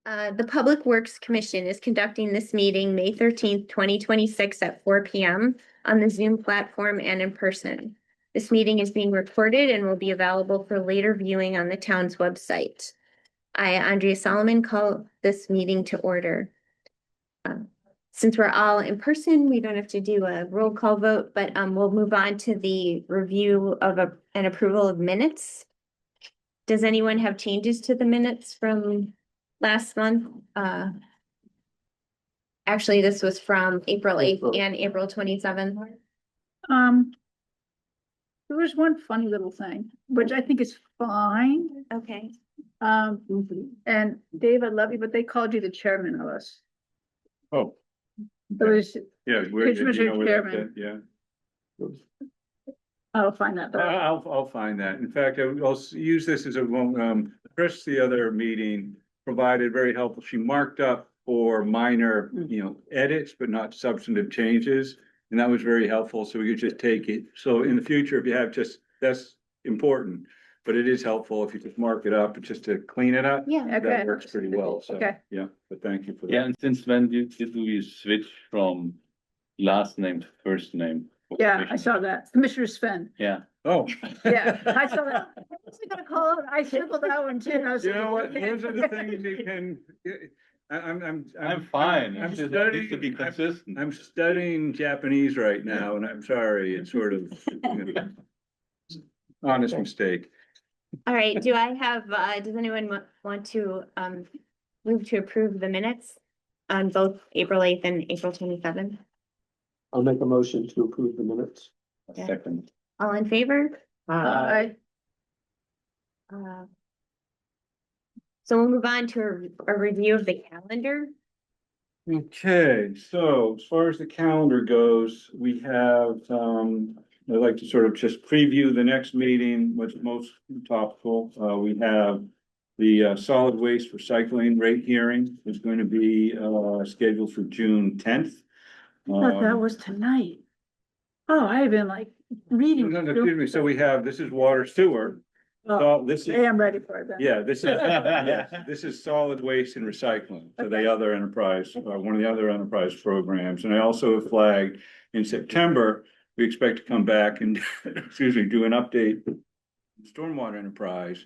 The Public Works Commission is conducting this meeting May 13th, 2026 at 4 p.m. on the Zoom platform and in person. This meeting is being recorded and will be available for later viewing on the town's website. I, Andrea Solomon, call this meeting to order. Since we're all in person, we don't have to do a roll call vote, but we'll move on to the review of an approval of minutes. Does anyone have changes to the minutes from last month? Actually, this was from April 8th and April 27th. There was one funny little thing, which I think is fine. Okay. And Dave, I love you, but they called you the chairman of us. Oh. It was, Yeah, where, do you know where that's Chairman. at? Yeah. I'll find that. But I'll find that. In fact, I'll use this as a, Chris, the other meeting provided very helpful. She marked up for minor, edits, but not substantive changes. And that was very helpful. So we could just take it. So in the future, if you have that's important, but it is helpful if you just mark it up just to clean it up. Yeah. Okay. That works pretty well. So, Okay. yeah, but thank you for that. Yeah, and since when did we switch from last name to first name? yeah, I saw that. Commissioner Sven. Yeah. Oh. Yeah, I saw that. I was gonna call it. I circled that one too. I was You know what? like, Those are the things you can. I'm fine. I'm It just studying. needs to be consistent. I'm studying Japanese right now, and I'm sorry. It's sort of honest mistake. All right. Do I have, does anyone want to move to approve the minutes on both April 8th and April 27th? I'll make a motion to approve the minutes. Yeah. Second. All in favor? I So we'll move on to a review of the calendar. Okay, so as far as the calendar goes, we have, I'd like to sort of just preview the next meeting, what's most topical. We have the solid waste recycling rate hearing is going to be scheduled for June 10th. thought that was tonight. Oh, I've been like reading. No, excuse me. So we have, this is water sewer. Oh, So this is, I am ready for it then. yeah, this is, yes, this is solid waste and recycling. So the other enterprise, one of the other enterprise programs. And I also have flagged in September, we expect to come back and, excuse me, do an update. Stormwater enterprise,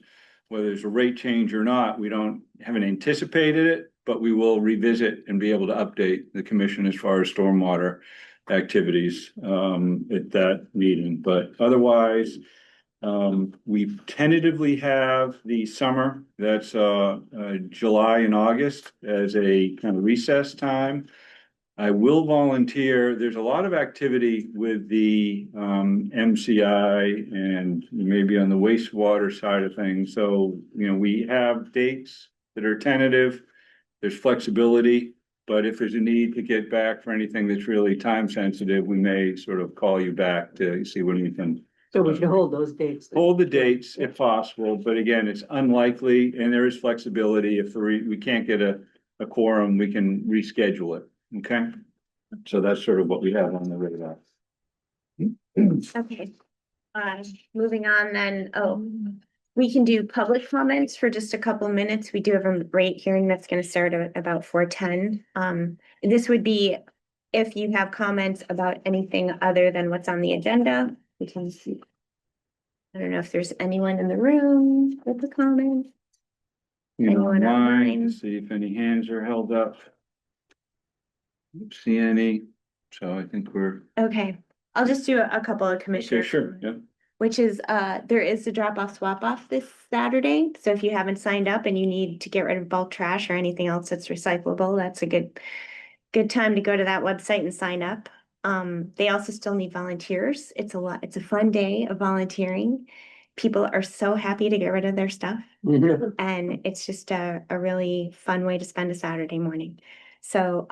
whether there's a rate change or not, we haven't anticipated it, but we will revisit and be able to update the commission as far as stormwater activities at that meeting. But otherwise, we tentatively have the summer, that's July and August as a kind of recess time. I will volunteer. There's a lot of activity with the MCI and maybe on the wastewater side of things. So, we have dates that are tentative. There's flexibility, but if there's a need to get back for anything that's really time sensitive, we may sort of call you back to see when we can. So we should hold those dates. Hold the dates if possible, but again, it's unlikely and there is flexibility. If we can't get a quorum, we can reschedule it. Okay, so that's sort of what we have on the radar. Okay. Moving on then, we can do public comments for just a couple minutes. We do have a rate hearing that's going to start at about 4:10. This would be if you have comments about anything other than what's on the agenda. We can see. I don't know if there's anyone in the room with a comment. Anyone online? To see if any hands are held up. Don't see any, so I think we're. Okay, I'll just do a couple of commissioners. Okay, sure, yeah. Which is, there is a drop-off swap-off this Saturday. So if you haven't signed up and you need to get rid of bulk trash or anything else that's recyclable, that's a good time to go to that website and sign up. They also still need volunteers. It's a fun day of volunteering. People are so happy to get rid of their stuff. And it's just a really fun way to spend a Saturday morning. So,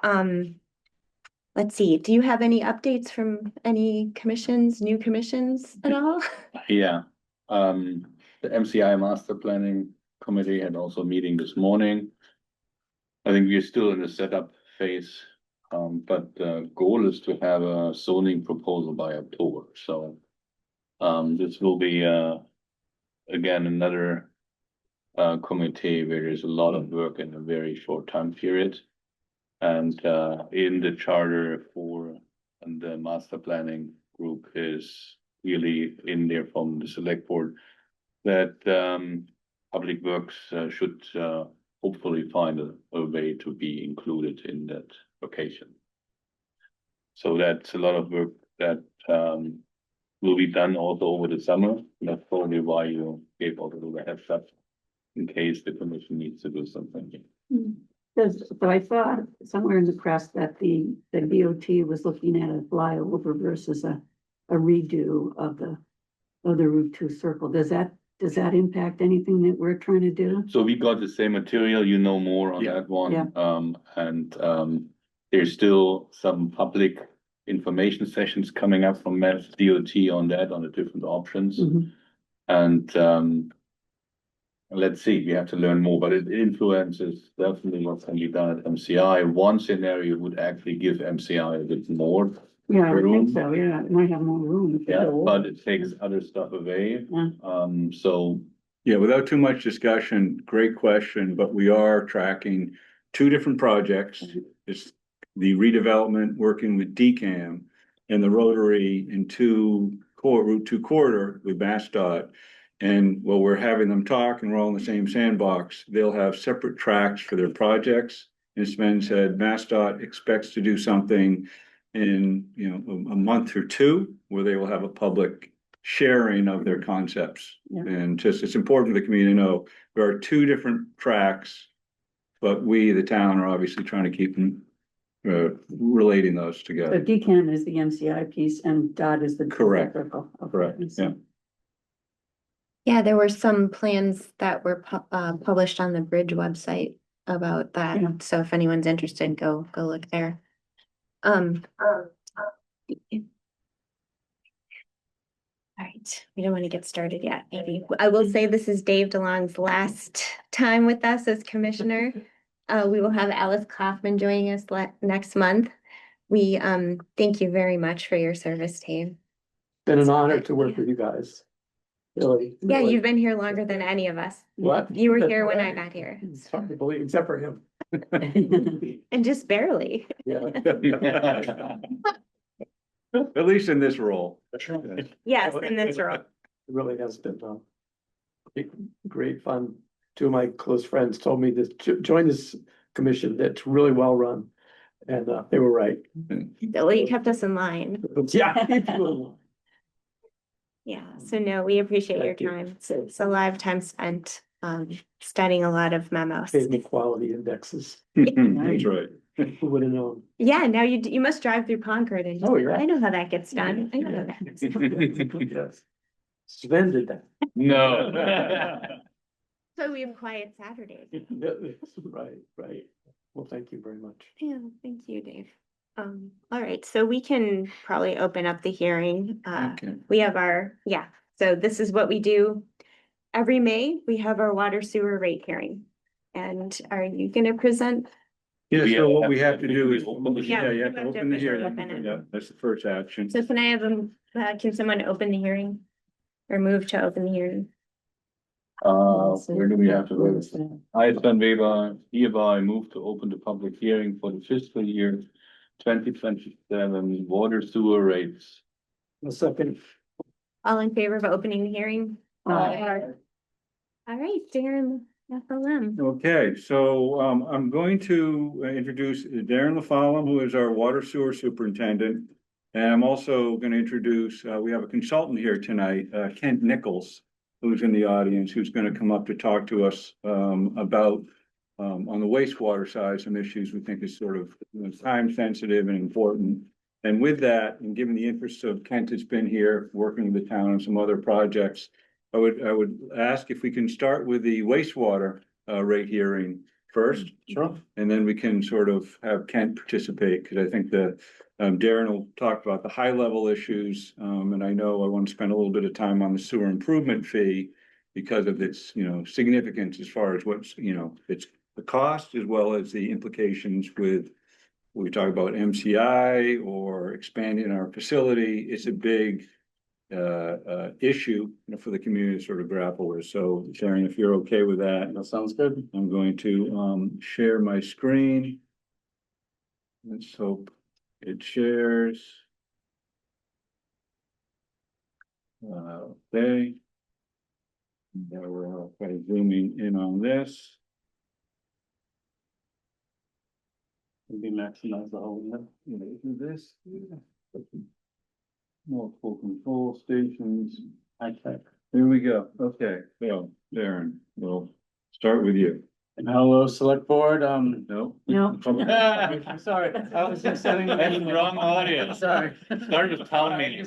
let's see, do you have any updates from any new commissions at all? Yeah, the MCI Master Planning Committee had also a meeting this morning. I think we're still in the setup phase, but the goal is to have a zoning proposal by October. So this will be again another committee where there's a lot of work in a very short time period. And in the charter for the master planning group is really in there from the select board that public works should hopefully find a way to be included in that location. So that's a lot of work that will be done also over the summer. That's probably why you gave all the heads up in case the commission needs to do something. So I saw somewhere in the press that the DOT was looking at a flyover versus a redo of the Route 2 circle. Does that impact anything that we're trying to do? So we got the same material, you know more on Yeah. that one. Yeah. And there's still some public information sessions coming up from Mass DOT on that, on the different options. Mhm. And let's see, we have to learn more, but it influences definitely what can be done at MCI. One scenario would actually give MCI a bit more. Yeah, I would Room. think so, yeah, it might have more room. if Yeah, it's- but it takes other stuff away. Yeah. So Yeah, without too much discussion, great question, but we are tracking two different projects. It's the redevelopment, working with DCAM and the Rotary in Route 2 corridor with MassDOT. And while we're having them talk and we're all in the same sandbox, they'll have separate tracks for their projects. And Sven said MassDOT expects to do something in, a month or two, where they will have a public sharing of their concepts. Yeah. And just, it's important for the community to know there are two different tracks, but we, the town, are obviously trying to keep them, relating those So together. DCAM is the MCI piece and DOT is the. Correct. circle. Okay. Correct, yeah. Yeah, there were some plans that were published on the bridge website about Yeah. that. So if anyone's interested, go look there. All right, we don't want to get started yet, maybe. I will say this is Dave DeLong's last time with us as commissioner. We will have Alice Kaufman joining us next month. We thank you very much for your service, Dave. Been an honor to work with you guys. Really. Yeah, really. you've been here longer than any of us. What? You were here when I got here, It's hard to believe, except for him. and just barely. Yeah. At least in this role. Yes, in this role. It really has been great fun. Two of my close friends told me to join this commission that's really well run. And they were right. Well, you kept us in line. Yeah. Yeah, so no, we appreciate your Thank you. time. It's a lot of time spent studying a lot of memos. Gave me quality indexes. That's right. Who would have known? Yeah, now you must drive through Concord and Oh, yeah. I know how that gets done. I know how that gets done. Yes. Sven did that. no. So we have quiet Saturdays. Right. Well, thank you very much. Yeah, thank you, Dave. All right, so we can probably open up the hearing. Okay. We have so this is what we do. Every May, we have our water sewer rate hearing. And are you gonna present? Yeah, We so what have we to have to do is, open the yeah, you have to you have to open the officially hearing. open it. Yeah, that's the first action. So can I have can someone open the hearing? Or move to open the hearing? Where do we have to go? I, Sven Weber, hereby move to open the public hearing for the fiscal year 2027 water sewer rates. A second. All in favor of opening the hearing? All right, Darren FLM. Okay, so I'm going to introduce Darren LaFollum, who is our water sewer superintendent. And I'm also going to introduce, we have a consultant here tonight, Kent Nichols, who's in the audience, who's going to come up to talk to us about on the wastewater side, some issues we think is sort of time sensitive and important. And with that, and given the interest of Kent has been here working with the town on some other projects, I would ask if we can start with the wastewater rate hearing first. Sure. And then we can sort of have Kent participate, because I think that Darren will talk about the high level issues. And I know I want to spend a little bit of time on the sewer improvement fee because of its, significance as far as what's, it's the cost as well as the implications with, when we talk about MCI or expanding our facility. It's a big issue for the community to sort of grapple with. So Sharon, if you're okay with that, That sounds good. I'm going to share my screen. Let's hope it shares. Okay. Now we're kind of zooming in on this. Maybe maximize the whole. This. Multiple control stations. High tech. Here we go. Okay, so Darren, we'll start with you. And hello, select board, No? No. I'm sorry, I was just sending. That's the wrong audience. Sorry. Start with town meeting.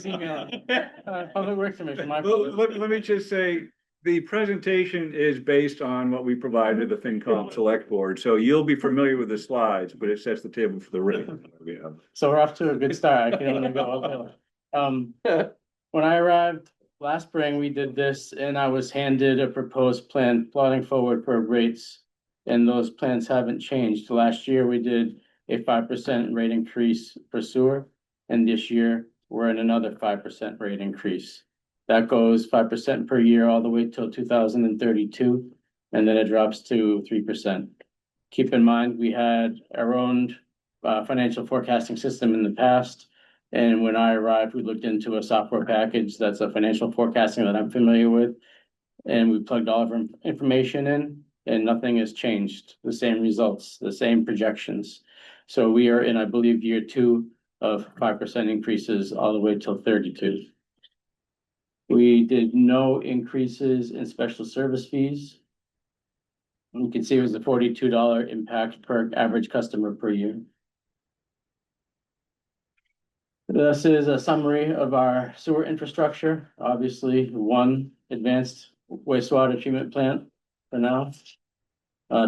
Public Works Commission, my. Well, let me just say, the presentation is based on what we provided the FinCom Select Board. So you'll be familiar with the slides, but it sets the table for the written. We have. So we're off to a good start. I can only go uphill. When I arrived last spring, we did this and I was handed a proposed plan plotting forward for rates. And those plans haven't changed. Last year, we did a 5% rate increase for sewer. And this year, we're in another 5% rate increase. That goes 5% per year all the way till 2032, and then it drops to 3%. Keep in mind, we had our own financial forecasting system in the past. And when I arrived, we looked into a software package that's a financial forecasting that I'm familiar with. And we plugged all of our information in, and nothing has changed. The same results, the same projections. So we are in, I believe, year 2 of 5% increases all the way till 32. We did no increases in special service fees. You can see it was a $42 impact per average customer per year. This is a summary of our sewer infrastructure. Obviously, 1 advanced wastewater treatment plant for now.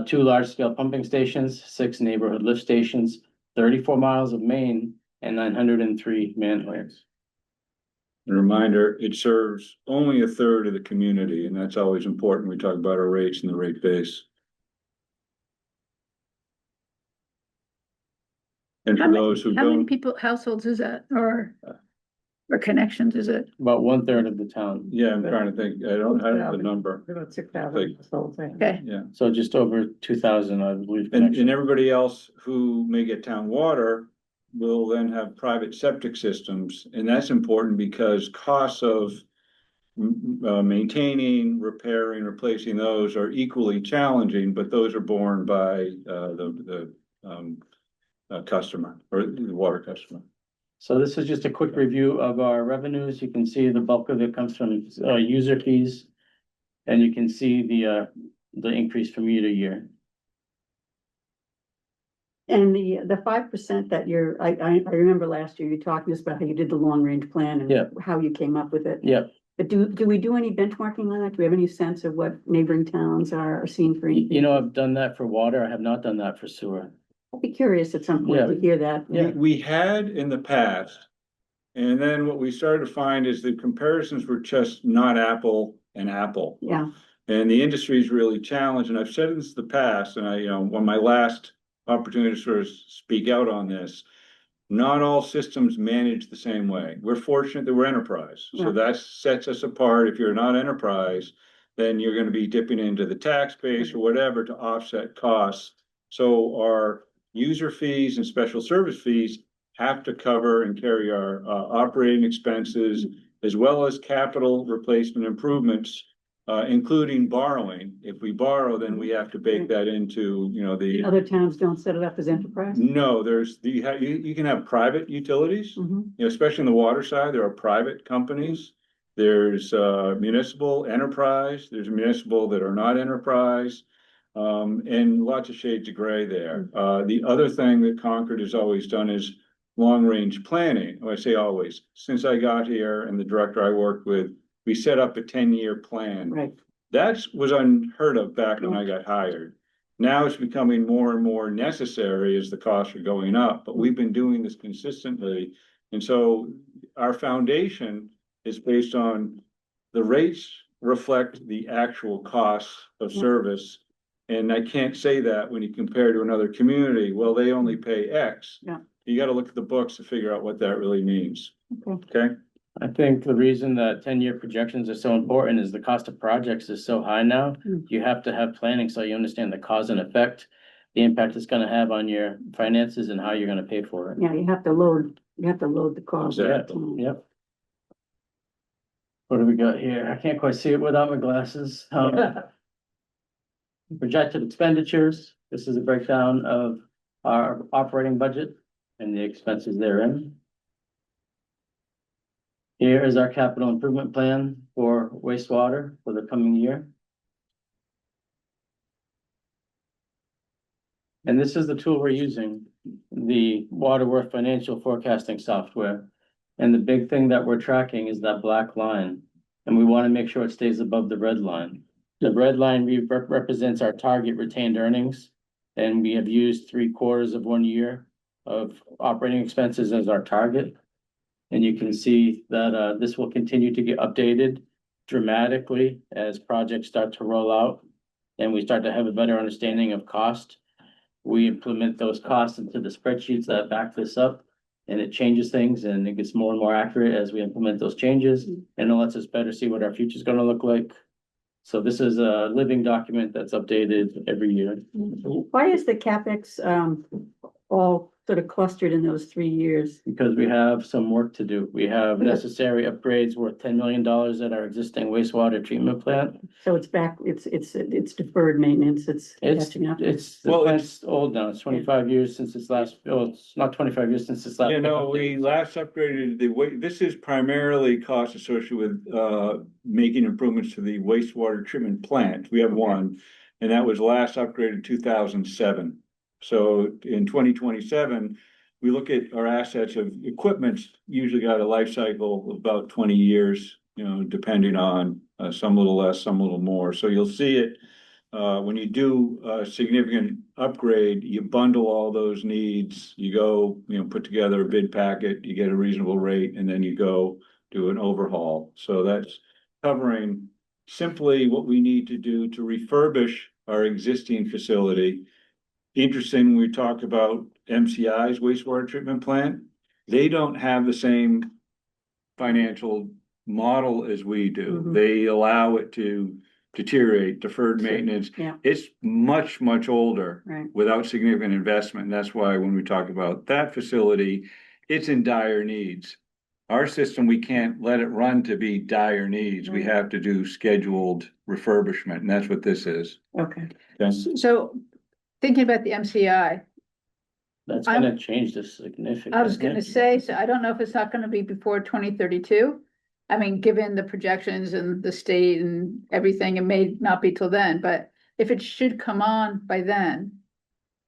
2 large-scale pumping stations, 6 neighborhood lift stations, 34 miles of main, and 903 manholes. A reminder, it serves only a third of the community, and that's always important. We talk about our rates and the rate base. And for those who How many don't, people, households is that, or connections is it? About 1/3 of the town. yeah, I'm trying to think, I don't have the number, About 6,000. Okay, yeah. So just over 2,000, I believe. And connections. everybody else who may get town water will then have private septic systems. And that's important because costs of maintaining, repairing, replacing those are equally challenging, but those are borne by the customer or the water customer. So this is just a quick review of our revenues. You can see the bulk of it comes from user fees. And you can see the increase from year to year. And the 5% that I remember last year, you talking just about how you did the long range plan Yeah. and how you came up with it. Yep. But do we do any benchmarking on that? Do we have any sense of what neighboring towns are seeing for anything? You know, I've done that for water. I have not done that for sewer. I'd be curious at some point Yeah. to hear that. Yeah. We had in the past, and then what we started to find is the comparisons were just not apple and apple. Yeah, And the industry is really challenged, and I've said this in the past, and on my last opportunity to sort of speak out on this, not all systems manage the same way. We're fortunate that we're enterprise, so Yeah. that sets us apart. If you're not enterprise, then you're gonna be dipping into the tax base or whatever to offset costs. So our user fees and special service fees have to cover and carry our operating expenses as well as capital replacement improvements, including borrowing. If we borrow, then we have to bake that into, the. other towns don't set it up as enterprise? No, you can have private utilities, Mhm. especially in the water side, there are private companies. There's municipal enterprise, there's municipal that are not enterprise. And lots of shades of gray there. The other thing that Concord has always done is long-range planning. When I say always, since I got here and the director I worked with, we set up a 10-year plan. Right. That was unheard of back when I got hired. Now it's becoming more and more necessary as the costs are going up, but we've been doing this consistently. And so our foundation is based on the rates reflect the actual costs of service. And I can't say that when you compare to another community, well, they only pay X. Yeah. You gotta look at the books to figure out what that really means. Okay. Okay? I think the reason that 10-year projections are so important is the cost of projects is so high now. Mm. You have to have planning so you understand the cause and effect, the impact it's gonna have on your finances and how you're gonna pay for it. Yeah, you have to load the cost. Exactly. Yep. What do we got here? I can't quite see it without my glasses. Projected expenditures, this is a breakdown of our operating budget and the expenses therein. Here is our capital improvement plan for wastewater for the coming year. And this is the tool we're using, the Waterworth Financial Forecasting Software. And the big thing that we're tracking is that black line, and we want to make sure it stays above the red line. The red line represents our target retained earnings, and we have used 3/4 of 1 year of operating expenses as our target. And you can see that this will continue to get updated dramatically as projects start to roll out and we start to have a better understanding of cost. We implement those costs into the spreadsheets that back this up, and it changes things and it gets more and more accurate as we implement those changes, and it lets us better see what our future is gonna look like. So this is a living document that's updated every year. Why is the CapEx, all sort of clustered in those 3 years? Because we have some work to do. We have necessary upgrades worth $10 million at our existing wastewater treatment plant. So it's back, it's deferred maintenance, it's It's, catching up. the Well, plant's old now. It's 25 years since its last, oh, it's not 25 years since its last. You know, we last upgraded the this is primarily cost associated with, making improvements to the wastewater treatment plant. We have one, and that was last upgraded in 2007. So in 2027, we look at our assets of equipment's usually got a life cycle of about 20 years, you know, depending on, some a little less, some a little more. So you'll see it, when you do a significant upgrade, you bundle all those needs, you go, you know, put together a bid packet, you get a reasonable rate, and then you go do an overhaul. So that's covering simply what we need to do to refurbish our existing facility. Interesting, we talked about MCI's wastewater treatment plant. They don't have the same financial model as we do. Mhm. They allow it to deteriorate, deferred Sure. maintenance. Yeah. It's much, much older Right. without significant investment. And that's why when we talk about that facility, it's in dire needs. Our system, we can't let it run to be dire needs. We Right. have to do scheduled refurbishment, and that's what this is. Okay. So thinking about the MCI, That's I'm- gonna change this significantly. I was gonna say, so I don't know if it's not gonna be before 2032. I mean, given the projections and the state and everything, it may not be till then, but if it should come on by then,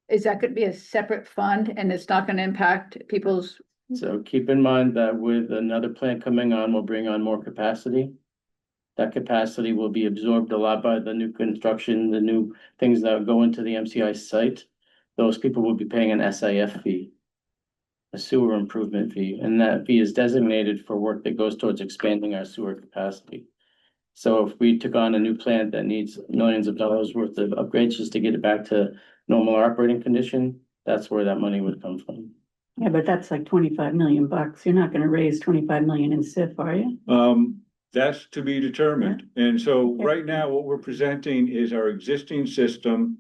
is that gonna be a separate fund and it's not gonna impact people's, So keep in mind that with another plant coming on, we'll bring on more capacity. That capacity will be absorbed a lot by the new construction, the new things that go into the MCI site. Those people will be paying an SIF fee, a sewer improvement fee, and that fee is designated for work that goes towards expanding our sewer capacity. So if we took on a new plant that needs millions of dollars worth of upgrades just to get it back to normal operating condition, that's where that money would come from. Yeah, but that's like 25 million bucks. You're not gonna raise 25 million in SIF, are you? That's to be determined. And so right now, what we're presenting is our existing system.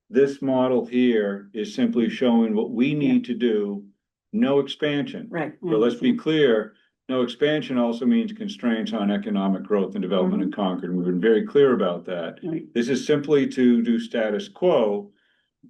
This model here is simply showing what we need to do, no expansion. Right. But let's be clear, no expansion also means constraints on economic growth and development in Concord. And we've been very clear about that. Right. This is simply to do status quo,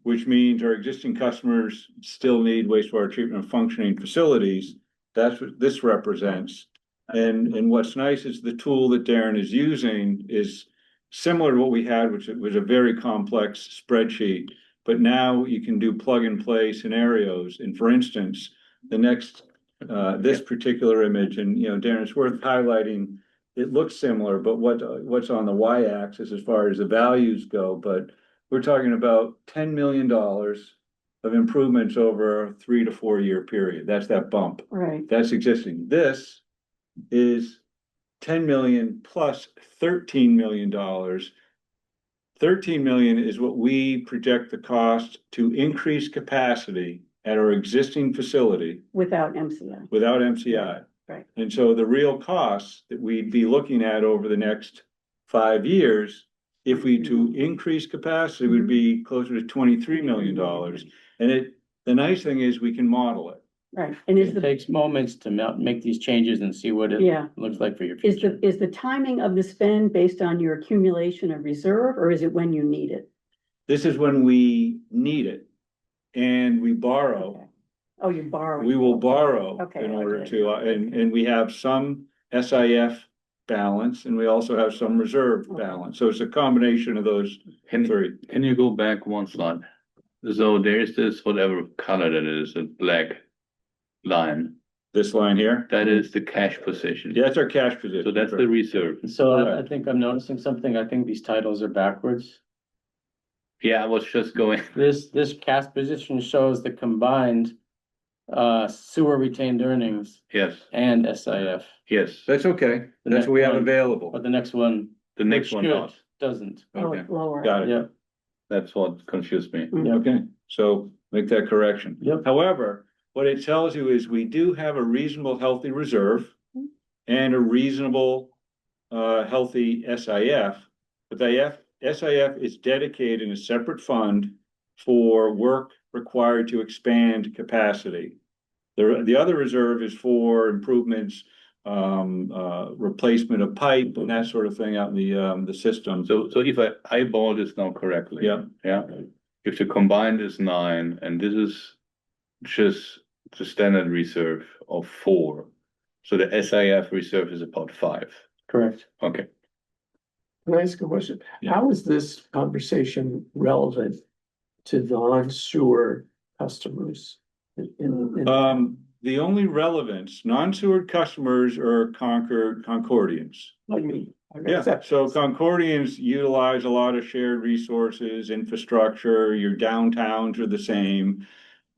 which means our existing customers still need wastewater treatment and functioning facilities. That's what this represents. And what's nice is the tool that Darren is using is similar to what we had, which was a very complex spreadsheet. But now you can do plug and play scenarios. And for instance, the next, this particular image, and you know, Darren, it's worth highlighting. It looks similar, but what's on the y-axis as far as the values go, but we're talking about $10 million of improvements over a 3 to 4 year period. That's that bump. Right. That's existing. This is 10 million plus $13 million. 13 million is what we project the cost to increase capacity at our existing facility Without MCI. without MCI. Right. And so the real costs that we'd be looking at over the next 5 years, if we to increase capacity, would be closer to $23 million. And the nice thing is we can model it. Right, and is It the, takes moments to make these changes and see what it yeah, looks like for your is future. is the timing of the spend based on your accumulation of reserve, or is it when you need it? This is when we need it and we borrow. Oh, you borrow. We will borrow Okay, in I order get it. to, and we have some SIF balance and we also have some reserve Okay. balance. So it's a combination of those Can, three. can you go back one slide? So there's this, whatever color that is, a black line, This line here, that is the cash position. yeah, that's our cash position. So that's the reserve. So I think I'm noticing something. I think these titles are backwards. Yeah, I was just going, This cash position shows the combined sewer retained earnings yes, and SIF, yes, That's okay. The That's next what we have one. available. but the next one. the next which one should, does. doesn't. Oh, Okay, it's lower. got it. Yeah, That's what confused me. Mhm. Okay, so make that correction. Yep. However, what it tells you is we do have a reasonable, healthy reserve and a reasonable, healthy SIF. But the SIF is dedicated in a separate fund for work required to expand capacity. The other reserve is for improvements, replacement of pipe and that sort of thing out in the system. So if I eyeball this now correctly. Yeah. Yeah, if the combined is 9 and this is just the standard reserve of 4. So the SIF reserve is about 5. correct. Okay. Can I ask a question? Yeah. How is this conversation relevant to non-sewer customers? The only relevance, non-sewer customers are Concordians. Like me. Yeah, so Concordians utilize a lot of shared resources, infrastructure, your downtowns are the same.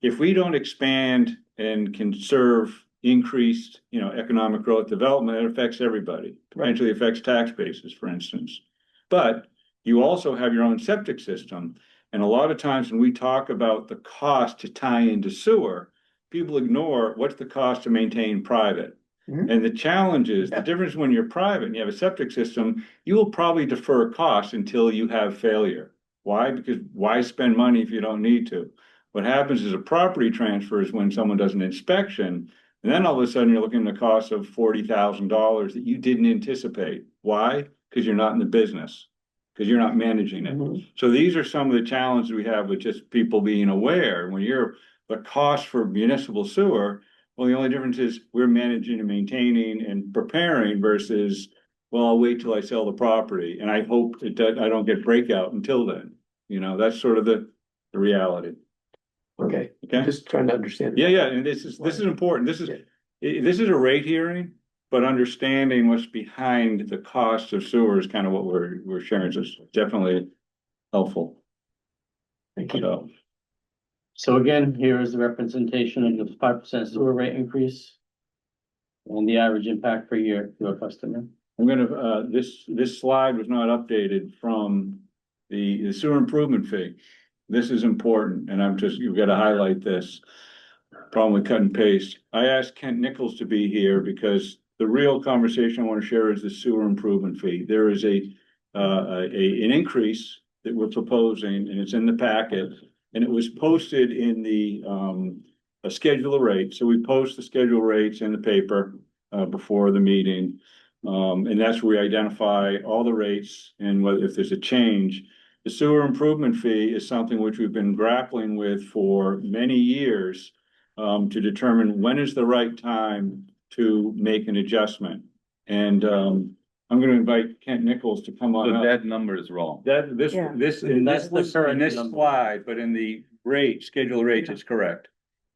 If we don't expand and can serve increased, economic growth development, it affects everybody. Potentially affects tax bases, for instance. But you also have your own septic system. And a lot of times when we talk about the cost to tie into sewer, people ignore what's the cost to maintain private. Mhm. And the challenge is, the difference when you're private and you have a septic system, you will probably defer costs until you have failure. Why? Because why spend money if you don't need to? What happens is a property transfer is when someone does an inspection, and then all of a sudden you're looking at a cost of $40,000 that you didn't anticipate. Why? Because you're not in the business, because you're not managing it. Mhm. So these are some of the challenges we have with just people being aware. When you're the cost for municipal sewer, well, the only difference is we're managing and maintaining and preparing versus, well, I'll wait till I sell the property and I hope I don't get breakout until then. That's sort of the reality. Okay, Okay? just trying to understand. Yeah, and this is important. This is a rate hearing, but understanding what's behind the cost of sewer is kind of what we're sharing. So it's definitely helpful. Thank you. So, So again, here is the representation of the 5% sewer rate increase. And the average impact per year to a customer. I'm gonna, this slide was not updated from the sewer improvement fee. This is important, and you've got to highlight this. Problem with cut and paste. I asked Kent Nichols to be here because the real conversation I want to share is the sewer improvement fee. There is an increase that we're proposing, and it's in the packet, and it was posted in the, a schedule of rates. So we post the schedule rates in the paper, before the meeting. And that's where we identify all the rates and whether, if there's a change. The sewer improvement fee is something which we've been grappling with for many years, to determine when is the right time to make an adjustment. And, I'm gonna invite Kent Nichols to come on So up. that number is wrong. In That's the correct this number. slide, but in the schedule of rates, it's correct.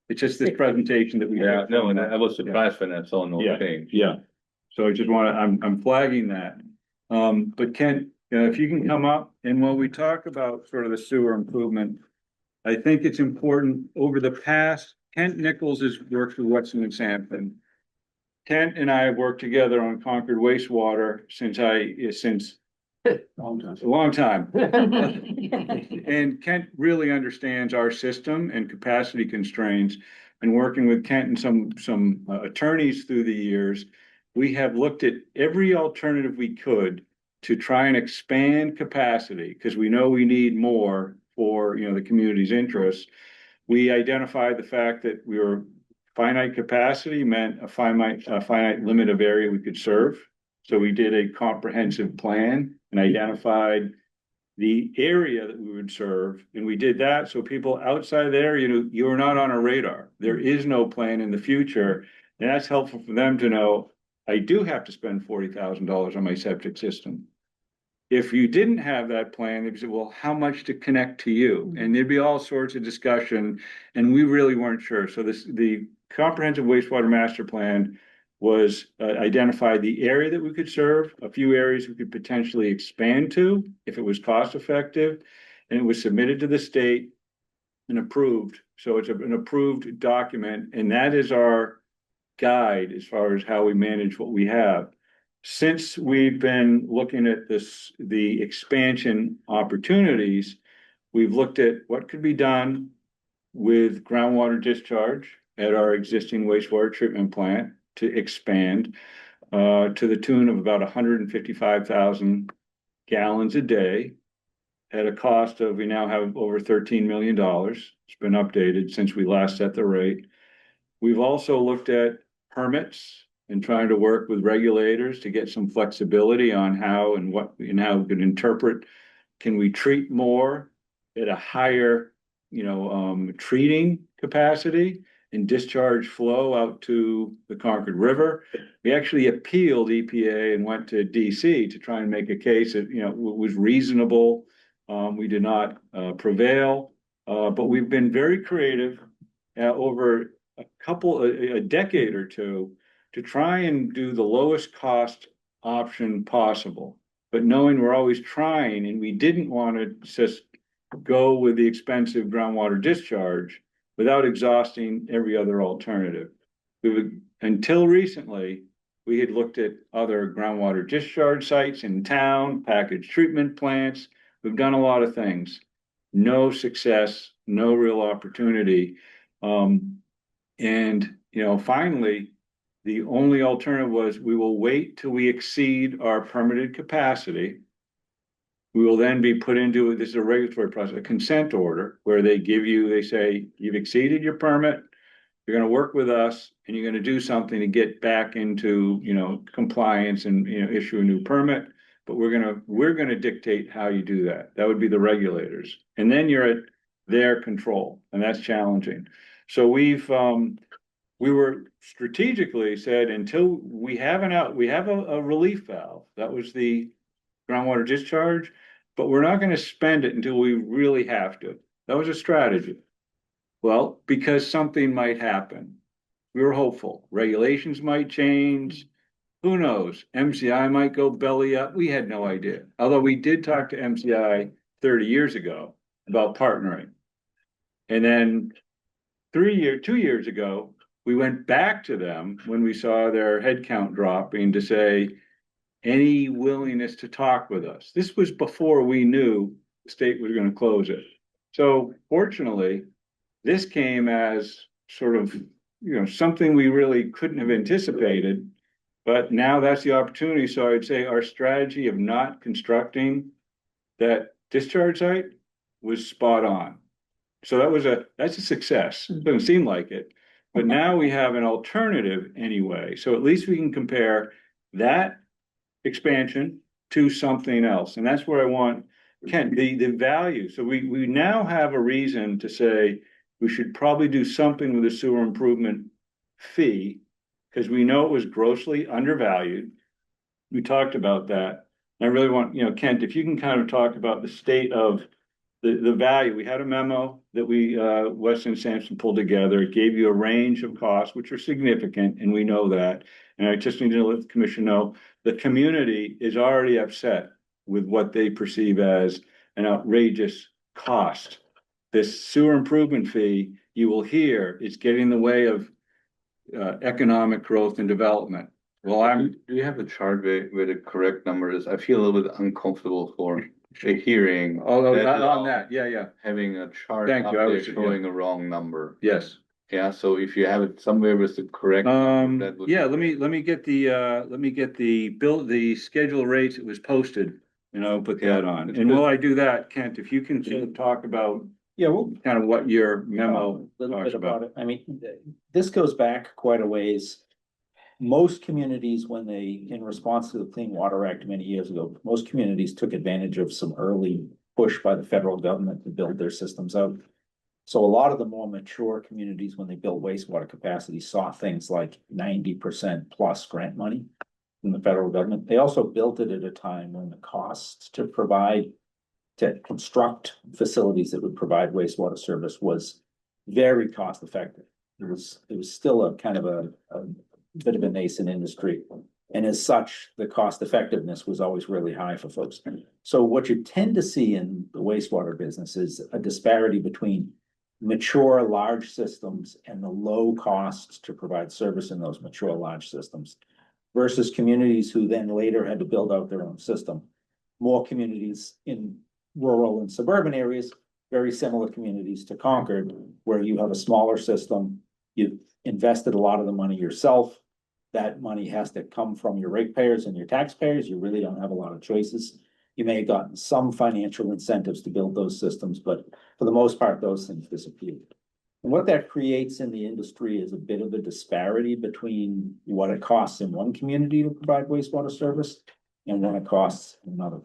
It's just this presentation that we Yeah, have. no, and I was surprised when I saw no change. Yeah, so I just I'm flagging that. But Kent, if you can come up and when we talk about sort of the sewer improvement, I think it's important over the past, Kent Nichols has worked with Weston and Sampson. Kent and I have worked together on Concord wastewater since a long time. And Kent really understands our system and capacity constraints. And working with Kent and some attorneys through the years, we have looked at every alternative we could to try and expand capacity, because we know we need more for, the community's interests. We identified the fact that we were finite capacity meant a finite limit of area we could serve. So we did a comprehensive plan and identified the area that we would serve. And we did that so people outside there, you are not on our radar. There is no plan in the future. And that's helpful for them to know, I do have to spend $40,000 on my septic system. If you didn't have that plan, they'd say, well, how much to connect to you? And there'd be all sorts of discussion, and we really weren't sure. So the comprehensive wastewater master plan was identified the area that we could serve, a few areas we could potentially expand to if it was cost effective, and it was submitted to the state and approved. So it's an approved document, and that is our guide as far as how we manage what we have. Since we've been looking at the expansion opportunities, we've looked at what could be done with groundwater discharge at our existing wastewater treatment plant to expand to the tune of about 155,000 gallons a day at a cost of, we now have over $13 million. It's been updated since we last set the rate. We've also looked at permits and trying to work with regulators to get some flexibility on how and what and how we can interpret. Can we treat more at a higher, treating capacity and discharge flow out to the Concord River? We actually appealed EPA and went to DC to try and make a case that, was reasonable. We did not prevail, but we've been very creative over a decade or two to try and do the lowest cost option possible, but knowing we're always trying, and we didn't want to just go with the expensive groundwater discharge without exhausting every other alternative. Until recently, we had looked at other groundwater discharge sites in town, packaged treatment plants. We've done a lot of things. No success, no real opportunity. Finally, the only alternative was we will wait till we exceed our permitted capacity. We will then be put into, this is a regulatory process, a consent order, where they say, you've exceeded your permit, you're gonna work with us, and you're gonna do something to get back into, compliance and, issue a new permit. But we're gonna dictate how you do that. That would be the regulators. And then you're at their control, and that's challenging. So we were strategically said, until we have a relief valve, that was the groundwater discharge, but we're not going to spend it until we really have to. That was a strategy. Well, because something might happen. We were hopeful. Regulations might change. Who knows? MCI might go belly up. We had no idea. Although we did talk to MCI 30 years ago about partnering. And then 2 years ago, we went back to them when we saw their headcount dropping to say, any willingness to talk with us. This was before we knew the state was going to close it. So fortunately, this came as sort of, something we really couldn't have anticipated, but now that's the opportunity. So I'd say our strategy of not constructing that discharge site was spot on. So that's a success. It doesn't seem like it, but now we have an alternative anyway. So at least we can compare that expansion to something else. And that's where I want, Ken, the value. So we now have a reason to say we should probably do something with the sewer improvement fee, because we know it was grossly undervalued. We talked about that. I really want, Kent, if you can kind of talk about the state of the value. We had a memo that Weston Sampson pulled together. It gave you a range of costs, which are significant, and we know that. And I just need to let the commission know the community is already upset with what they perceive as an outrageous cost. This sewer improvement fee, you will hear, is getting in the way of economic growth and development. Well, Do you have a chart where the correct number is? I feel a little bit uncomfortable for hearing. on that, yeah, Having a chart Thank up you, I there was- yeah. showing a wrong number. yes. Yeah, so if you have it somewhere with the correct. number, that would Yeah, be let me get the schedule rates it was posted, and I'll put that Yeah, on. it's And good. while I do that, Kent, if you can sort of talk about Yeah, well, kind of what your memo a little talks bit about about. it. I mean, this goes back quite a ways. Most communities, when they, in response to the Clean Water Act many years ago, most communities took advantage of some early push by the federal government to build their systems out. So a lot of the more mature communities, when they built wastewater capacity, saw things like 90% plus grant money from the federal government. They also built it at a time when the costs to construct facilities that would provide wastewater service was very cost effective. It was still a kind of a bit of a nascent industry. And as such, the cost effectiveness was always really high for folks. So what you tend to see in the wastewater business is a disparity between mature large systems and the low costs to provide service in those mature large systems versus communities who then later had to build out their own system. More communities in rural and suburban areas, very similar communities to Concord, where you have a smaller system, you've invested a lot of the money yourself. That money has to come from your ratepayers and your taxpayers. You really don't have a lot of choices. You may have gotten some financial incentives to build those systems, but for the most part, those things disappeared. And what that creates in the industry is a bit of a disparity between what it costs in one community to provide wastewater service and what it costs in another.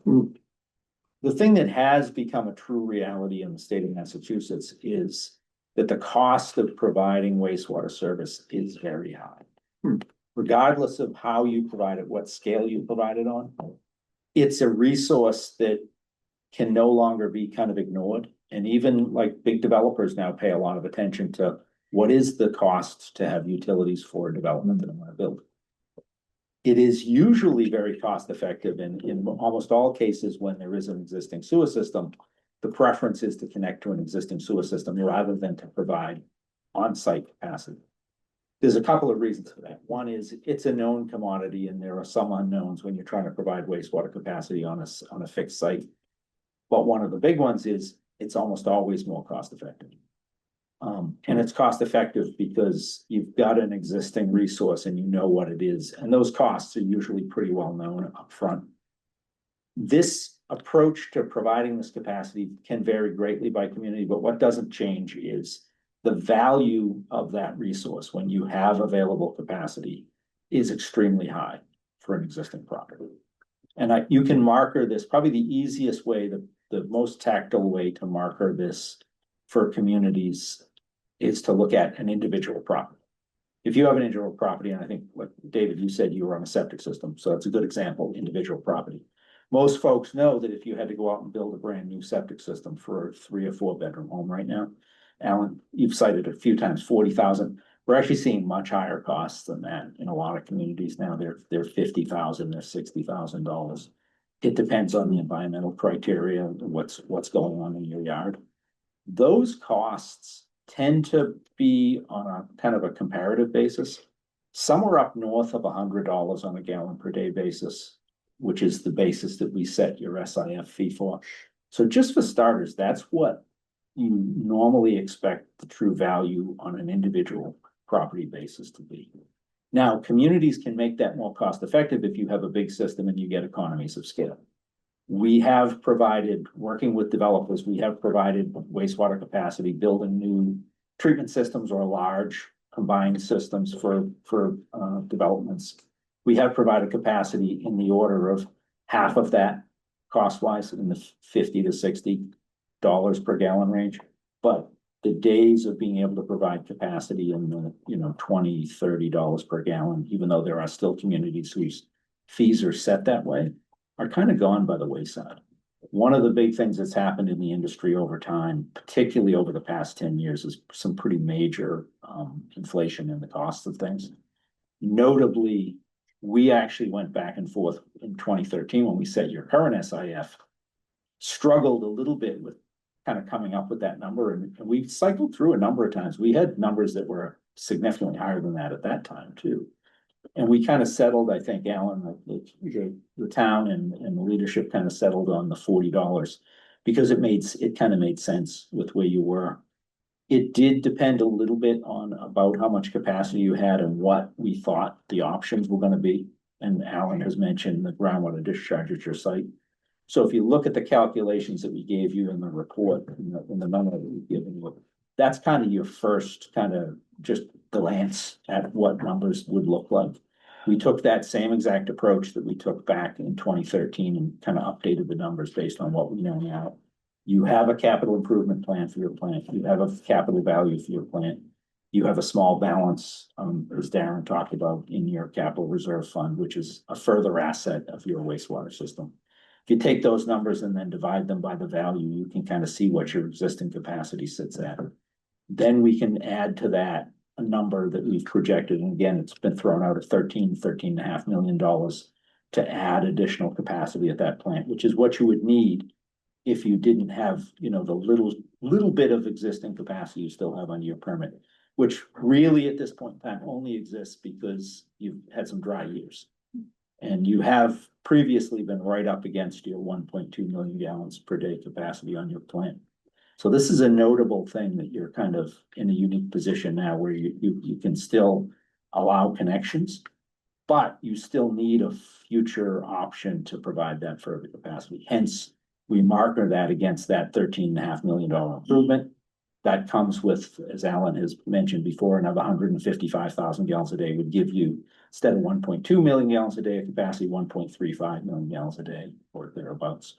The thing that has become a true reality in the state of Massachusetts is that the cost of providing wastewater service is very high. Regardless of how you provide it, what scale you provide it on, it's a resource that can no longer be kind of ignored. And even like big developers now pay a lot of attention to what is the cost to have utilities for a development that I'm going to build. It is usually very cost effective, and in almost all cases, when there is an existing sewer system, the preference is to connect to an existing sewer system rather than to provide on-site capacity. There's a couple of reasons for that. One is it's a known commodity, and there are some unknowns when you're trying to provide wastewater capacity on a fixed site. But one of the big ones is it's almost always more cost effective. And it's cost effective because you've got an existing resource and you know what it is, and those costs are usually pretty well known upfront. This approach to providing this capacity can vary greatly by community, but what doesn't change is the value of that resource when you have available capacity is extremely high for an existing property. And you can marker this, probably the easiest way, the most tactile way to marker this for communities is to look at an individual property. If you have an individual property, and I think, like David, you said you were on a septic system, so that's a good example, individual property. Most folks know that if you had to go out and build a brand new septic system for a 3 or 4 bedroom home right now, Alan, you've cited a few times, 40,000. We're actually seeing much higher costs than that in a lot of communities now. They're 50,000, they're $60,000. It depends on the environmental criteria, what's going on in your yard. Those costs tend to be on a kind of a comparative basis. Some are up north of $100 on a gallon per day basis, which is the basis that we set your SIF fee for. So just for starters, that's what you normally expect the true value on an individual property basis to be. Now, communities can make that more cost effective if you have a big system and you get economies of scale. We have provided, working with developers, we have provided wastewater capacity, building new treatment systems or large combined systems for developments. We have provided capacity in the order of half of that cost-wise, in the $50 to $60 per gallon range. But the days of being able to provide capacity in the $20, $30 per gallon, even though there are still communities whose fees are set that way, are kind of gone by the wayside. One of the big things that's happened in the industry over time, particularly over the past 10 years, is some pretty major inflation in the cost of things. Notably, we actually went back and forth in 2013 when we set your current SIF, struggled a little bit with kind of coming up with that number. And we cycled through a number of times. We had numbers that were significantly higher than that at that time too. And we kind of settled, I think, Alan, the town and the leadership kind of settled on the $40. Because it kind of made sense with where you were. It did depend a little bit on about how much capacity you had and what we thought the options were gonna be. And Alan has mentioned the groundwater discharge at your site. So if you look at the calculations that we gave you in the report, in the memo that we've given you, that's kind of your first kind of just glance at what numbers would look like. We took that same exact approach that we took back in 2013 and kind of updated the numbers based on what we know now. You have a capital improvement plan for your plant. You have a capital value for your plant. You have a small balance, as Darren talked about, in your capital reserve fund, which is a further asset of your wastewater system. If you take those numbers and then divide them by the value, you can kind of see what your existing capacity sits at. Then we can add to that a number that we've projected, and again, it's been thrown out at $13.5 million to add additional capacity at that plant, which is what you would need if you didn't have, the little bit of existing capacity you still have on your permit, which really at this point in time only exists because you've had some dry years. And you have previously been right up against your 1.2 million gallons per day capacity on your plant. So this is a notable thing that you're kind of in a unique position now where you can still allow connections, but you still need a future option to provide that further capacity. Hence, we marker that against that $13.5 million improvement. That comes with, as Alan has mentioned before, another 155,000 gallons a day would give you, instead of 1.2 million gallons a day of capacity, 1.35 million gallons a day or thereabouts.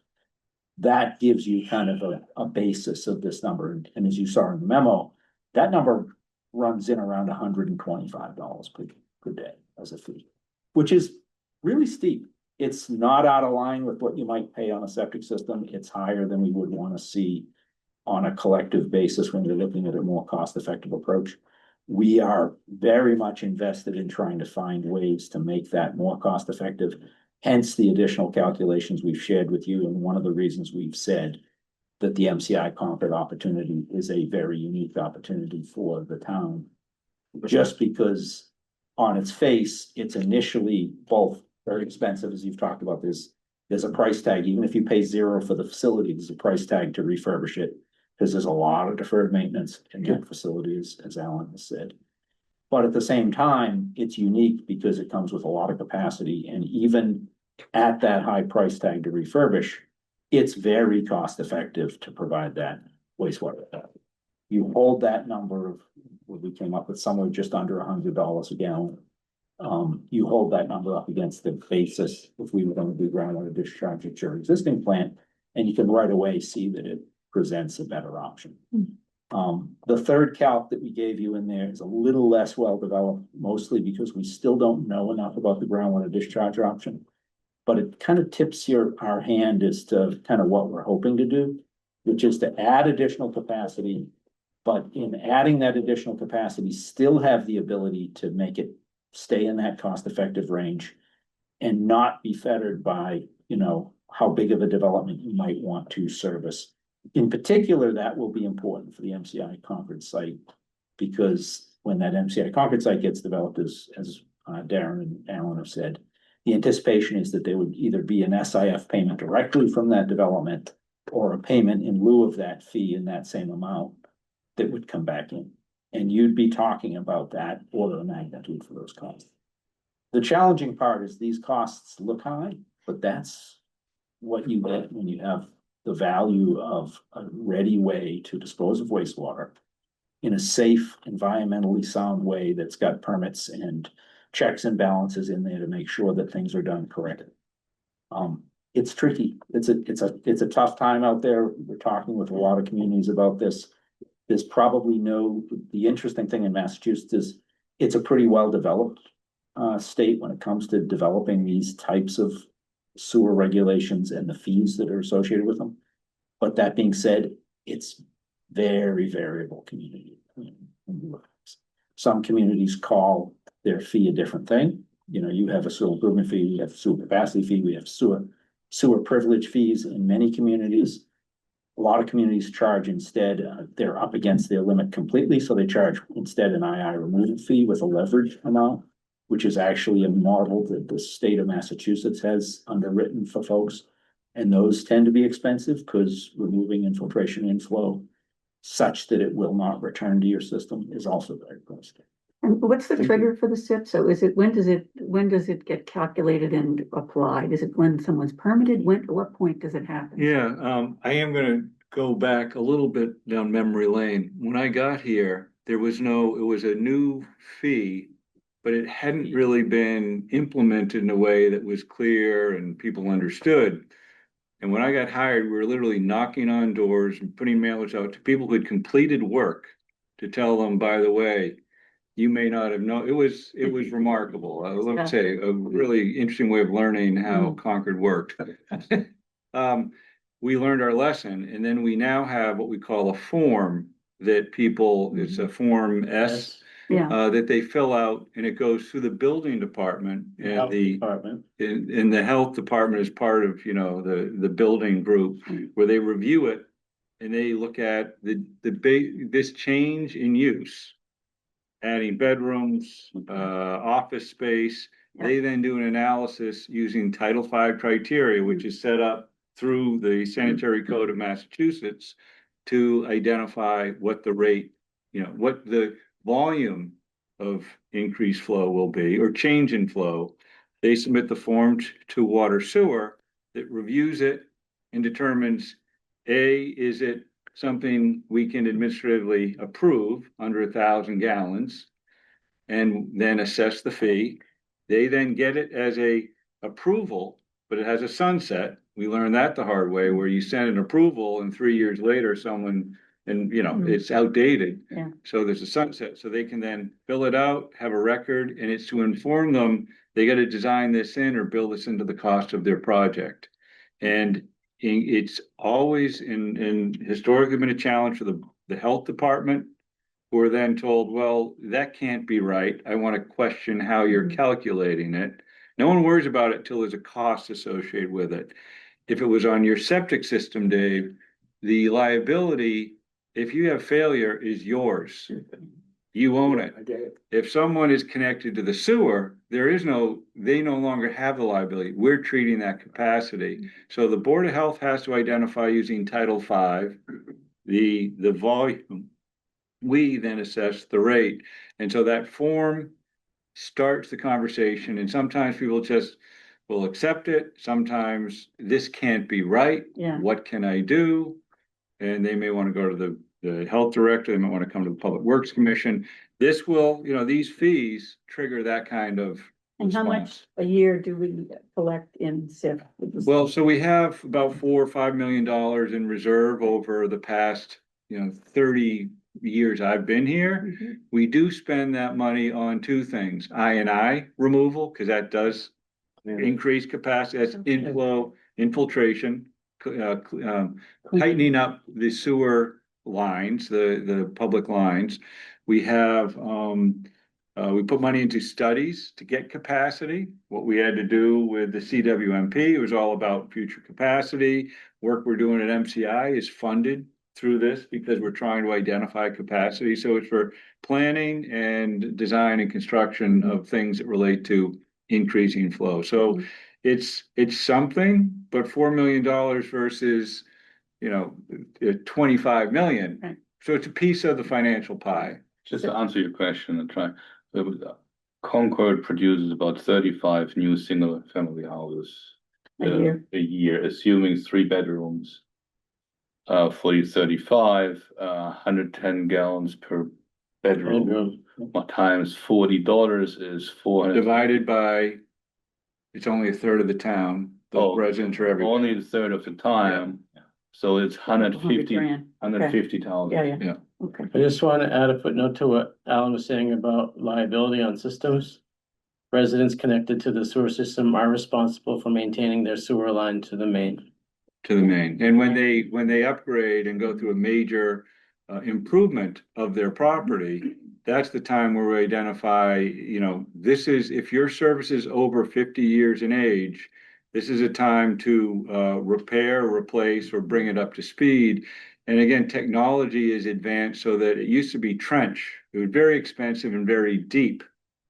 That gives you kind of a basis of this number. And as you saw in the memo, that number runs in around $125 per day as a fee, which is really steep. It's not out of line with what you might pay on a septic system. It's higher than we would want to see on a collective basis when you're looking at a more cost-effective approach. We are very much invested in trying to find ways to make that more cost-effective. Hence the additional calculations we've shared with you. And one of the reasons we've said that the MCI Concord opportunity is a very unique opportunity for the town. Just because on its face, it's initially both very expensive, as you've talked about. There's a price tag. Even if you pay $0 for the facility, there's a price tag to refurbish it, because there's a lot of deferred maintenance in that facility, as Alan has said. But at the same time, it's unique because it comes with a lot of capacity, and even at that high price tag to refurbish, it's very cost effective to provide that wastewater. You hold that number of what we came up with, somewhere just under $100 a gallon. You hold that number up against the basis if we were going to do groundwater discharge at your existing plant, and you can right away see that it presents a better option. The third calc that we gave you in there is a little less well developed, mostly because we still don't know enough about the groundwater discharge option. But it kind of tips our hand as to kind of what we're hoping to do, which is to add additional capacity. But in adding that additional capacity, still have the ability to make it stay in that cost-effective range and not be fettered by, how big of a development you might want to service. In particular, that will be important for the MCI Concord site, because when that MCI Concord site gets developed, as Darren and Alan have said, the anticipation is that there would either be an SIF payment directly from that development or a payment in lieu of that fee in that same amount that would come back in. And you'd be talking about that order of magnitude for those costs. The challenging part is these costs look high, but that's what you get when you have the value of a ready way to dispose of wastewater in a safe, environmentally sound way that's got permits and checks and balances in there to make sure that things are done correctly. It's tricky. It's a tough time out there. We're talking with a lot of communities about this. There's probably the interesting thing in Massachusetts is it's a pretty well-developed state when it comes to developing these types of sewer regulations and the fees that are associated with them. But that being said, it's very variable community. Some communities call their fee a different thing. You have a sewer improvement fee, we have a sewer capacity fee, we have sewer privilege fees in many communities. A lot of communities charge instead, they're up against their limit completely, so they charge instead an II removal fee with a leverage amount. which is actually a model that the state of Massachusetts has underwritten for folks. And those tend to be expensive because removing infiltration inflow such that it will not return to your system is also very costly. And what's the Thank trigger for the SIP? So is it, when does it get calculated and applied? Is it when someone's permitted? When, at what point does it happen? Yeah, I am gonna go back a little bit down memory lane. When I got here, it was a new fee, but it hadn't really been implemented in a way that was clear and people understood. And when I got hired, we were literally knocking on doors and putting mailers out to people who had completed work to tell them, by the way, you may not have known, it was remarkable. Let's say a really interesting way of learning how Concord worked. We learned our lesson, and then we now have what we call a form that people, it's a Form S, Yeah, that they fill out, and it goes through the building department and Health the Department. in the health department is part of, the building group where they review it and they look at this change in use, adding bedrooms, office space. They then do an analysis using Title V criteria, which is set up through the Sanitary Code of Massachusetts to identify what the rate, what the volume of increased flow will be or change in flow. They submit the form to water sewer that reviews it and determines, is it something we can administratively approve under 1,000 gallons and then assess the fee. They then get it as a approval, but it has a sunset. We learned that the hard way, where you send an approval and 3 years later, it's outdated. Yeah. So there's a sunset, so they can then fill it out, have a record, and it's to inform them, they got to design this in or build this into the cost of their project. And it's always historically been a challenge for the health department, who are then told, well, that can't be right. I want to question how you're calculating it. No one worries about it till there's a cost associated with it. If it was on your septic system, Dave, the liability, if you have failure, is yours. You own it. I get it. If someone is connected to the sewer, they no longer have the liability. We're treating that capacity. So the Board of Health has to identify using Title V, the volume. We then assess the rate. And so that form starts the conversation. And sometimes people just will accept it. Sometimes this can't be right. Yeah. What can I do? And they may want to go to the health director. They might want to come to the Public Works Commission. This will, these fees trigger that kind of and how much response. a year do we collect in SIP? Well, so we have about $4 or $5 million in reserve over the past, 30 years I've been here. Mhm. We do spend that money on two things: I removal, because that does increase capacity, that's infiltration, tightening up the sewer lines, the public lines. We have, we put money into studies to get capacity. What we had to do with the CWMP, it was all about future capacity. Work we're doing at MCI is funded through this because we're trying to identify capacity. So it's for planning and design and construction of things that relate to increasing flow. So it's something, but $4 million versus, 25 million. Right. So it's a piece of the financial pie. Just to answer your question and try, Concord produces about 35 new single-family houses A year. assuming 3 bedrooms. For the 35, 110 gallons per bedroom, times $40 is 400. Divided by, it's only a third of the town. The Oh, residents are every. Only a third of the time, so it's 150, grand. 150,000. Yeah. Okay. I just want to add a footnote to what Alan was saying about liability on systems. Residents connected to the sewer system are responsible for maintaining their sewer line to the main. And when they upgrade and go through a major improvement of their property, that's the time where we identify, this is, if your service is over 50 years in age, this is a time to repair, replace, or bring it up to speed. And again, technology is advanced so that it used to be trench. It was very expensive and very deep.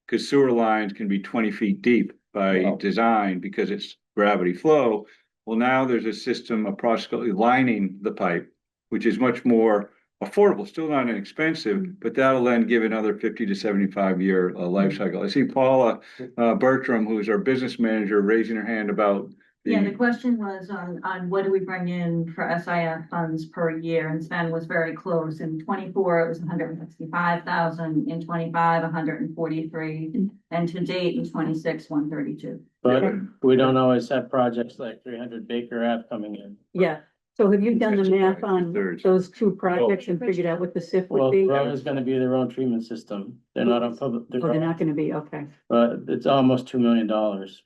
because sewer lines can be 20 feet deep by Wow. design because it's gravity flow. Well, now there's a system approximately lining the pipe, which is much more affordable, still not inexpensive, but that'll then give another 50 to 75 year life cycle. I see Paula Bertram, who's our business manager, raising her hand about Yeah, the question was on what do we bring in for SIF funds per year, and Sven was very close. In 24, it was 165,000, in 25, 143, and to date in 26, 132. But we don't always have projects like 300 Baker Ave coming in. Yeah, so have you done the math on Two-thirds. those two projects and figured out what the SIF Well, would be? Rome is gonna be their own treatment system. They're not on public, Oh, they're not gonna be, okay. but it's almost $2 million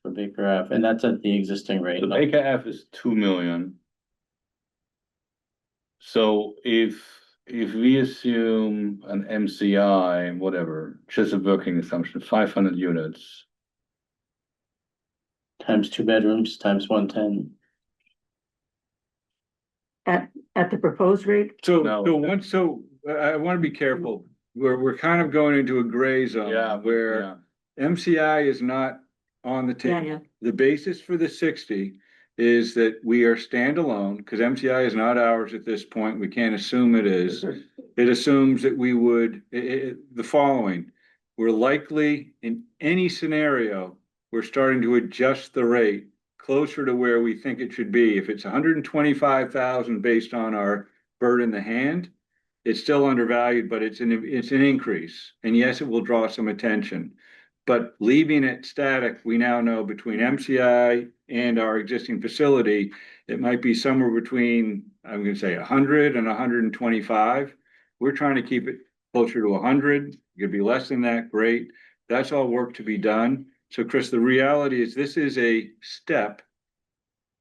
for Baker Ave, and that's at the existing rate. The Baker Ave is 2 million. So if we assume an MCI, whatever, just a working assumption, 500 units, Times 2 bedrooms, times 110. At the proposed rate? So, No. I want to be careful. We're kind of going into a gray zone. yeah, Where yeah. MCI is not on the Yeah, table. yeah. The basis for the 60 is that we are standalone, because MCI is not ours at this point. We can't assume it is. It assumes that we would, the following, we're likely in any scenario, we're starting to adjust the rate closer to where we think it should be. If it's 125,000 based on our bird in the hand, it's still undervalued, but it's an increase. And yes, it will draw some attention. But leaving it static, we now know between MCI and our existing facility, it might be somewhere between, I'm gonna say 100 and 125. We're trying to keep it closer to 100. It could be less than that, great. That's all work to be done. So Chris, the reality is this is a step.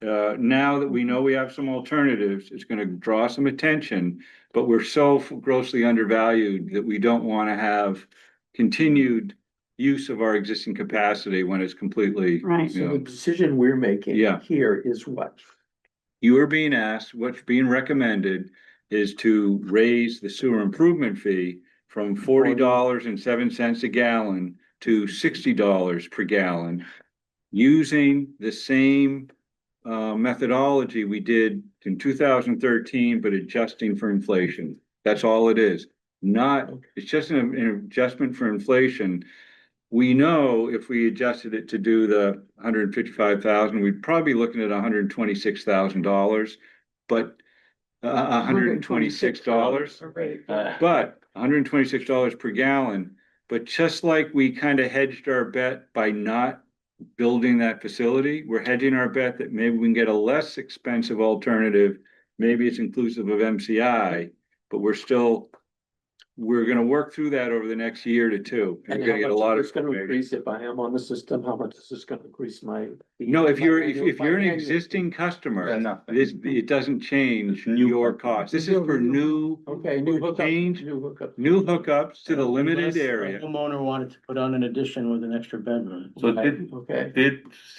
Now that we know we have some alternatives, it's gonna draw some attention, but we're so grossly undervalued that we don't wanna have continued use of our existing capacity when it's completely, Right. So the decision we're making Yeah. here is what? You are being asked, what's being recommended is to raise the sewer improvement fee from $40.07 a gallon to $60 per gallon, using the same methodology we did in 2013, but adjusting for inflation. That's all it is. It's just an adjustment for inflation. We know if we adjusted it to do the 155,000, we'd probably be looking at $126,000, but $126, but $126 per gallon. But just like we kind of hedged our bet by not building that facility, we're hedging our bet that maybe we can get a less expensive alternative. Maybe it's inclusive of MCI, but we're gonna work through that over the next year to two. And And we're gonna get a lot of. It's gonna increase if I am on the system, how much is this gonna increase my? No, if my you're annual- my an annual- existing customer, Nothing. it doesn't change It's new your hookup. cost. This is for new Okay, new hookup. change, New hookup. new hookups to the Unless limited the area. Homeowner wanted to put on an addition with an extra bedroom. So did Okay,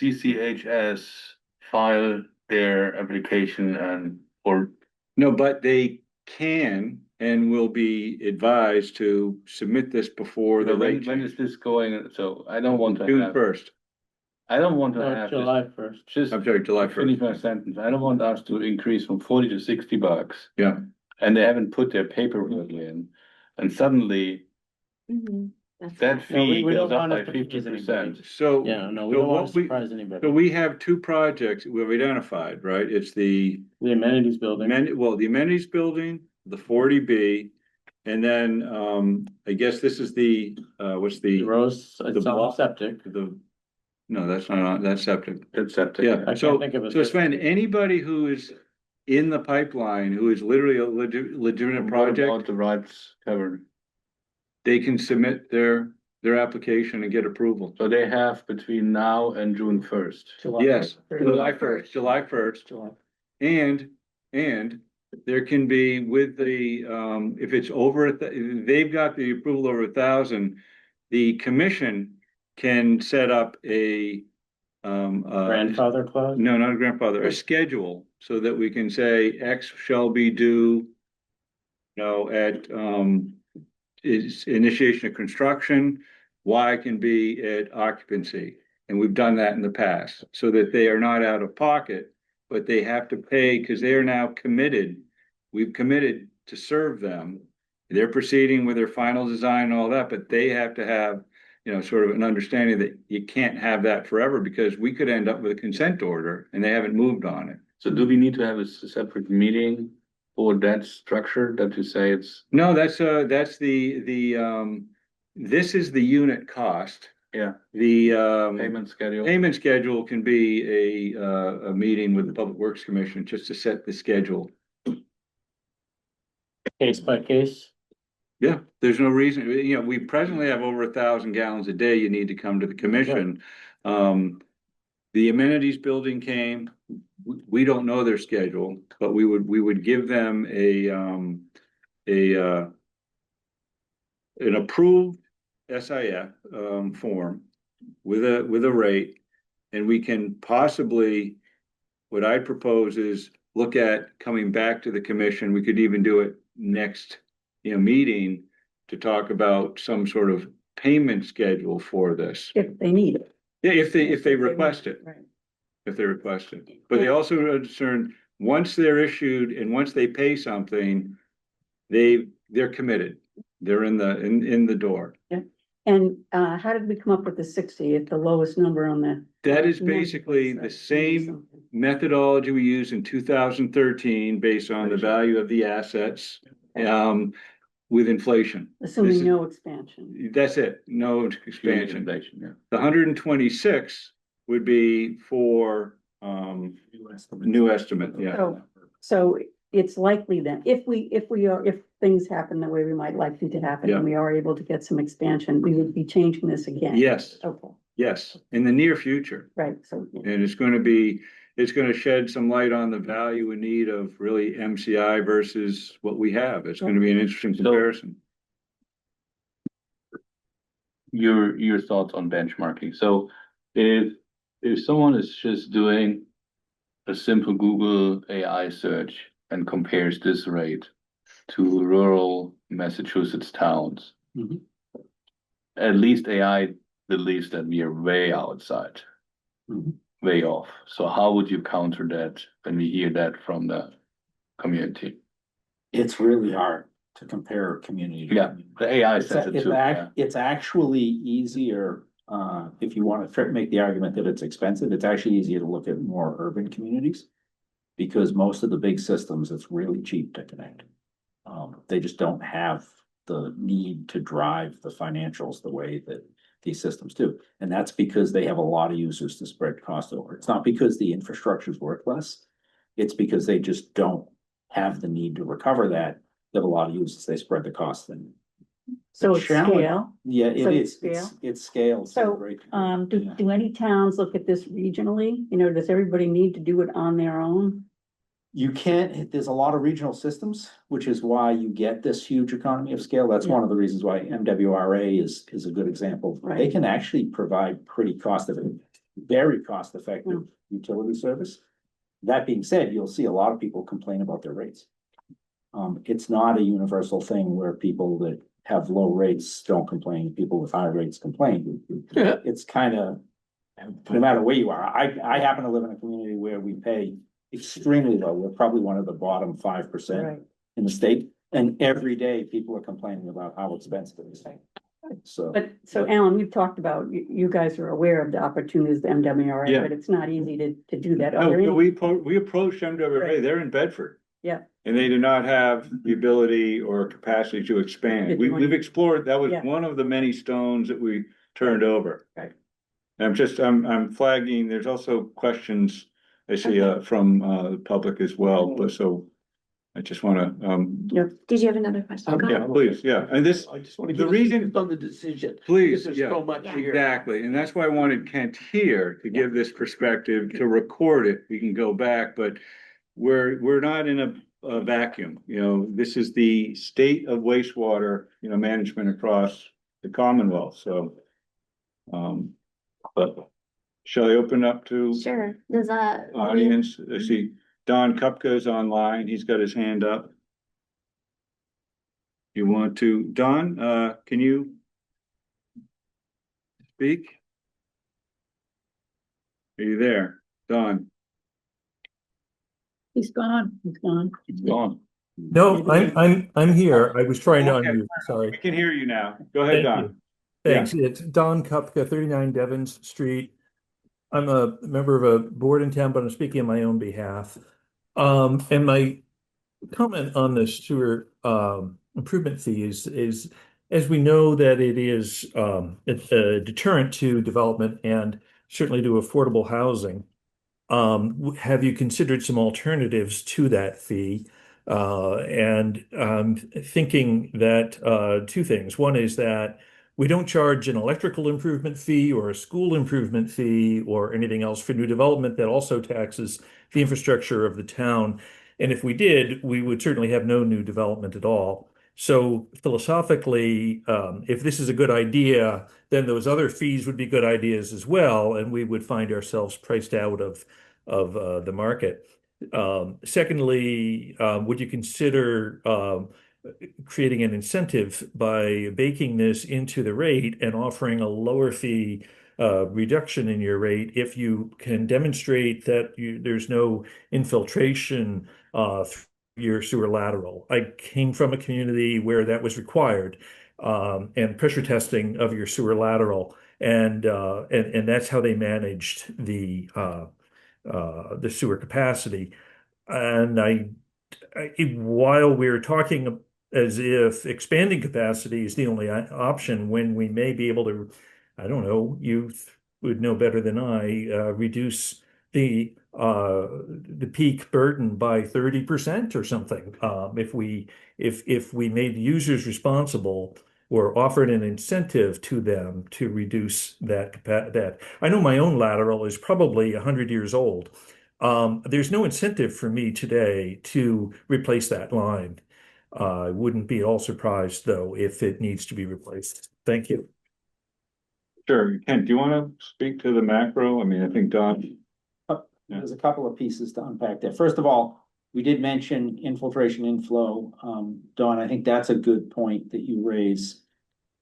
CCHS file their application or No, but they can and will be advised to submit this before the rate when is change. this going? So I don't want to June have, first, I don't want to No, have. July 1st. Just I'm sorry, July finish first. my sentence. I don't want us to increase from 40 to 60 bucks. Yeah. And they haven't put their paperwork in, and suddenly that No, fee we goes don't up want by it to confuse 50%. So. Yeah, no, we so don't want what to surprise anybody. So we have two projects we've identified, right? It's the The amenities building. the amenities building, the 40B, and then, I guess this is what's The the, Rose, it's all block- septic. no, that's not, that's septic. That's septic. Yeah, I so, can't think of a so third. Sven, anybody who is in the pipeline, who is literally a legitimate What project, about the rights covered? they can submit their application and get approval. So they have between now and June 1st. July. Yes, July first. July. And there can be with the, if it's over, they've got the approval over 1,000, the commission can set up a, Grandfather clause? no, not a grandfather, a schedule, so that we can say X shall be due, at, is initiation of construction, Y can be at occupancy. And we've done that in the past, so that they are not out of pocket, but they have to pay because they are now committed. We've committed to serve them. They're proceeding with their final design and all that, but they have to have, sort of an understanding that you can't have that forever because we could end up with a consent order and they haven't moved on it. So do we need to have a separate meeting for that structure that you say it's, No, that's this is the unit cost. yeah, The, payment schedule? payment schedule can be a meeting with the Public Works Commission just to set the schedule. Case by case. Yeah, there's no reason, we presently have over 1,000 gallons a day. You need to come to the commission. The amenities building came, we don't know their schedule, but we would give them an approved SIF form with a rate, and we can possibly, what I propose is look at coming back to the commission. We could even do it next, meeting to talk about some sort of payment schedule for this. If they need it. Yeah, if they request it. Right. If they request it, but they also are concerned, once they're issued and once they pay something, they're committed. They're in the door. And how did we come up with the 60 at the lowest number on the? That is basically the same methodology we used in 2013 based on the value of the assets, with inflation. Assuming no expansion. That's it, no expansion. Inflation, yeah. The 126 would be for, new estimate, yeah. So it's likely then, if things happen the way we might like them to happen, and we are able to get some expansion, we would be changing this again. Yes, Okay, yes, in the near future. right, so. And it's gonna shed some light on the value and need of really MCI versus what we have. It's gonna be an interesting comparison. Your thoughts on benchmarking. So if someone is just doing a simple Google AI search and compares this rate to rural Massachusetts towns, Mhm. at least AI believes that we are way outside, Mhm. way off. So how would you counter that when we hear that from the community? It's really hard to compare community. to Yeah, community. the AI It's, says it too. Yeah. it's actually easier, if you want to make the argument that it's expensive, it's actually easier to look at more urban communities. Because most of the big systems, it's really cheap to connect. They just don't have the need to drive the financials the way that these systems do. And that's because they have a lot of users to spread cost over. It's not because the infrastructure is worth less. It's because they just don't have the need to recover that. They have a lot of users, they spread the cost then. So it's Challenge- scale. Yeah, So it it's is. scale? It's scale. So, do any towns look at this regionally? Does everybody need to do it on their own? You can't, there's a lot of regional systems, which is why you get this huge economy of scale. That's one of the reasons why MWRA is a good example. They Right. can actually provide very cost effective Mm. utility service. That being said, you'll see a lot of people complain about their rates. It's not a universal thing where people that have low rates don't complain, people with high rates complain. It's kind of, no matter where you are, I happen to live in a community where we pay extremely low. We're probably one of the bottom 5% Right. in the state. And every day people are complaining about how expensive it is. So, But, so Alan, we've talked about, you guys are aware of the opportunities, the MWRA, Yeah. but it's not easy to do that. Are there No, any- we approached MWA, Right. they're in Bedford. Yeah. And they do not have the ability or capacity to expand. We've explored, that was Yeah. one of the many stones that we turned over. Right. I'm flagging, there's also questions I see from the public as well, but so I just wanna, Did you have another question? Go yeah, ahead. please, yeah, and this, I just want to the give reason- on the decision. please, Because yeah. there's so much here. Exactly, and that's why I wanted Kent here to give this perspective, to record it, we can go back, but we're not in a vacuum, this is the state of wastewater, management across the Commonwealth, so. But shall I open up to Sure, does that? audience? I see Don Kupka's online, he's got his hand up. You want to, Don, can you? speak? Are you there? Don? He's gone, he's gone. It's gone. No, I'm here. I was trying to Okay. unmute, We sorry. can hear you now. Go ahead, Thank Don. you. Thanks. It's Don Kupka, 39 Devons Street. I'm a member of a board in town, but I'm speaking on my own behalf. And my comment on the sewer improvement fee is as we know that it is it's a deterrent to development and certainly to affordable housing. Have you considered some alternatives to that fee? And thinking that two things. One is that we don't charge an electrical improvement fee or a school improvement fee or anything else for new development that also taxes the infrastructure of the town. And if we did, we would certainly have no new development at all. So philosophically, if this is a good idea, then those other fees would be good ideas as well, and we would find ourselves priced out of the market. Secondly, would you consider creating an incentive by baking this into the rate and offering a lower fee reduction in your rate if you can demonstrate that there's no infiltration through your sewer lateral? I came from a community where that was required, and pressure testing of your sewer lateral, and that's how they managed the sewer capacity. And while we're talking as if expanding capacity is the only option, when we may be able to, I don't know, you would know better than I, reduce the peak burden by 30% or something. If we made users responsible or offered an incentive to them to reduce that. I know my own lateral is probably 100 years old. There's no incentive for me today to replace that line. I wouldn't be at all surprised, though, if it needs to be replaced. Thank you. Sure. Kent, do you want to speak to the macro? I mean, I think Don. There's a couple of pieces to unpack there. First of all, we did mention infiltration inflow. Dawn, I think that's a good point that you raise.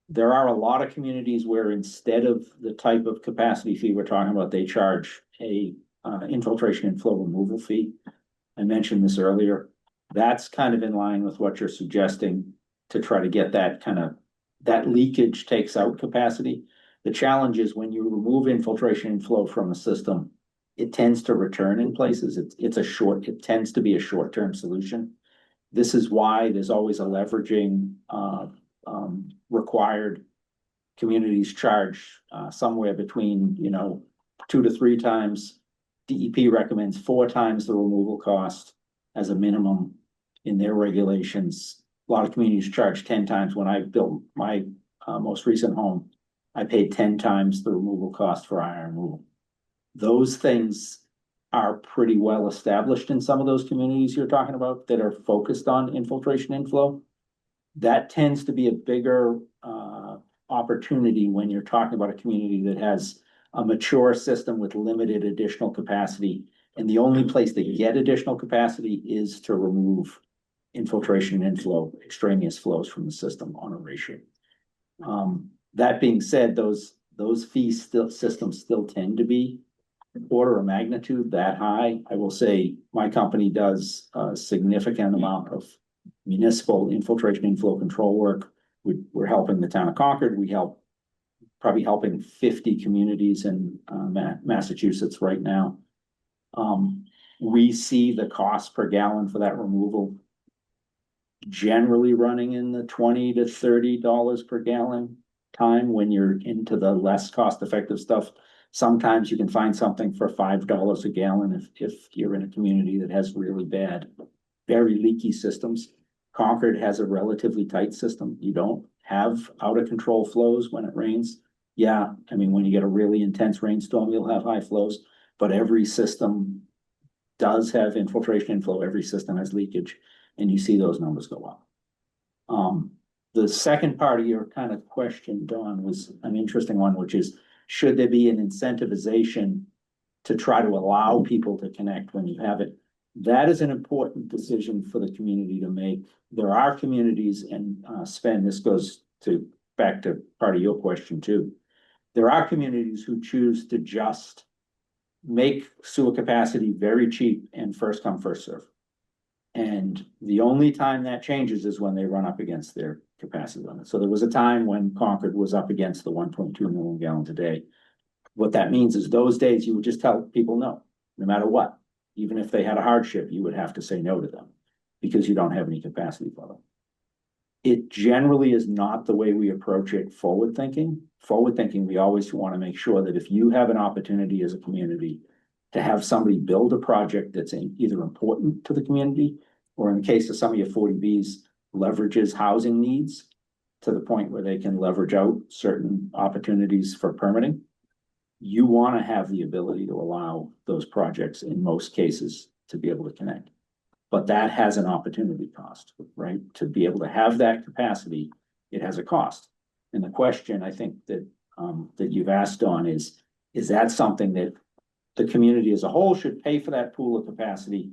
There are a lot of communities where instead of the type of capacity fee we're talking about, they charge a infiltration and flow removal fee. I mentioned this earlier. That's kind of in line with what you're suggesting to try to get that leakage takes out capacity. The challenge is when you remove infiltration and flow from a system, it tends to return in places. It tends to be a short-term solution. This is why there's always a leveraging required. Communities charge somewhere between 2 to 3 times. DEP recommends 4 times the removal cost as a minimum in their regulations. A lot of communities charge 10 times. When I built my most recent home, I paid 10 times the removal cost for iron removal. Those things are pretty well established in some of those communities you're talking about that are focused on infiltration inflow. That tends to be a bigger opportunity when you're talking about a community that has a mature system with limited additional capacity. And the only place they get additional capacity is to remove infiltration and inflow, extraneous flows from the system on a ratio. That being said, those systems still tend to be order of magnitude that high. I will say my company does a significant amount of municipal infiltration and flow control work. We're helping the town of Concord. Probably helping 50 communities in Massachusetts right now. We see the cost per gallon for that removal generally running in the $20 to $30 per gallon time when you're into the less cost-effective stuff. Sometimes you can find something for $5 a gallon if you're in a community that has really bad, very leaky systems. Concord has a relatively tight system. You don't have out of control flows when it rains. Yeah, I mean, when you get a really intense rainstorm, you'll have high flows, but every system does have infiltration inflow. Every system has leakage, and you see those numbers go up. The second part of your kind of question, Dawn, was an interesting one, which is, should there be an incentivization to try to allow people to connect when you have it? That is an important decision for the community to make. There are communities, and Sven, this goes back to part of your question too. There are communities who choose to just make sewer capacity very cheap and first come, first serve. And the only time that changes is when they run up against their capacity limit. So there was a time when Concord was up against the 1.2 million gallons a day. What that means is those days you would just tell people no matter what. Even if they had a hardship, you would have to say no to them because you don't have any capacity for them. It generally is not the way we approach it forward thinking. Forward thinking, we always want to make sure that if you have an opportunity as a community to have somebody build a project that's either important to the community, or in the case of some of your 40Bs, leverages housing needs to the point where they can leverage out certain opportunities for permitting. You want to have the ability to allow those projects in most cases to be able to connect. But that has an opportunity cost, right? To be able to have that capacity, it has a cost. And the question I think that that you've asked on is that something that the community as a whole should pay for that pool of capacity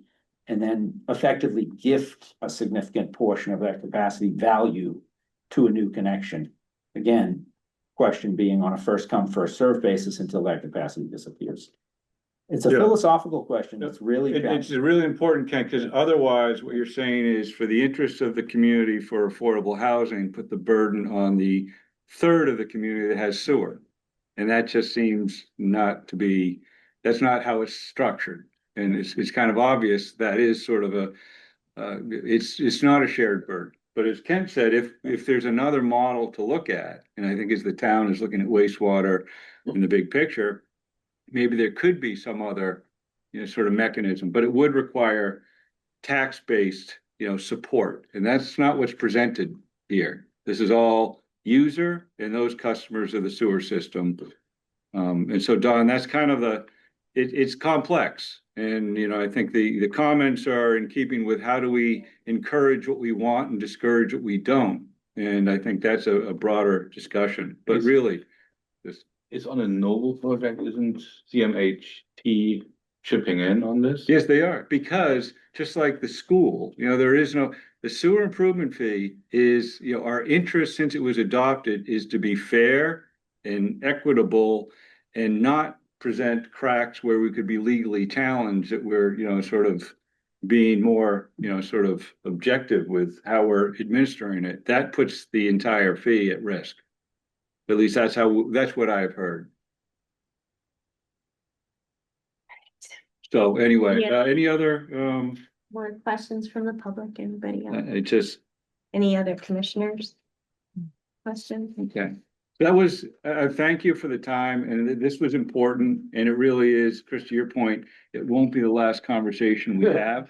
and then effectively gift a significant portion of that capacity value to a new connection? Again, question being on a first come, first served basis until that capacity disappears. It's a Yeah. philosophical question. It's really. It's really important, Ken, because otherwise what you're saying is for the interest of the community for affordable housing, put the burden on the third of the community that has sewer. And that just seems not to be, that's not how it's structured. And it's kind of obvious that is sort of it's not a shared burden. But as Ken said, if there's another model to look at, and I think as the town is looking at wastewater in the big picture, maybe there could be some other, sort of mechanism, but it would require tax-based, support. And that's not what's presented here. This is all user and those customers of the sewer system. And so Don, that's kind of it's complex. And, I think the comments are in keeping with how do we encourage what we want and discourage what we don't. And I think that's a broader discussion, but really this. Is on a Noble project, isn't CMHT chipping in on this? Yes, they are, because just like the school, the sewer improvement fee is, our interest since it was adopted is to be fair and equitable and not present cracks where we could be legally challenged that we're, sort of being more, sort of objective with how we're administering it. That puts the entire fee at risk. At least that's what I've heard. So anyway, Yeah. any other, More questions from the public, anybody else? it just, Any other commissioners? Questions? okay. That was, thank you for the time, and this was important, and it really is, Chris, to your point, it won't be the last conversation we have.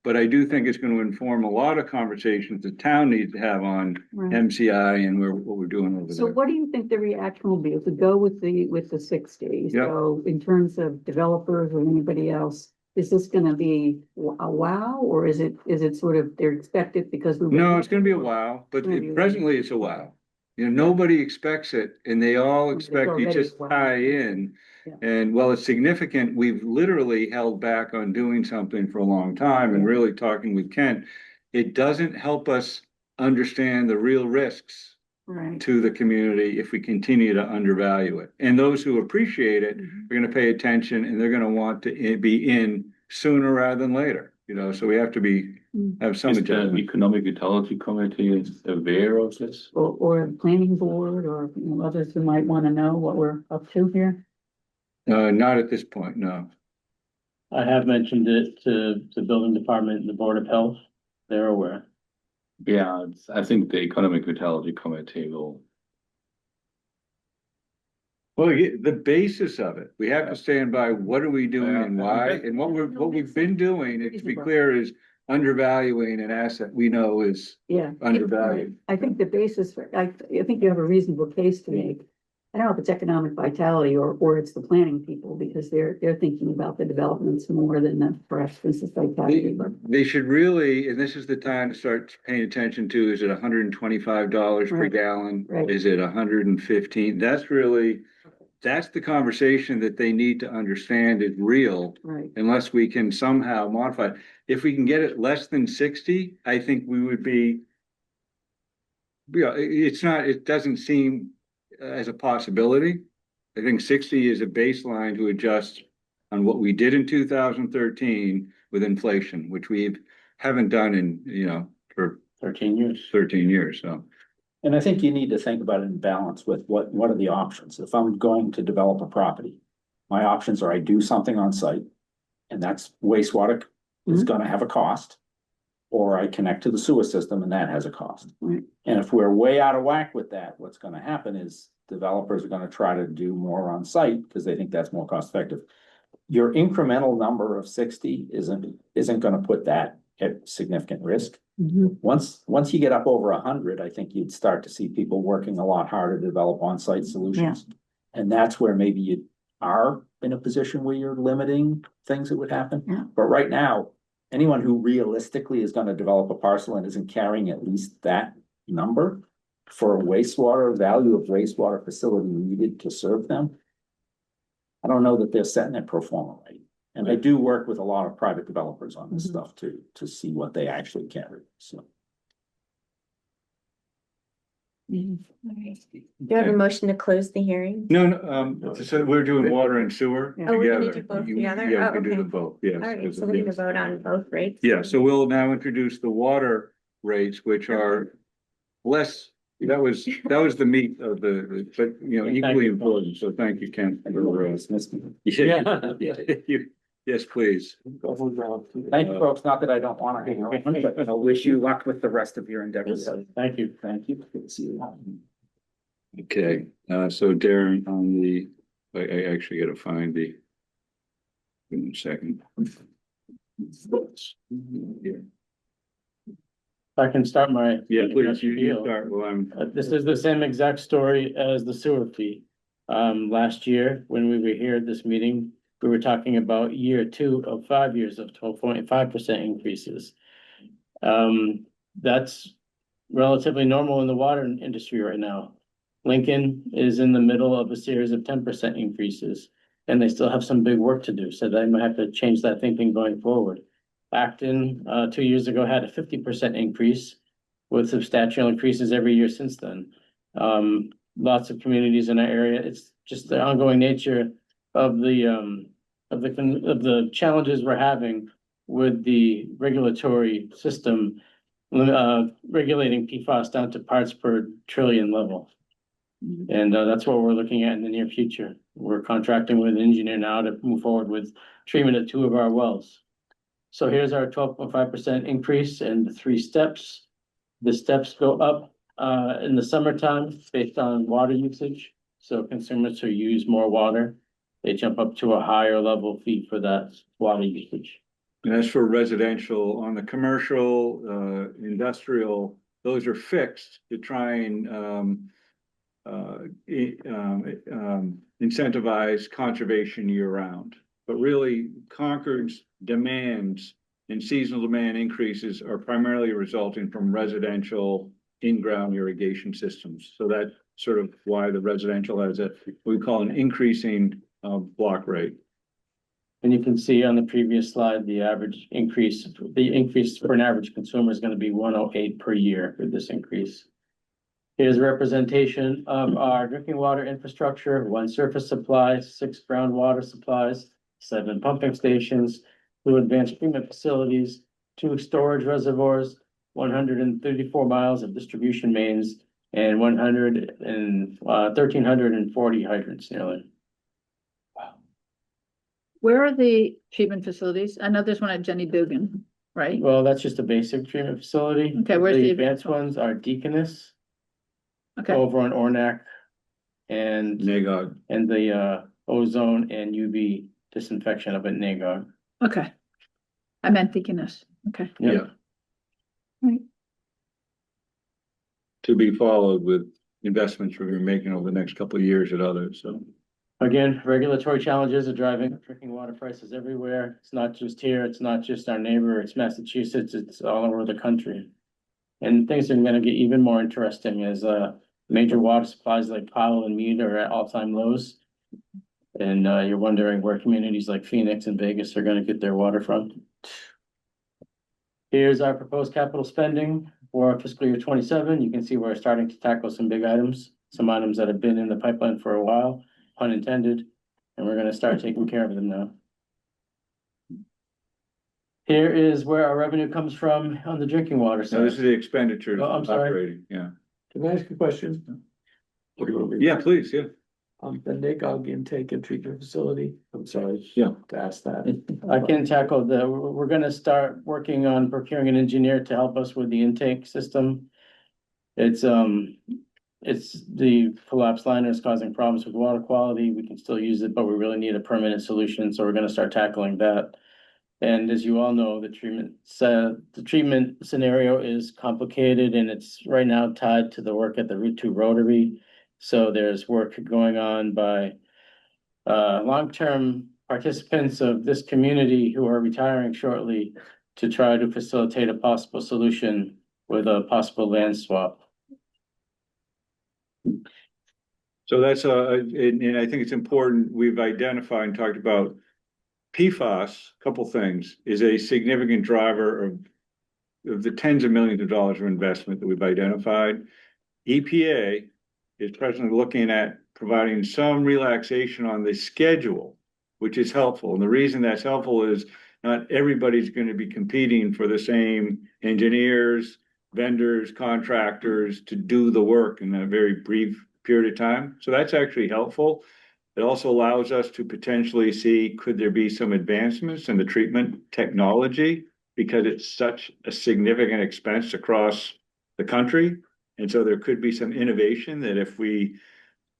But I do think it's going to inform a lot of conversations the town needs to have on Right. MCI and what we're doing over So there. what do you think the reaction will be if we go with the 60? Yeah. So in terms of developers or anybody else, is this gonna be a wow, or is it sort of, they're expected because we? No, it's going to be a wow, but Maybe. presently it's a wow. Nobody expects it, and they all It's expect you already just a wow. tie in. Yeah. And while it's significant, we've literally held back on doing something for a long time and Yeah. really talking with Kent. It doesn't help us understand the real risks Right. to the community if we continue to undervalue it. And those who appreciate it Mhm. are going to pay attention, and they're going to want to be in sooner rather than later. So we have to have some Is the adjustment. Economic Vitality Committee aware of this? Or the planning board, or others who might wanna know what we're up to here? Not at this point, no. I have mentioned it to the building department and the Board of Health. They're aware. Yeah, I think the Economic Vitality Committee will. Well, the basis of it, we have to stand by what are we doing and why, and what we've been doing, and to be clear, is undervaluing an asset we know is Yeah. undervalued. I think the basis for, I think you have a reasonable case to make. I don't know if it's economic vitality or it's the planning people, because they're thinking about the developments more than the perhaps business vitality, but. They should really, and this is the time to start paying attention to, is it $125 per Right. gallon? Right. Is it 115? That's the conversation that they need to understand is real, Right. unless we can somehow modify it. If we can get it less than 60, I think we would be. It doesn't seem as a possibility, I think 60 is a baseline to adjust on what we did in 2013 with inflation, which we haven't done in, for 13 years. 13 years, so. And I think you need to think about it in balance with what are the options? If I'm going to develop a property, my options are I do something on site, and that's wastewater is gonna have a cost. Or I connect to the sewer system and that has a cost. Right. And if we're way out of whack with that, what's gonna happen is developers are gonna try to do more on site because they think that's more cost effective. Your incremental number of 60 isn't gonna put that at significant risk. Mhm. Once you get up over 100, I think you'd start to see people working a lot harder to develop on-site solutions. And that's where maybe you are in a position where you're limiting things that would happen. Yeah. But right now, anyone who realistically is gonna develop a parcel and isn't carrying at least that number for a wastewater, value of wastewater facility needed to serve them, I don't know that they're setting it pro forma right. And I do work with a lot of private developers on this stuff too, to see what they actually carry, so. All right. Do you have a motion to close the hearing? No, so we're doing water and sewer Oh, we're gonna together. do both You- together? Yeah, Oh, we can do okay. the both, yes. All right, because so of we're gonna this. vote on both rates? Yeah, so we'll now introduce the water rates, which are less, that was the meat of but equally important, so thank you, Ken. Yes, please. Thank you, folks, not that I don't wanna hang around, but I wish you luck with the rest of your endeavors. Thank you. Thank you. Good to see you. Okay, so Darren, on I actually gotta find the. Give me a second. I can start my. Yeah, please, you spiel. start while I'm. This is the same exact story as the sewer fee. Last year, when we were here at this meeting, we were talking about year 2 of 5 years of 12.5% increases. That's relatively normal in the water industry right now. Lincoln is in the middle of a series of 10% increases, and they still have some big work to do, so they might have to change that thinking going forward. Acton, 2 years ago, had a 50% increase with substantial increases every year since then. Lots of communities in our area, it's just the ongoing nature of the challenges we're having with the regulatory system, regulating PFAS down to parts per trillion level. And that's what we're looking at in the near future. We're contracting with an engineer now to move forward with treatment at 2 of our wells. So here's our 12.5% increase in the 3 steps. The steps go up in the summertime based on water usage. So consumers who use more water, they jump up to a higher level fee for that water usage. And as for residential, on the commercial, industrial, those are fixed to try and incentivize conservation year round. But really, Concord's demands and seasonal demand increases are primarily resulting from residential in-ground irrigation systems. So that's sort of why the residential has what we call an increasing block rate. And you can see on the previous slide, the increase for an average consumer is going to be 108 per year for this increase. Here's a representation of our drinking water infrastructure: 1 surface supply, 6 groundwater supplies, 7 pumping stations, 2 advanced treatment facilities, 2 storage reservoirs, 134 miles of distribution mains, and 1,340 hydrants nearly. Where are the treatment facilities? I know there's one at Jenny Dugan, right? Well, that's just a basic treatment facility. Okay, where's the advanced advanced ones are Deaconess Okay, over on Ornac and NAGOG. the ozone and UV disinfection up at Nagog. okay. I meant Deaconess. Okay. Yeah. Right. To be followed with investments we're making over the next couple of years at others, so. Again, regulatory challenges are driving drinking water prices everywhere. It's not just here, it's not just our neighbor, it's Massachusetts, it's all over the country. And things are gonna get even more interesting as major water supplies like Powell and Mead are at all-time lows. And you're wondering where communities like Phoenix and Vegas are gonna get their water from. Here's our proposed capital spending for fiscal year 27. You can see we're starting to tackle some big items, some items that have been in the pipeline for a while. pun intended, and we're gonna start taking care of them now. Here is where our revenue comes from on the drinking water So this is side. the expenditures Oh, I'm sorry. operating, yeah. Can I ask a question? What do you want me to- Yeah, please, yeah. The NACOG intake and treatment facility, I'm sorry. Yeah. To ask that. I can tackle we're gonna start working on procuring an engineer to help us with the intake system. It's the collapsed liner is causing problems with water quality. We can still use it, but we really need a permanent solution, so we're gonna start tackling that. And as you all know, the treatment scenario is complicated and it's right now tied to the work at the Route 2 Rotary. So there's work going on by long-term participants of this community who are retiring shortly to try to facilitate a possible solution with a possible land swap. So that's and I think it's important, we've identified and talked about PFAS, couple things, is a significant driver of the tens of millions of dollars of investment that we've identified. EPA is presently looking at providing some relaxation on the schedule, which is helpful. And the reason that's helpful is not everybody's going to be competing for the same engineers, vendors, contractors to do the work in a very brief period of time. So that's actually helpful. It also allows us to potentially see, could there be some advancements in the treatment technology because it's such a significant expense across the country. And so there could be some innovation that if we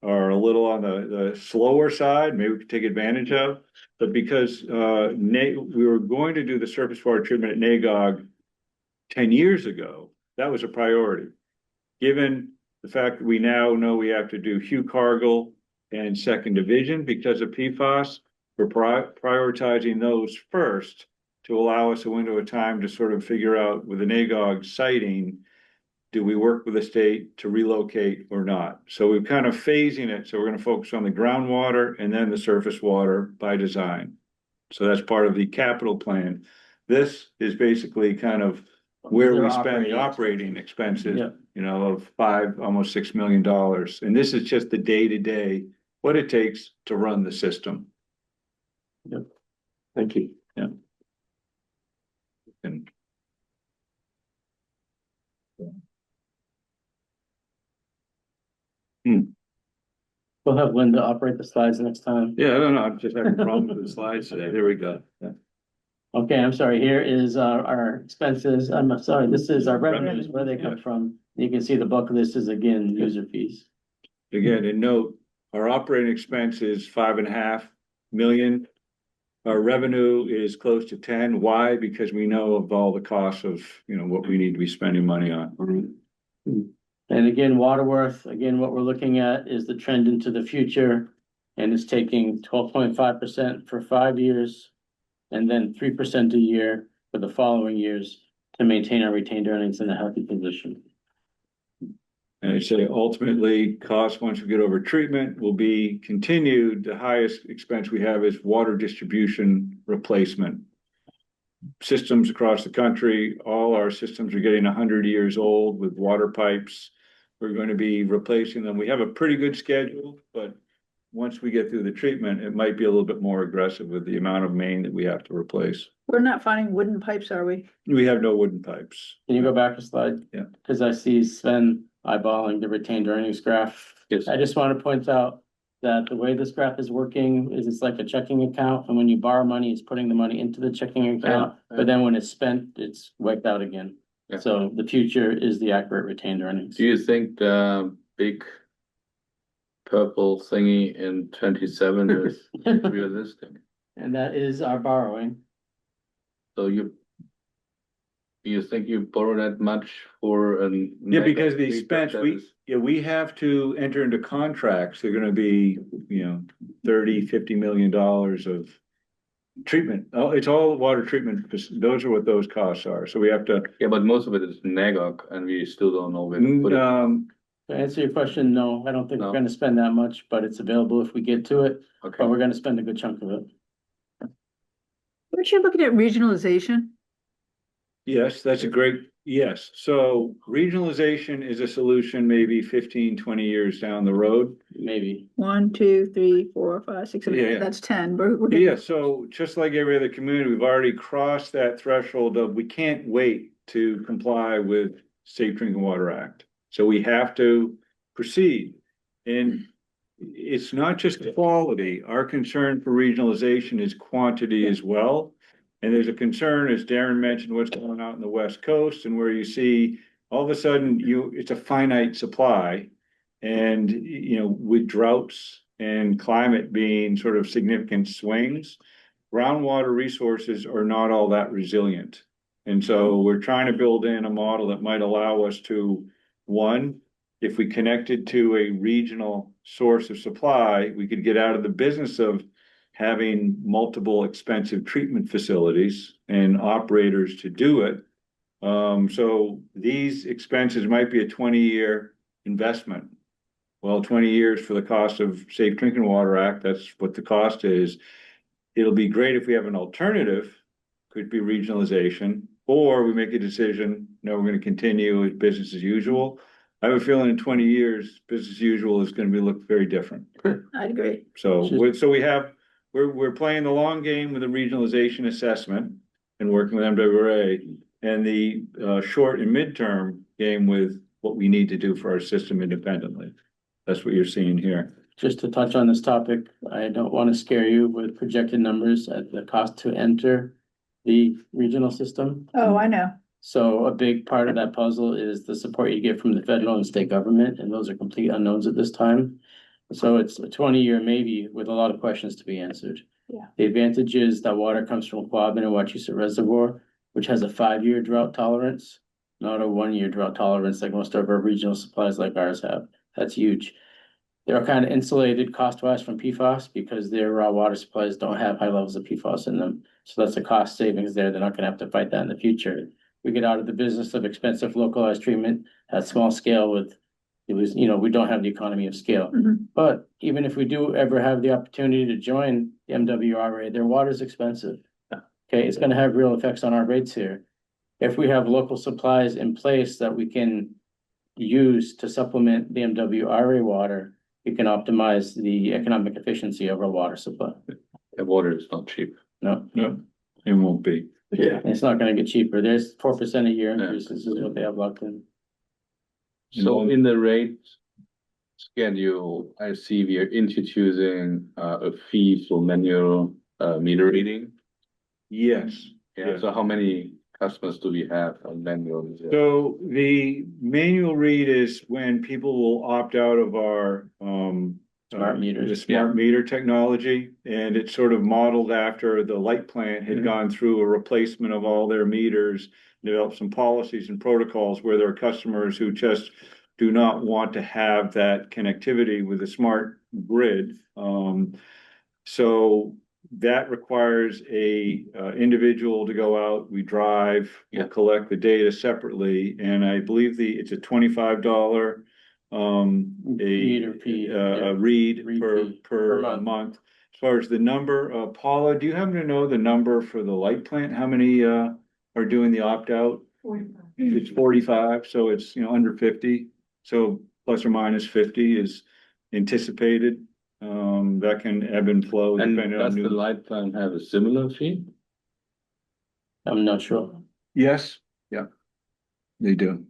are a little on the slower side, maybe we could take advantage of. But because we were going to do the surface water treatment at NAGOG 10 years ago, that was a priority. Given the fact that we now know we have to do Hugh Cargill and Second Division because of PFAS, we're prioritizing those first to allow us a window of time to sort of figure out with the NAGOG siting, do we work with the state to relocate or not? So we're kind of phasing it. So we're going to focus on the groundwater and then the surface water by design. So that's part of the capital plan. This is basically kind of where we spend the operating expenses, Yeah. you know, of almost $6 million. And this is just the day-to-day, what it takes to run the system. Thank you. And We'll have Linda operate the slides next time. yeah, I don't know, I'm just having problems with the slides today. There we go. Yeah. Okay, I'm sorry, here is our expenses, I'm sorry, this is our revenues, where they come from. You can see the bulk of this is again, user fees. Again, and note, our operating expense is 5.5 million. Our revenue is close to 10. Why? Because we know of all the costs of, you know, what we need to be spending money on. And again, Waterworth, again, what we're looking at is the trend into the future. And it's taking 12.5% for 5 years. And then 3% a year for the following years to maintain our retained earnings in a healthy position. And I say ultimately, cost once we get over treatment will be continued. The highest expense we have is water distribution replacement. Systems across the country, all our systems are getting 100 years old with water pipes. We're going to be replacing them. We have a pretty good schedule, but once we get through the treatment, it might be a little bit more aggressive with the amount of main that we have to replace. We're not finding wooden pipes, are we? We have no wooden pipes. Can you go back a slide? Yeah. Because I see Sven eyeballing the retained earnings graph. Yes. I just want to point out that the way this graph is working is it's like a checking account, and when you borrow money, it's putting the money into the checking account. Yeah. But then when it's spent, it's wiped out again. Yeah. So the future is the accurate retained earnings. Do you think the big purple thingy in 27 is realistic? And that is our borrowing. So you think you borrow that much for an? Yeah, because the expense, we have to enter into contracts. They're gonna be, you know, 30-50 million dollars of treatment. Oh, it's all water treatment. Those are what those costs are. So we have to, Yeah, but most of it is NAGOG and we still don't know where to put it. To answer your question, no, I don't think we're No. gonna spend that much, but it's available if we get to it, Okay. but we're gonna spend a good chunk of it. Weren't you looking at regionalization? yes, that's a great Yes, so regionalization is a solution maybe 15, 20 years down the road. Maybe. 1, 2, 3, 4, 5, 6, 7, Yeah. that's 10. We're Yeah, so just like every other community, we've already crossed that threshold of we can't wait to comply with Safe Drinking Water Act. So we have to proceed. And it's not just quality. Our concern for regionalization is quantity as well. And there's a concern, as Darren mentioned, what's going on in the West Coast and where you see all of a sudden it's a finite supply. And, with droughts and climate being sort of significant swings, groundwater resources are not all that resilient. And so we're trying to build in a model that might allow us to, one, if we connected to a regional source of supply, we could get out of the business of having multiple expensive treatment facilities and operators to do it. So these expenses might be a 20-year investment. Well, 20 years for the cost of Safe Drinking Water Act, that's what the cost is. It'll be great if we have an alternative, could be regionalization, or we make a decision, no, we're going to continue with business as usual. I have a feeling in 20 years, business as usual is going to look very different. I'd agree. So, we're playing the long game with the regionalization assessment and working with MWRA, and the short and midterm game with what we need to do for our system independently. That's what you're seeing here. Just to touch on this topic, I don't want to scare you with projected numbers at the cost to enter the regional system. Oh, I know. So a big part of that puzzle is the support you get from the federal and state government, and those are complete unknowns at this time. So it's a 20-year maybe with a lot of questions to be answered. Yeah. The advantage is that water comes from Quabbin and Wachusett Reservoir, which has a 5-year drought tolerance, not a 1-year drought tolerance like most of our regional supplies like ours have. That's huge. They're kind of insulated cost-wise from PFAS because their raw water supplies don't have high levels of PFAS in them. So that's a cost savings there. They're not gonna have to fight that in the future. We get out of the business of expensive localized treatment at small scale with, we don't have the economy of scale. Mhm. But even if we do ever have the opportunity to join the MWRA, their water is expensive. Okay, it's gonna have real effects on our rates here. If we have local supplies in place that we can use to supplement the MWRA water, we can optimize the economic efficiency of our water supply. The water is not cheap. No, No, it won't be. Yeah. it's not gonna get cheaper. There's 4% a year increases is what they have locked in. So in the rate schedule, I see we are introducing a fee for manual meter reading. Yes. Yeah, so how many customers do we have on manual? So the manual read is when people will opt out of our Smart meters. The smart meter technology, and it's sort of modeled after the light plant had gone through a replacement of all their meters, developed some policies and protocols where there are customers who just do not want to have that connectivity with a smart grid. So that requires a individual to go out, we drive, we'll collect the data separately, and I believe it's a $25 Meter fee, a read Read per fee per month. As far as the number, Paula, do you happen to know the number for the light plant? How many are doing the opt-out? 45. It's 45, so it's, under 50, so plus or minus 50 is anticipated. That can ebb and flow And depending on does the light plan have a similar fee? I'm not sure. Yes, yeah, they do.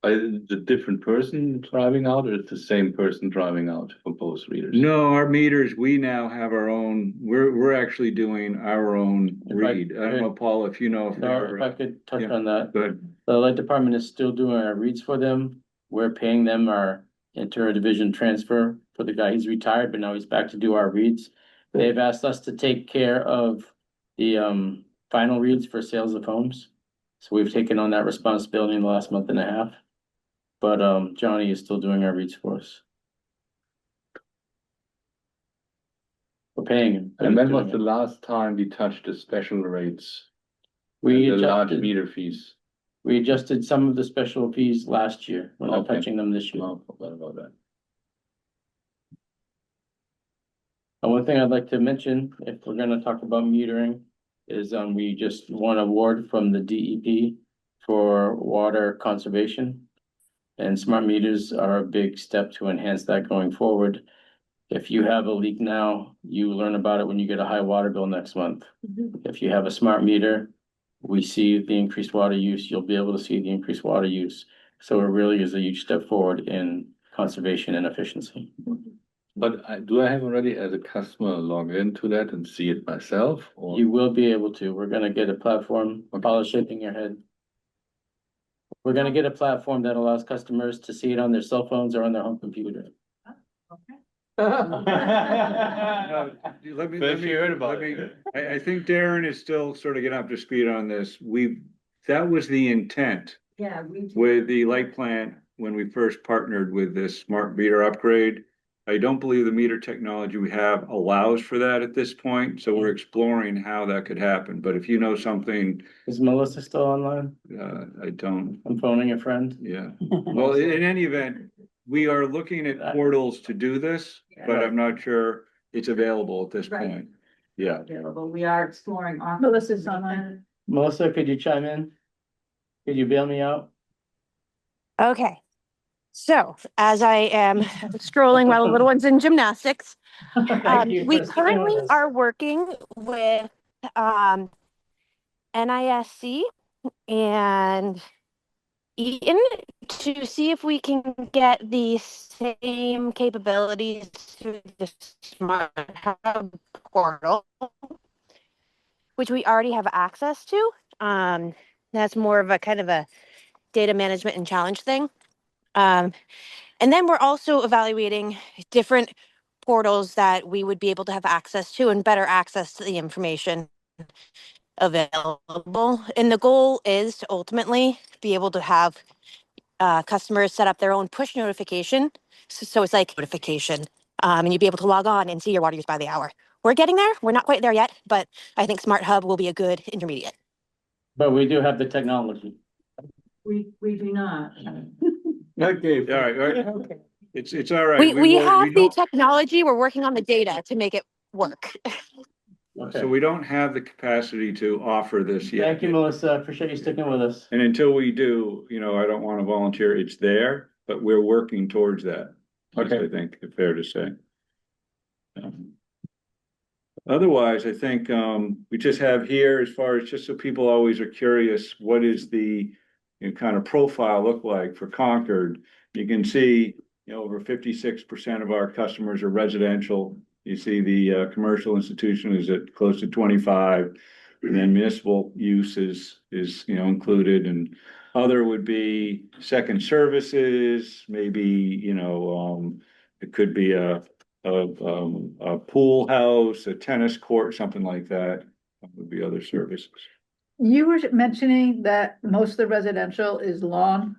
Is it a different person driving out, or it's the same person driving out for both readers? No, our meters, we now have our own, we're actually doing our own read. I don't know, Paula, if you know if No, if I they're, could touch yeah. on that. good. The light department is still doing our reads for them. We're paying them our inter-division transfer for the guy. He's retired, but now he's back to do our reads. They've asked us to take care of the final reads for sales of homes. So we've taken on that responsibility in the last month and a half. But Johnny is still doing our reads for us. We're paying him. but And he's when doing was the it. last time we touched the special rates? We The large adjusted, meter fees? we adjusted some of the special fees last year. We're not Okay. touching them this year. Oh, forgot about that. And one thing I'd like to mention, if we're gonna talk about metering, is we just won an award from the DEP for water conservation. And smart meters are a big step to enhance that going forward. If you have a leak now, you learn about it when you get a high water bill next month. If you have a smart meter, we see the increased water use, you'll be able to see the increased water use. So it really is a huge step forward in conservation and efficiency. But do I have already as a customer log into that and see it myself? Or You will be able to, we're gonna get a platform, polish shaking your head. We're gonna get a platform that allows customers to see it on their cell phones or on their home computer. No, Let me, But you heard about I think Darren is still sort of getting up to speed on this. That was the intent Yeah, we. with the light plant when we first partnered with this smart meter upgrade. I don't believe the meter technology we have allows for that at this point, so we're exploring how that could happen. But if you know something, Is Melissa still online? I don't, I'm phoning a friend. yeah. Well, in any event, we are looking at portals to do this, but I'm not sure it's available at this Right. point. Yeah. Available. We are exploring. Melissa's online. Melissa, could you chime in? Could you bail me out? Okay. So as I am scrolling while the little one's in gymnastics, Thank you we for sticking currently with us. are working with NISC and Eaton to see if we can get the same capabilities through the Smart Hub portal, which we already have access to. That's more of a kind of a data management and challenge thing. And then we're also evaluating different portals that we would be able to have access to and better access to the information available. And the goal is to ultimately be able to have customers set up their own push notification. So it's like notification, and you'd be able to log on and see your water use by the hour. We're getting there. We're not quite there yet, but I think Smart Hub will be a good intermediate. But we do have the technology. We do not. Okay, all right. It's all right. We will- have the don't- technology. We're working on the data to make it work. Okay. So we don't have the capacity to offer this yet. Thank you, Melissa. Appreciate you sticking with us. And until we do, I don't want to volunteer, it's there, but we're working towards that. Okay. I think it's fair to say. Otherwise, I think, we just have here, as far as just so people always are curious, what is the kind of profile look like for Concord? You can see, over 56% of our customers are residential. You see the commercial institution is at close to 25, and then municipal use is included, and other would be second services, maybe, it could be a pool house, a tennis court, something like that. That would be other services. You were mentioning that most of the residential is lawn,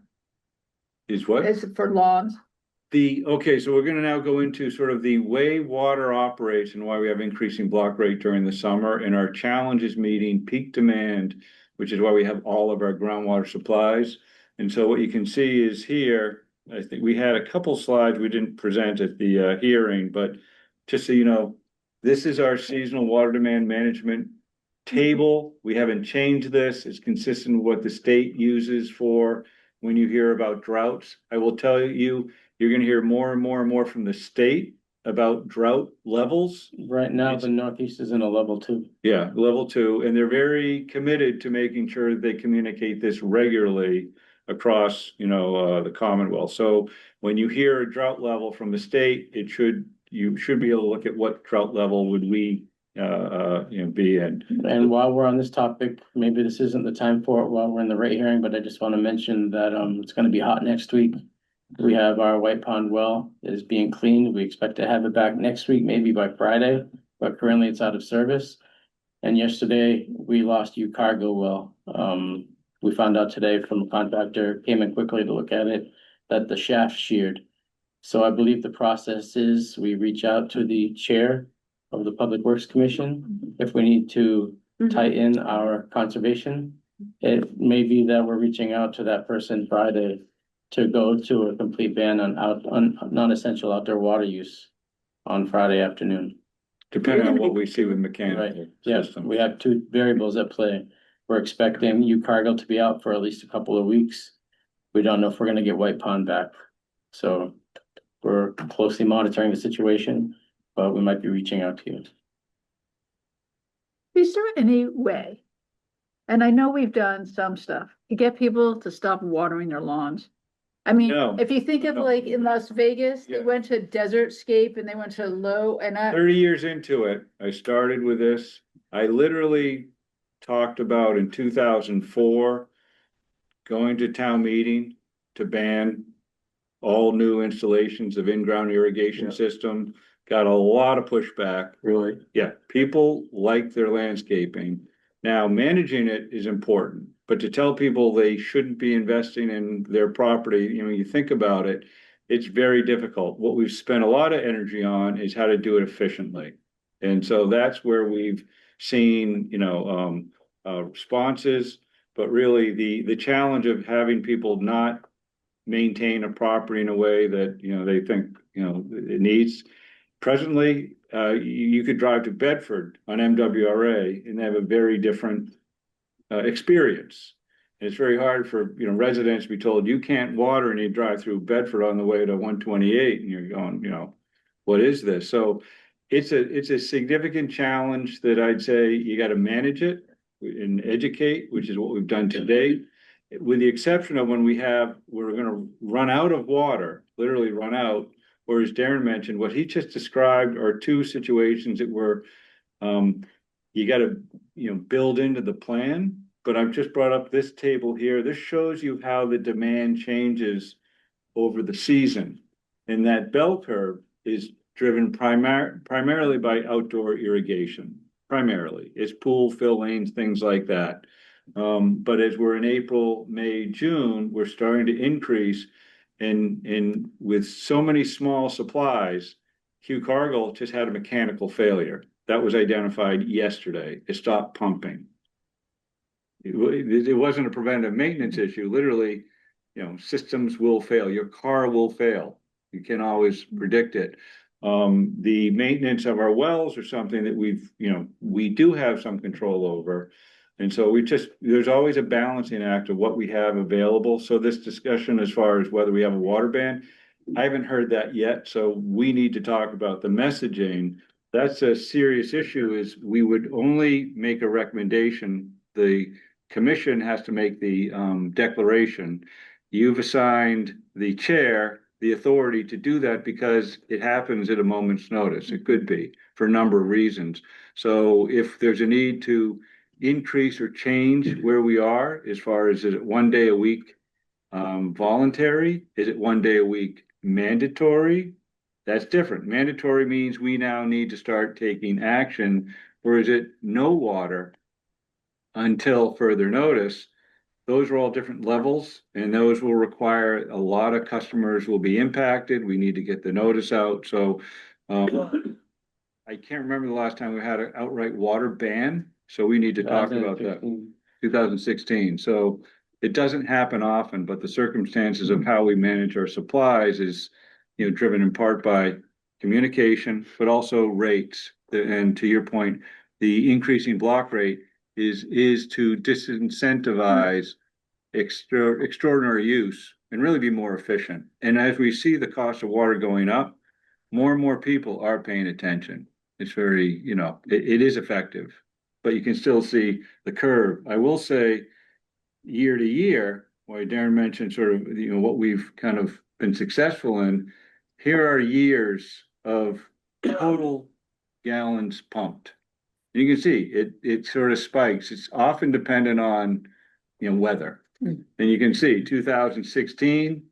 Is what? is for lawns. Okay, so we're gonna now go into sort of the way water operates and why we have increasing block rate during the summer, and our challenge is meeting peak demand, which is why we have all of our groundwater supplies. And so what you can see is here, I think we had a couple slides we didn't present at the hearing, but just so you know, this is our seasonal water demand management table. We haven't changed this. It's consistent with what the state uses for when you hear about droughts. I will tell you, you're gonna hear more and more and more from the state about drought levels. Right now, the Northeast is in a level 2. Yeah, level 2, and they're very committed to making sure that they communicate this regularly across, the Commonwealth. So when you hear a drought level from the state, you should be able to look at what drought level would we, be in. And while we're on this topic, maybe this isn't the time for it while we're in the rate hearing, but I just want to mention that it's going to be hot next week. We have our White Pond well is being cleaned. We expect to have it back next week, maybe by Friday, but currently it's out of service. And yesterday we lost Cargo well. We found out today from a contractor, came in quickly to look at it, that the shaft sheared. So I believe the process is we reach out to the chair of the Public Works Commission if we need to tighten our conservation. It may be that we're reaching out to that person Friday to go to a complete ban on non-essential outdoor water use on Friday afternoon. Depending on what we see with mechanical Right, yes, systems. we have two variables at play. We're expecting UCargill to be out for at least a couple of weeks. We don't know if we're gonna get White Pond back. So we're closely monitoring the situation, but we might be reaching out to you. Is there any way? And I know we've done some stuff to get people to stop watering their lawns. I mean, No. if you think of No. like in Las Vegas, Yeah. they went to Desert Scape and they went to Low and 30 years into it, I started with this. I literally talked about in 2004 going to town meeting to ban all new installations of in-ground irrigation Yeah. system. Got a lot of pushback. Really? Yeah, people like their landscaping. Now, managing it is important, but to tell people they shouldn't be investing in their property, you think about it, it's very difficult. What we've spent a lot of energy on is how to do it efficiently. And so that's where we've seen, responses, but really the challenge of having people not maintain a property in a way that, they think, it needs. Presently, you could drive to Bedford on MWRA and have a very different experience. And it's very hard for, residents to be told you can't water and you drive through Bedford on the way to 128 and you're going, what is this? So it's a significant challenge that I'd say you got to manage it and educate, which is what we've done today. With the exception of when we're gonna run out of water, literally run out. Or as Darren mentioned, what he just described are two situations that were, you gotta, build into the plan. But I've just brought up this table here. This shows you how the demand changes over the season. And that bell curve is driven primarily by outdoor irrigation, primarily. It's pool, fill lanes, things like that. But as we're in April, May, June, we're starting to increase. And with so many small supplies, Hugh Cargill just had a mechanical failure. That was identified yesterday. It stopped pumping. It wasn't a preventive maintenance issue. Literally, systems will fail. Your car will fail. You can't always predict it. The maintenance of our wells are something that we do have some control over. And so there's always a balancing act of what we have available. So this discussion as far as whether we have a water ban, I haven't heard that yet. So we need to talk about the messaging. That's a serious issue. Is we would only make a recommendation. The commission has to make the declaration. You've assigned the chair the authority to do that because it happens at a moment's notice. It could be for a number of reasons. So if there's a need to increase or change where we are, as far as is it 1 day a week voluntary? Is it 1 day a week mandatory? That's different. Mandatory means we now need to start taking action, or is it no water until further notice? Those are all different levels, and those will require a lot of customers will be impacted. We need to get the notice out. So I can't remember the last time we had an outright water ban. So we need to talk about that. 2016. So it doesn't happen often, but the circumstances of how we manage our supplies is, driven in part by communication, but also rates. And to your point, the increasing block rate is to disincentivize extraordinary use and really be more efficient. And as we see the cost of water going up, more and more people are paying attention. It's very, it is effective, but you can still see the curve. I will say year to year, why Darren mentioned sort of, what we've kind of been successful in, here are years of total gallons pumped. You can see it sort of spikes. It's often dependent on, weather. And you can see 2016,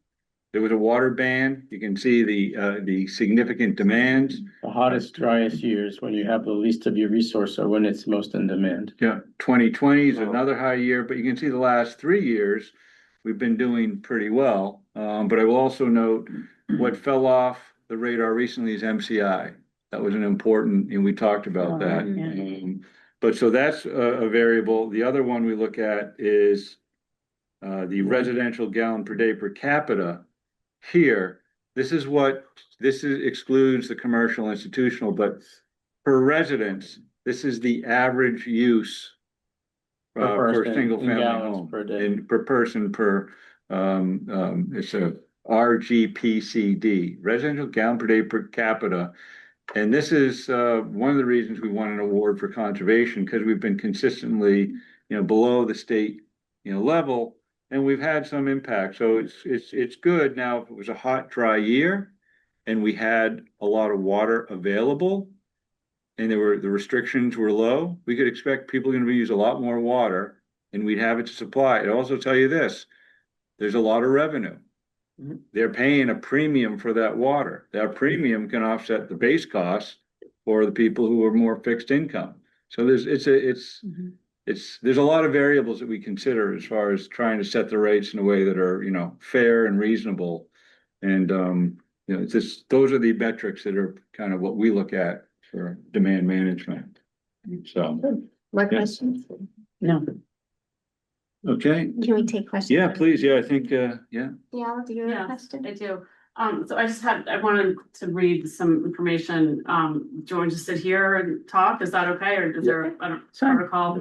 there was a water ban. You can see the significant demands. The hottest, driest years when you have the least of your resource are when it's most in demand. Yeah, 2020 is another high year, but you can see the last 3 years, we've been doing pretty well. But I will also note what fell off the radar recently is MCI. That was an important, and we talked about that. But so that's a variable. The other one we look at is the residential gallon per day per capita. Here, this excludes the commercial institutional, but per residence, this is the average use Per for a person, single in family gallons home. per day. And per person it's a RGPCD, residential gallon per day per capita. And this is, one of the reasons we won an award for conservation, because we've been consistently, below the state, level. And we've had some impact, so it's good. Now, if it was a hot, dry year and we had a lot of water available and the restrictions were low, we could expect people are gonna use a lot more water and we'd have it to supply. I'd also tell you this, there's a lot of revenue. Mhm. They're paying a premium for that water. That premium can offset the base costs for the people who are more fixed income. So there's a lot of variables that we consider as far as trying to set the rates in a way that are, fair and reasonable. And, it's just, those are the metrics that are kind of what we look at for demand management. So, More Yeah. questions? No, okay, Can we take questions? yeah, please, yeah, I think, yeah. Yeah, do you have a Yes, question? I do. So I wanted to read some information. Do you want to sit here and talk? Is that okay? Or is there, I don't, Fine. protocol?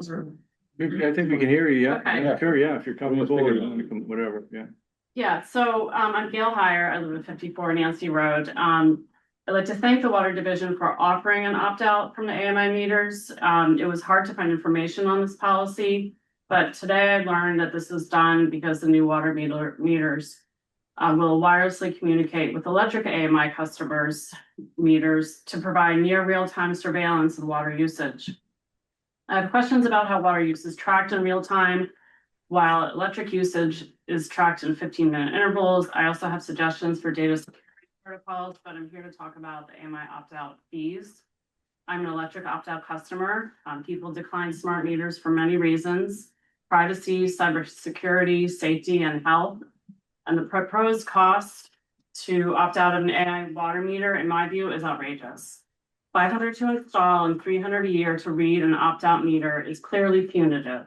I think we can hear you, yeah. Okay. Yeah, sure, yeah, if you're comfortable, or Let's whatever, yeah. Yeah, so, I'm Gail Heyer. I live at 54 Nancy Road. I'd like to thank the Water Division for offering an opt-out from the AMI meters. It was hard to find information on this policy, but today I learned that this is done because the new water meters will wirelessly communicate with electric AMI customers' meters to provide near real-time surveillance of water usage. I have questions about how water use is tracked in real time, while electric usage is tracked in 15-minute intervals. I also have suggestions for data security protocols, but I'm here to talk about the AMI opt-out fees. I'm an electric opt-out customer. People decline smart meters for many reasons: privacy, cybersecurity, safety, and health. And the proposed cost to opt out of an AI water meter, in my view, is outrageous. $500 to install and $300 a year to read an opt-out meter is clearly punitive.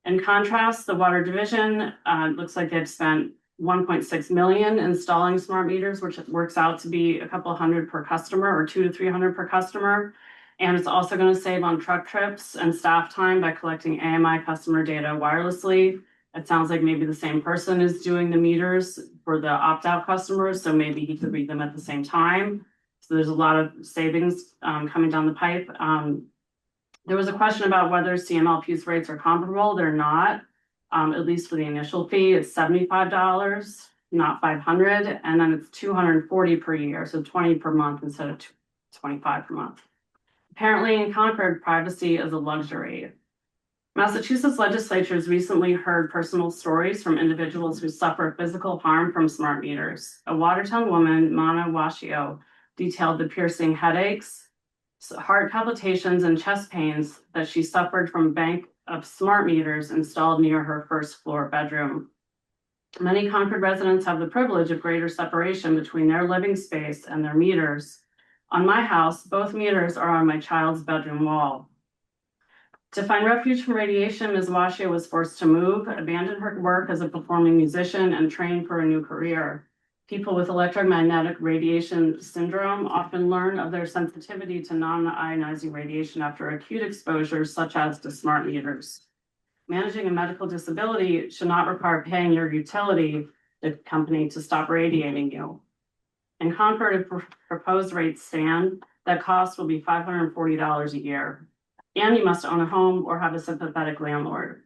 In contrast, the Water Division looks like they've spent $1.6 million installing smart meters, which works out to be a couple hundred per customer, or $200 to $300 per customer. And it's also going to save on truck trips and staff time by collecting AMI customer data wirelessly. It sounds like maybe the same person is doing the meters for the opt-out customers, so maybe he could read them at the same time. So there's a lot of savings coming down the pipe. There was a question about whether CMLP's rates are comparable. They're not, at least for the initial fee. It's $75, not $500, and then it's $240 per year, so $20 per month instead of $25 per month. Apparently in Concord, privacy is a luxury. Massachusetts legislature has recently heard personal stories from individuals who suffer physical harm from smart meters. A Watertown woman, Mana Washio, detailed the piercing headaches, heart palpitations, and chest pains that she suffered from a bank of smart meters installed near her first floor bedroom. Many Concord residents have the privilege of greater separation between their living space and their meters. On my house, both meters are on my child's bedroom wall. To find refuge from radiation, Ms. Washio was forced to move, abandon her work as a performing musician, and train for a new career. People with electromagnetic radiation syndrome often learn of their sensitivity to non-ionizing radiation after acute exposures, such as to smart meters. Managing a medical disability should not require paying your utility company to stop radiating you. In Concord, if proposed rates stand, that cost will be $540 a year. And you must own a home or have a sympathetic landlord.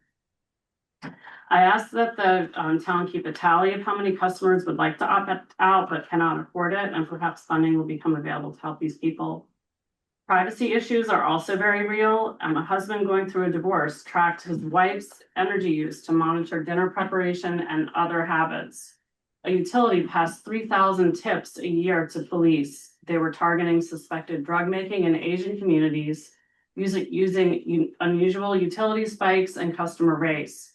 I asked that the town keep a tally of how many customers would like to opt out but cannot afford it, and perhaps funding will become available to help these people. Privacy issues are also very real. A husband going through a divorce tracked his wife's energy use to monitor dinner preparation and other habits. A utility passed 3,000 tips a year to police. They were targeting suspected drug making in Asian communities, using unusual utility spikes and customer race.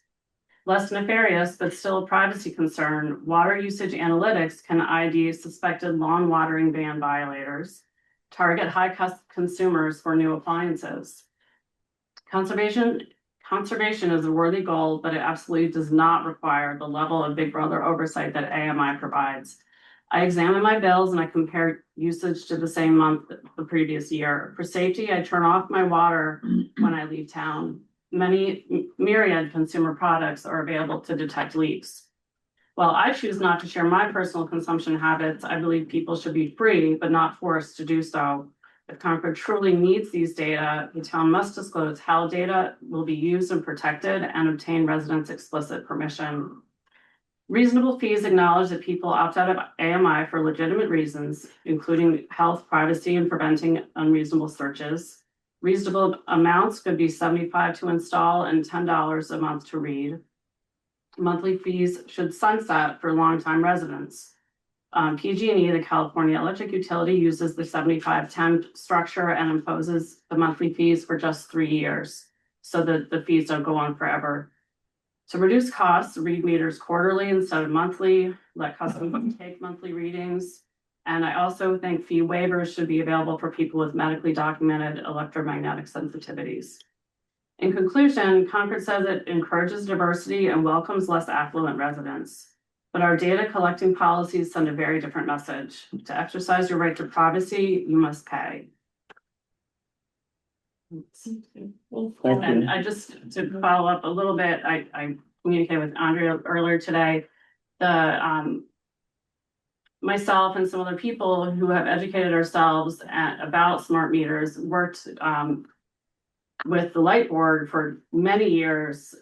Less nefarious, but still a privacy concern, water usage analytics can ID suspected lawn watering ban violators, target high-cost consumers for new appliances. Conservation is a worthy goal, but it absolutely does not require the level of Big Brother oversight that AMI provides. I examine my bills and I compare usage to the same month the previous year. For safety, I turn off my water when I leave town. Many myriad consumer products are available to detect leaks. While I choose not to share my personal consumption habits, I believe people should be free but not forced to do so. If Concord truly needs these data, the town must disclose how data will be used and protected and obtain residents' explicit permission. Reasonable fees acknowledge that people opt out of AMI for legitimate reasons, including health, privacy, and preventing unreasonable searches. Reasonable amounts could be $75 to install and $10 a month to read. Monthly fees should sunset for longtime residents. PG&E, the California Electric Utility, uses the 75-10 structure and imposes the monthly fees for just 3 years, so that the fees don't go on forever. To reduce costs, read meters quarterly instead of monthly, let customers take monthly readings. And I also think fee waivers should be available for people with medically documented electromagnetic sensitivities. In conclusion, Concord says it encourages diversity and welcomes less affluent residents. But our data collecting policies send a very different message. To exercise your right to privacy, you must pay. And I just, to follow up a little bit, I communicated with Andrea earlier today. Myself and some other people who have educated ourselves about smart meters worked with the light board for many years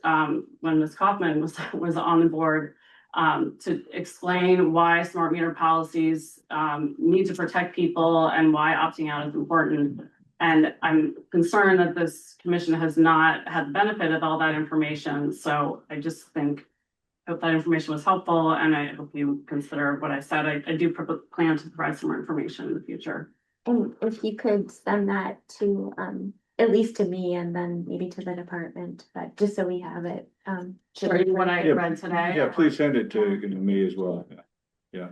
when Ms. Kaufman was on the board to explain why smart meter policies need to protect people and why opting out is important. And I'm concerned that this commission has not had the benefit of all that information. So I just hope that information was helpful, and I hope you consider what I said. I do plan to provide some more information in the future. And if you could send that to, at least to me and then maybe to the department, but just so we have it. Sure, what I read today. Yeah, please send it to me as well. Yeah.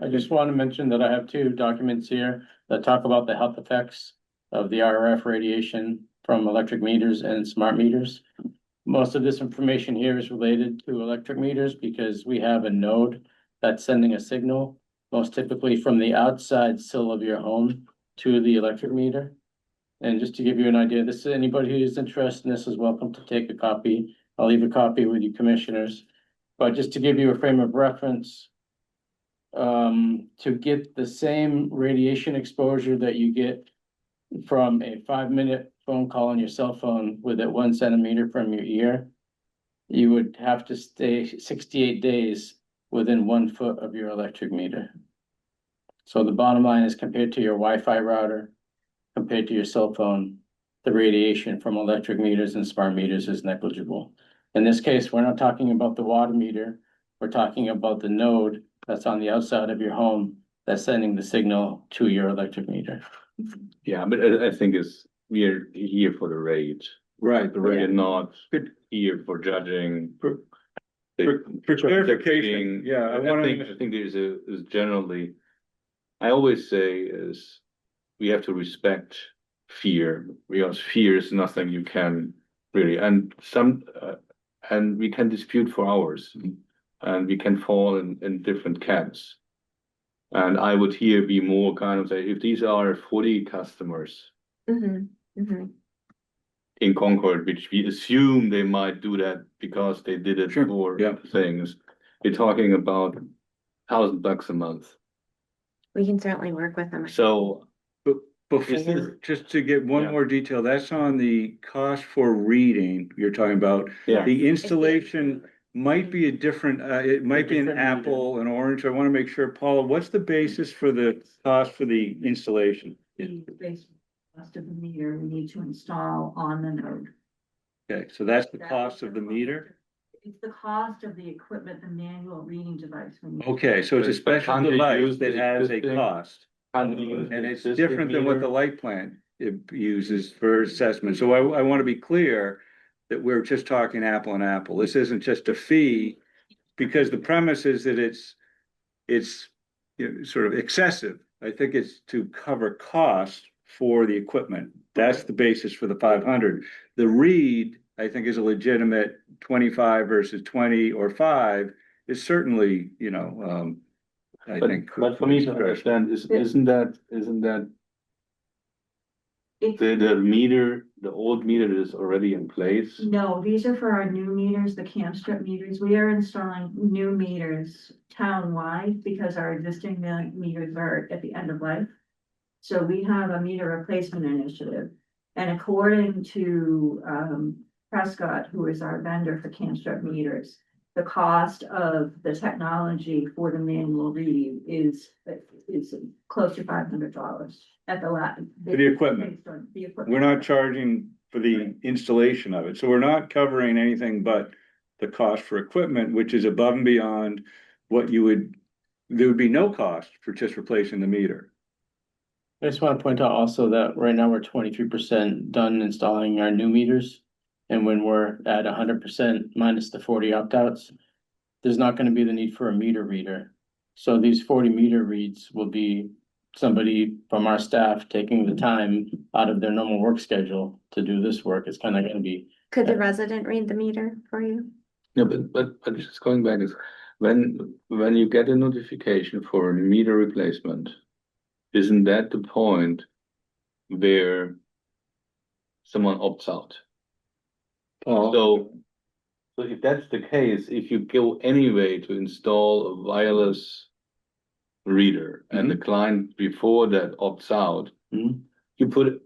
I just want to mention that I have 2 documents here that talk about the health effects of the RF radiation from electric meters and smart meters. Most of this information here is related to electric meters because we have a node that's sending a signal, most typically from the outside sill of your home to the electric meter. And just to give you an idea, anybody who's interested in this is welcome to take a copy. I'll leave a copy with you commissioners. But just to give you a frame of reference, to get the same radiation exposure that you get from a 5-minute phone call on your cell phone with it 1 centimeter from your ear, you would have to stay 68 days within 1 foot of your electric meter. So the bottom line is, compared to your Wi-Fi router, compared to your cell phone, the radiation from electric meters and smart meters is negligible. In this case, we're not talking about the water meter. We're talking about the node that's on the outside of your home that's sending the signal to your electric meter. Yeah, but I think we're here for the rate. Right, the We're rate. not here for judging. For clarification, yeah, I think there's generally, I always say is we have to respect fear, because fear is nothing you can really, and we can dispute for hours, and we can fall in different camps. And I would here be more kind of say, if these are 40 customers in Concord, which we assume they might do that because they did it for things, we're talking about $1,000 a month. We can certainly work with them. So Before, just to get one more detail, that's on the cost for reading you're talking about. Yeah. The installation might be a different, it might be an Apple, an Orange. I want to make sure, Paula, what's the basis for the cost for the installation? The base cost of the meter we need to install on the node. Okay, so that's the cost of the meter? It's the cost of the equipment, the manual reading device. Okay, so it's a special Can't they device use that the has a existing- cost. And use And the it's existing different than what the meter. light plant it uses for assessment. So I want to be clear that we're just talking apple and apple. This isn't just a fee, because the premise is that it's you know, sort of excessive. I think it's to cover cost for the equipment. That's the basis for the 500. The read, I think, is a legitimate 25 versus 20 or 5 is certainly, you know, I think. But for me to understand, isn't that the meter, the old meter that is already in place? No, these are for our new meters, the cam strip meters. We are installing new meters town-wide because our existing meters are at the end of life. So we have a meter replacement initiative. And according to Prescott, who is our vendor for cam strip meters, the cost of the technology for the manual read is close to $500 at the For the equipment. The equipment. We're not charging for the installation of it, so we're not covering anything but the cost for equipment, which is above and beyond what there would be no cost for just replacing the meter. I just want to point out also that right now we're 23% done installing our new meters. And when we're at 100% minus the 40 opt-outs, there's not going to be the need for a meter reader. So these 40 meter reads will be somebody from our staff taking the time out of their normal work schedule to do this work. It's kind of going to be. Could the resident read the meter for you? No, but just going back is when you get a notification for a meter replacement, isn't that the point where someone opts out? So if that's the case, if you go anyway to install a wireless reader and the client before that opts out, you put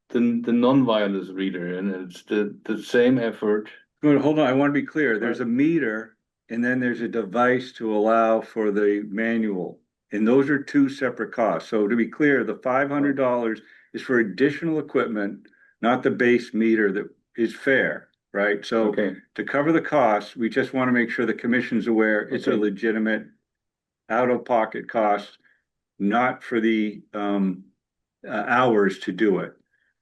the non-wireless reader and it's the same effort. Well, hold on, I want to be clear. There's a meter and then there's a device to allow for the manual. And those are two separate costs. So to be clear, the $500 is for additional equipment, not the base meter that is fair. Right, so to cover the costs, we just want to make sure the commission's aware it's a legitimate out-of-pocket cost, not for the hours to do it.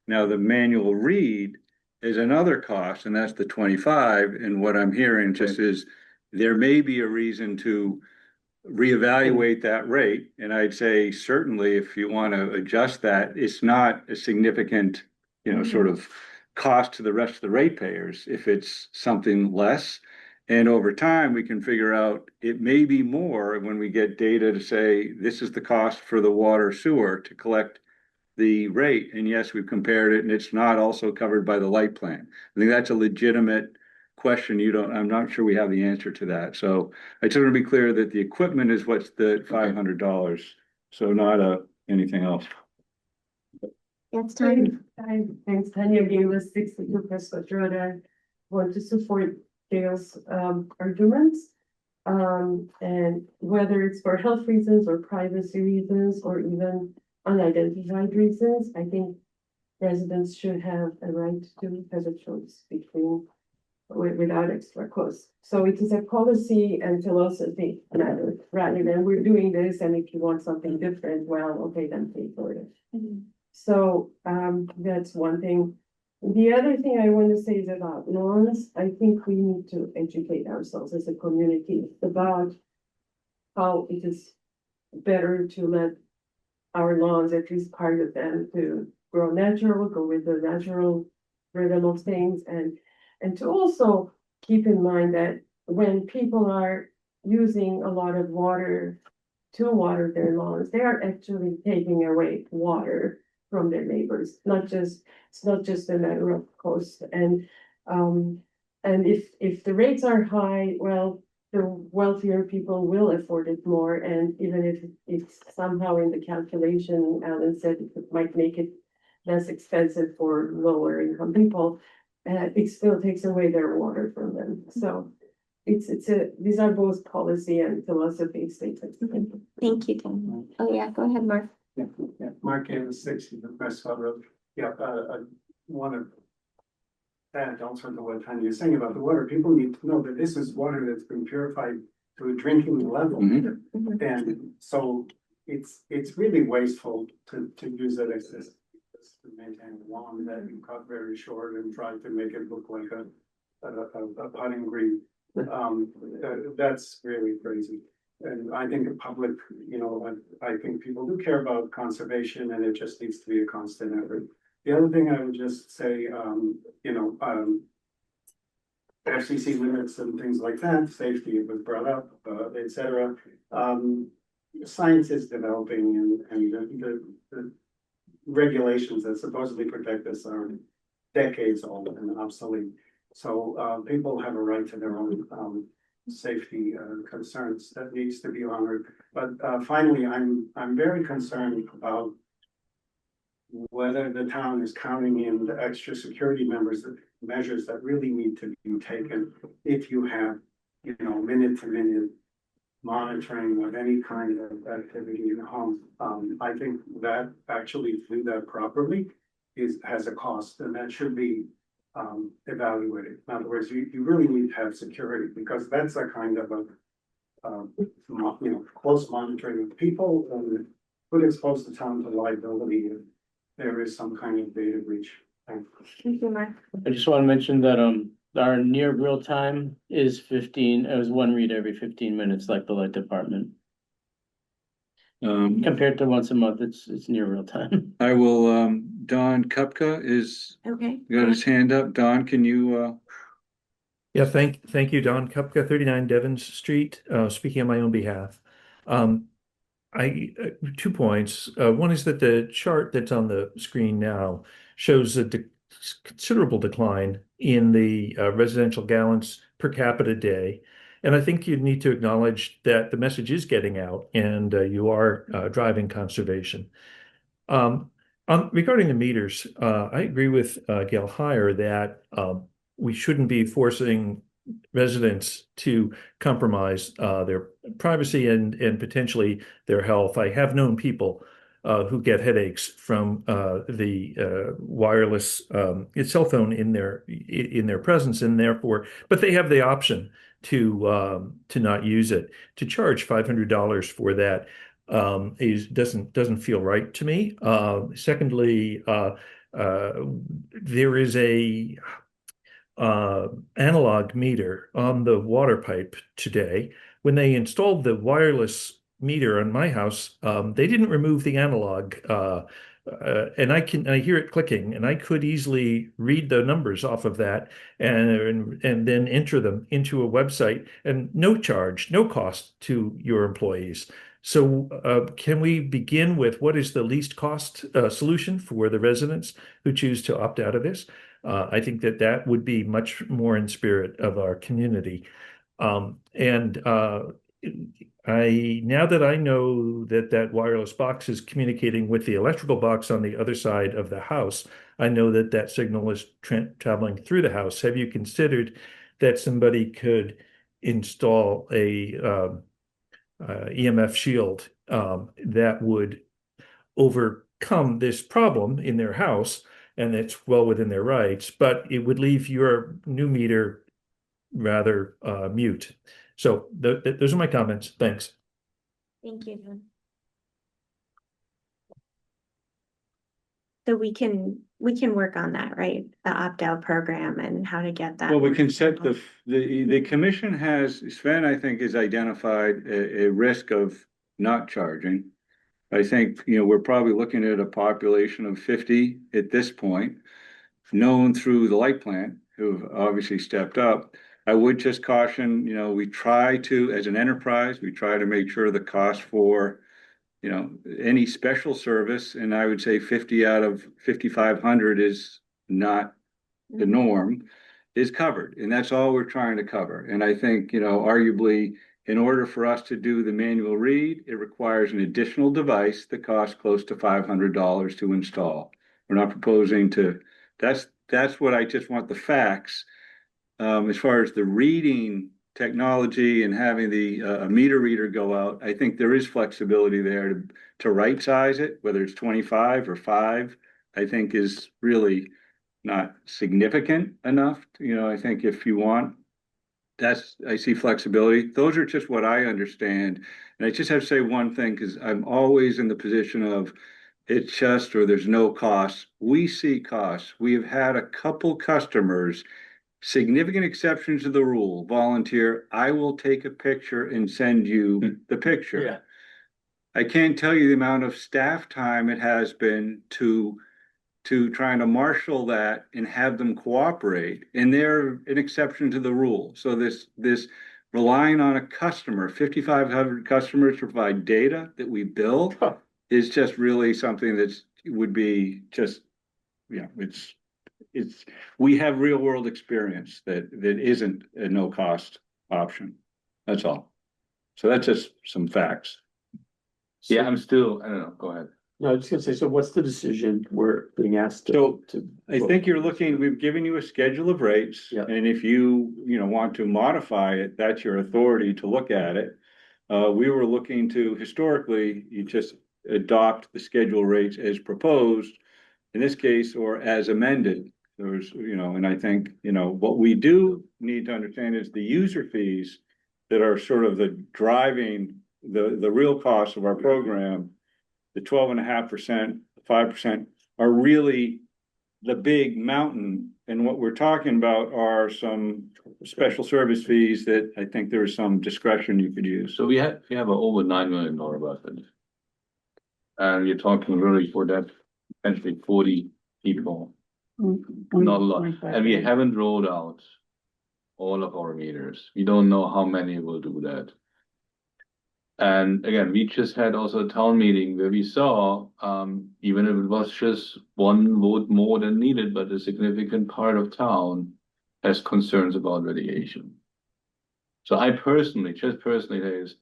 Now, the manual read is another cost, and that's the 25. And what I'm hearing just is there may be a reason to reevaluate that rate. And I'd say certainly if you want to adjust that, it's not a significant, sort of cost to the rest of the ratepayers if it's something less. And over time, we can figure out it may be more when we get data to say this is the cost for the water sewer to collect the rate. And yes, we've compared it and it's not also covered by the light plan. I think that's a legitimate question. I'm not sure we have the answer to that. So I just want to be clear that the equipment is what's the $500. So not anything else. Yes, time. Thanks, Tanya Galis, 62 Prescott Road. I want to support Gail's arguments. And whether it's for health reasons or privacy reasons or even unidentified reasons, I think residents should have a right to have a choice between without extra cost. So it is a policy and philosophy matter rather than we're doing this and if you want something different, well, okay, then pay for it. So that's one thing. The other thing I want to say is about lawns. I think we need to educate ourselves as a community about how it is better to let our lawns, at least part of them, to grow natural, go with the natural rhythm of things, and to also keep in mind that when people are using a lot of water to water their lawns, they are actually taking away water from their neighbors. It's not just a matter of cost. And if the rates are high, well, the wealthier people will afford it more. And even if it's somehow in the calculation, Alan said it might make it less expensive for lower income people, it still takes away their water from them. So these are both policy and philosophy statements. Thank you, Tom. Oh, yeah, go ahead, Mark. Yeah, Mark Davis, 60, the Prescott Road. Yeah, I want to add also to what Tanya is saying about the water. People need to know that this is water that's been purified to a drinking level. And so it's really wasteful to use it as this to maintain a lawn that you cut very short and try to make it look like a putting green. That's really crazy. And I think the public, I think people do care about conservation and it just needs to be a constant effort. The other thing I would just say, FCC limits and things like that, safety was brought up, et cetera. Science is developing and the regulations that supposedly protect us are decades old and obsolete. So, people have a right to their own, safety, concerns that needs to be honored. But, finally, I'm very concerned about whether the town is counting in the extra security measures that really need to be taken if you have, minute to minute monitoring of any kind of activity in the home. I think that actually to do that properly has a cost, and that should be evaluated. In other words, you really need to have security, because that's a kind of close monitoring of people, and would expose the town to liability if there is some kind of data breach. Thank Thank you, Mark. I just want to mention that, our near real time is 15, it was one read every 15 minutes, like the light department. Compared to once a month, it's near real time. I will, Don Kupka is, Okay. got his hand up. Don, can you, Yeah, thank you, Don Kupka, 39 Devons Street, speaking on my own behalf. I 2 points. One is that the chart that's on the screen now shows a considerable decline in the residential gallons per capita day. And I think you need to acknowledge that the message is getting out and you are driving conservation. Regarding the meters, I agree with Gail Heyer that we shouldn't be forcing residents to compromise their privacy and potentially their health. I have known people who get headaches from the wireless cell phone in their presence, and therefore, but they have the option to not use it. To charge $500 for that doesn't feel right to me. Secondly, there is a analog meter on the water pipe today. When they installed the wireless meter on my house, they didn't remove the analog, and I hear it clicking, and I could easily read the numbers off of that and then enter them into a website, and no charge, no cost to your employees. So can we begin with what is the least cost solution for the residents who choose to opt out of this? I think that would be much more in spirit of our community. Now that I know that wireless box is communicating with the electrical box on the other side of the house, I know that signal is traveling through the house. Have you considered that somebody could install a EMF shield that would overcome this problem in their house? And it's well within their rights, but it would leave your new meter rather mute. So those are my comments. Thanks. Thank you, John. So we can work on that, right? The opt-out program and how to get that. well, we can set the commission has, Sven, I think, has identified a risk of not charging. I think, we're probably looking at a population of 50 at this point, known through the light plant, who've obviously stepped up. I would just caution, we try to, as an enterprise, we try to make sure the cost for, any special service, and I would say 50 out of 5,500 is not the norm, is covered. And that's all we're trying to cover. And I think, arguably, in order for us to do the manual read, it requires an additional device that costs close to $500 to install. We're not proposing to, that's what I just want the facts. As far as the reading technology and having the a meter reader go out, I think there is flexibility there to right size it, whether it's 25 or 5, I think is really not significant enough. I think if you want, I see flexibility. Those are just what I understand. And I just have to say one thing, because I'm always in the position of it's just, or there's no cost. We see costs. We have had a couple customers, significant exceptions to the rule, volunteer, I will take a picture and send you the picture. Yeah. I can't tell you the amount of staff time it has been to trying to marshal that and have them cooperate, and they're an exception to the rule. So this relying on a customer, 5,500 customers to provide data that we bill is just really something that's would be just, we have real world experience that isn't a no cost option. That's all. So that's just some facts. Yeah, I don't know, go ahead. No, I was just gonna say, so what's the decision we're being asked So, to? I think you're looking, we've given you a schedule of rates. Yeah. And if you want to modify it, that's your authority to look at it. We were looking to, historically, you just adopt the schedule rates as proposed, in this case, or as amended. There's, and I think, what we do need to understand is the user fees that are sort of the driving, the real cost of our program, the 12.5%, 5% are really the big mountain. And what we're talking about are some special service fees that I think there's some discretion you could use. So we have an over $9 million budget. And you're talking really for that, potentially 40 people, not a lot. And we haven't rolled out all of our meters. We don't know how many will do that. And again, we just had also a town meeting where we saw, even if it was just one vote more than needed, but a significant part of town has concerns about radiation. So I personally is,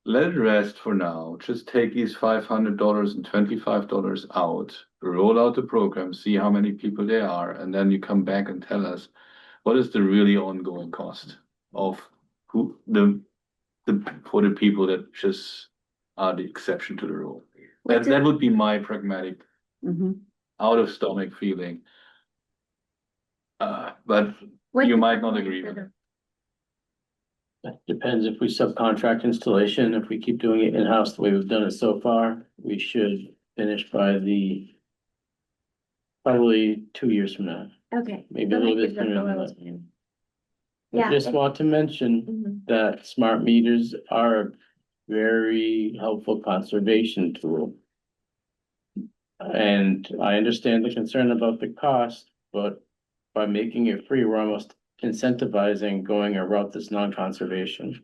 let it rest for now. Just take these $500 and $25 out, roll out the program, see how many people there are, and then you come back and tell us what is the really ongoing cost of for the people that just are the exception to the rule. That would be my pragmatic, out of stomach feeling. But you might not agree with it. That depends if we subcontract installation, if we keep doing it in-house the way we've done it so far, we should finish by probably 2 years from now, Okay. maybe So a little that bit gives us sooner a than little that. time. I Yeah. just want to mention Mhm. that smart meters are a very helpful conservation tool. And I understand the concern about the cost, but by making it free, we're almost incentivizing going a route that's non-conservation.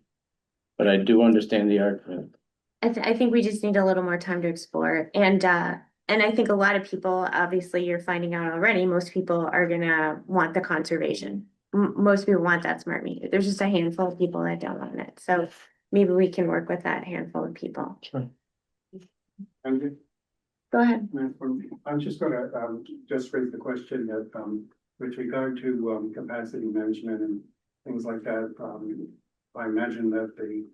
But I do understand the argument. I think we just need a little more time to explore it. And I think a lot of people, obviously you're finding out already, most people are gonna want the conservation. Most people want that smart meter. There's just a handful of people that don't want it. So maybe we can work with that handful of people. Sure. And Go ahead. I'm just gonna, just raise the question that, with regard to, capacity management and things like that, I imagine that the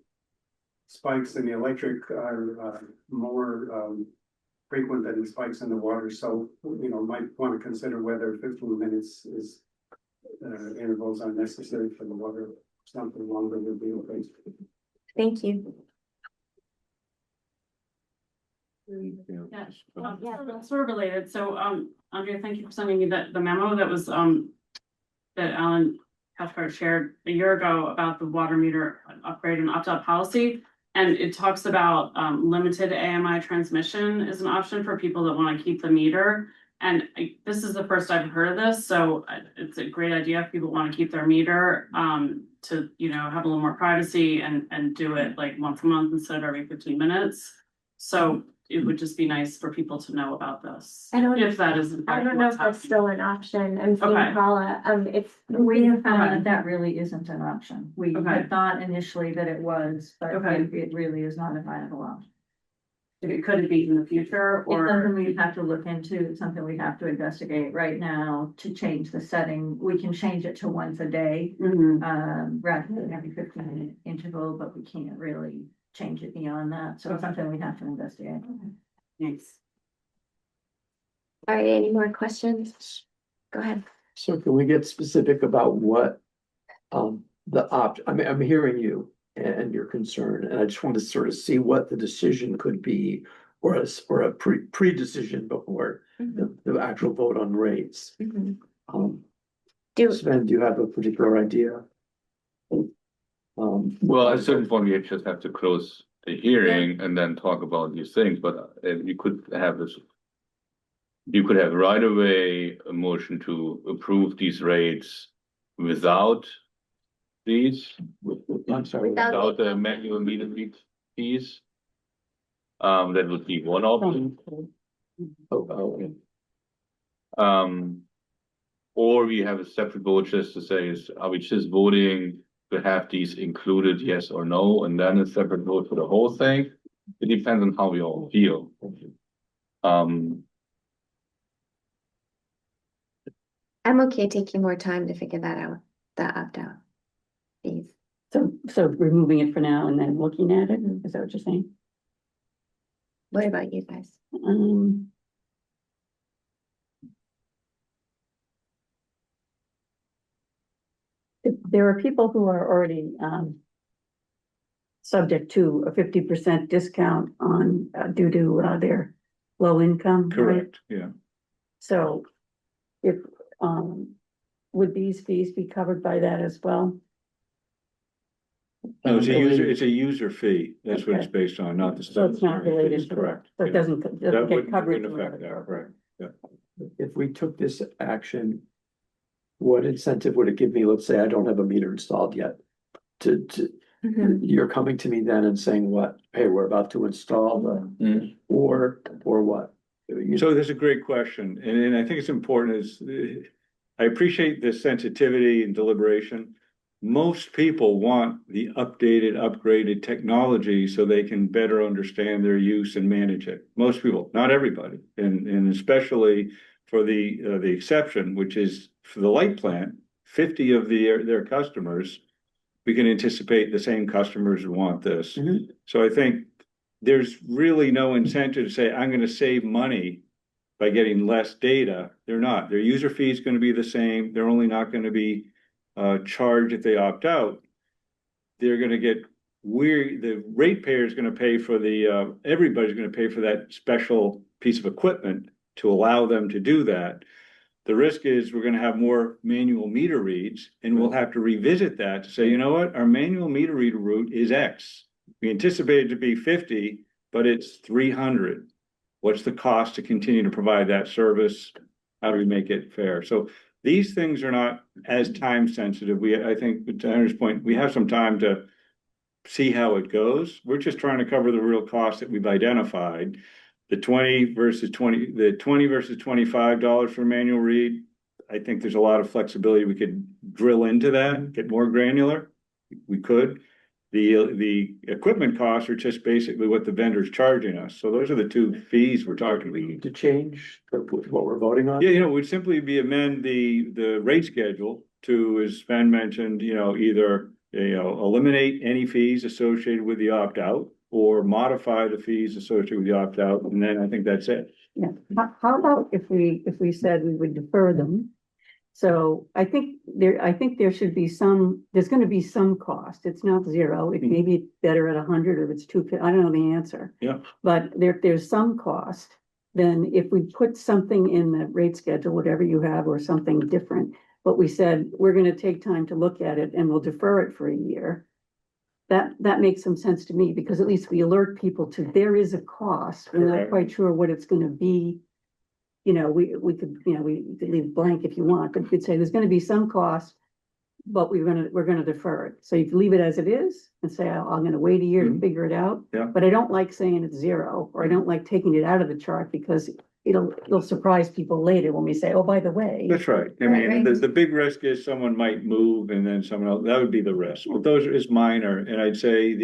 spikes in the electric are, more, frequent than the spikes in the water, so, might want to consider whether 15 minutes is, intervals are necessary for the water, something longer would be okay. Thank you. Yeah, sort of related. So, Andrea, thank you for sending me the memo that was, that Alan Cathcart shared a year ago about the water meter upgrade and opt-out policy. And it talks about, limited AMI transmission is an option for people that want to keep the meter. And this is the first I've heard of this, so it's a great idea if people want to keep their meter, to, have a little more privacy and do it like once a month instead of every 15 minutes. So it would just be nice for people to know about this. If that is in fact I don't know what's if that's happening. still an option. I'm seeing Okay. Paula, it's. We have found Okay. that that really isn't an option. We Okay. had thought initially that it was, but Okay. it really is not a viable option. It could be in the future It's something or, we'd have to look into, it's something we'd have to investigate right now to change the setting. We can change it to once a day, rather than every 15-minute interval, but we can't really change it beyond that. So it's something we'd have to investigate. thanks. All right, any more questions? Go ahead. So can we get specific about what, I'm hearing you and your concern, and I just want to sort of see what the decision could be, or a pre-decision before the actual vote on rates. Sven, do you have a particular idea? Well, at a certain point, we just have to close the hearing and then talk about these things, but you could have this. You could have right away a motion to approve these rates without these. I'm sorry. Without the manual meter read fees. That would be one option. okay. Or we have a separate vote just to say, are we just voting to have these included, yes or no, and then a separate vote for the whole thing? It depends on how we all feel. I'm okay taking more time to figure that out, the opt-out fees. So removing it for now and then looking at it, is that what you're saying? What about you guys? There are people who are already, subject to a 50% discount on, due to, their low income. right? Correct, yeah. So if, would these fees be covered by that as well? No, it's a user fee. That's what it's based on, not the. So it's not statutory related fees, to correct. that. So it yeah. doesn't That get wouldn't covered. affect that, right, yeah. If we took this action, what incentive would it give me? Let's say I don't have a meter installed yet. You're coming to me then and saying what? Hey, we're about to install the, or what? So that's a great question, and I think it's important is, I appreciate the sensitivity and deliberation. Most people want the updated, upgraded technology so they can better understand their use and manage it. Most people, not everybody, and especially for the exception, which is for the light plant, 50 of their customers, we can anticipate the same customers who want this. So I think there's really no incentive to say, I'm gonna save money by getting less data. They're not. Their user fee is gonna be the same. They're only not gonna be charged if they opt out. They're gonna get the ratepayer is gonna pay for everybody's gonna pay for that special piece of equipment to allow them to do that. The risk is we're gonna have more manual meter reads, and we'll have to revisit that to say, you know what, our manual meter reader route is X. We anticipate it to be 50, but it's 300. What's the cost to continue to provide that service? How do we make it fair? So these things are not as time sensitive. I think to Henry's point, we have some time to see how it goes. We're just trying to cover the real costs that we've identified. The 20 versus $25 for manual read. I think there's a lot of flexibility. We could drill into that, get more granular. We could. The equipment costs are just basically what the vendor's charging us. So those are the two fees we're talking We about. need to change what we're voting on? Yeah, it would simply be amend the rate schedule to, as Sven mentioned, either, eliminate any fees associated with the opt-out or modify the fees associated with the opt-out, and then I think that's it. Yeah, how about if we said we would defer them? So I think there should be there's gonna be some cost. It's not zero. It may be better at 100 or it's 250. I don't know the answer. Yeah. But there's some cost. Then if we put something in the rate schedule, whatever you have, or something different, but we said, we're gonna take time to look at it and we'll defer it for a year. That makes some sense to me, because at least we alert people to, there is a cost. We're not Correct. quite sure what it's gonna be. We could leave blank if you want, but we could say there's gonna be some cost, but we're gonna defer it. So you can leave it as it is and say, I'm gonna wait a year to figure it out. Yeah. But I don't like saying it's zero, or I don't like taking it out of the chart, because it'll surprise people later when we say, oh, by the way. That's right. I mean, the big risk is someone might move and then someone else, that would be the risk. But those is minor. And I'd say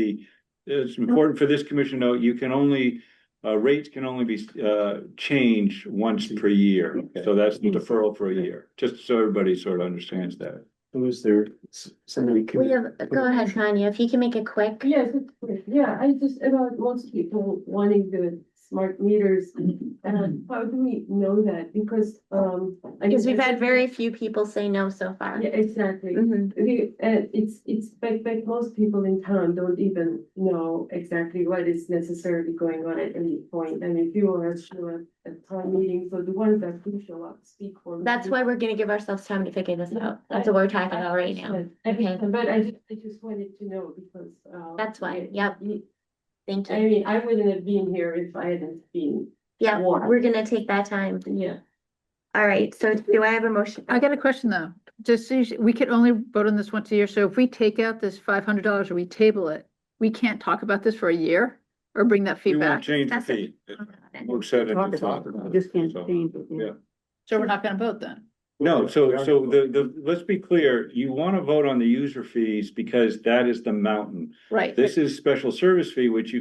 it's important for this commission to note, you can only, rates can only be, changed once per year. So that's the deferral for a year, just so everybody sort of understands that. Who's there? Somebody. Go ahead, Tanya, if you can make it quick. Yes, it's quick. Yeah, I just, about most people wanting the smart meters, and how do we know that? Because, Because we've had very few people say no so far. Yeah, exactly. Mhm. It's but most people in town don't even know exactly what is necessarily going on at any point. And if you are sure at town meetings, so the ones that do show up speak for. That's why we're gonna give ourselves time to figure this out. That's what we're talking about right now. Okay. But I just wanted to know because. That's why, yep. Thank I you. mean, I wouldn't have been here if I hadn't been. Yeah, warned. we're gonna take that time. Yeah. All right, so do I have a motion? I got a question though. Just, so we could only vote on this once a year. So if we take out this $500 or we table it, we can't talk about this for a year or bring that We won't feedback. change the That's fee. then. We'll set it Talk at the about top. it. You just can't So, change it. yeah. So we're not gonna vote then? No, so let's be clear, you wanna vote on the user fees because that is the mountain. Right, This is special service fee, which you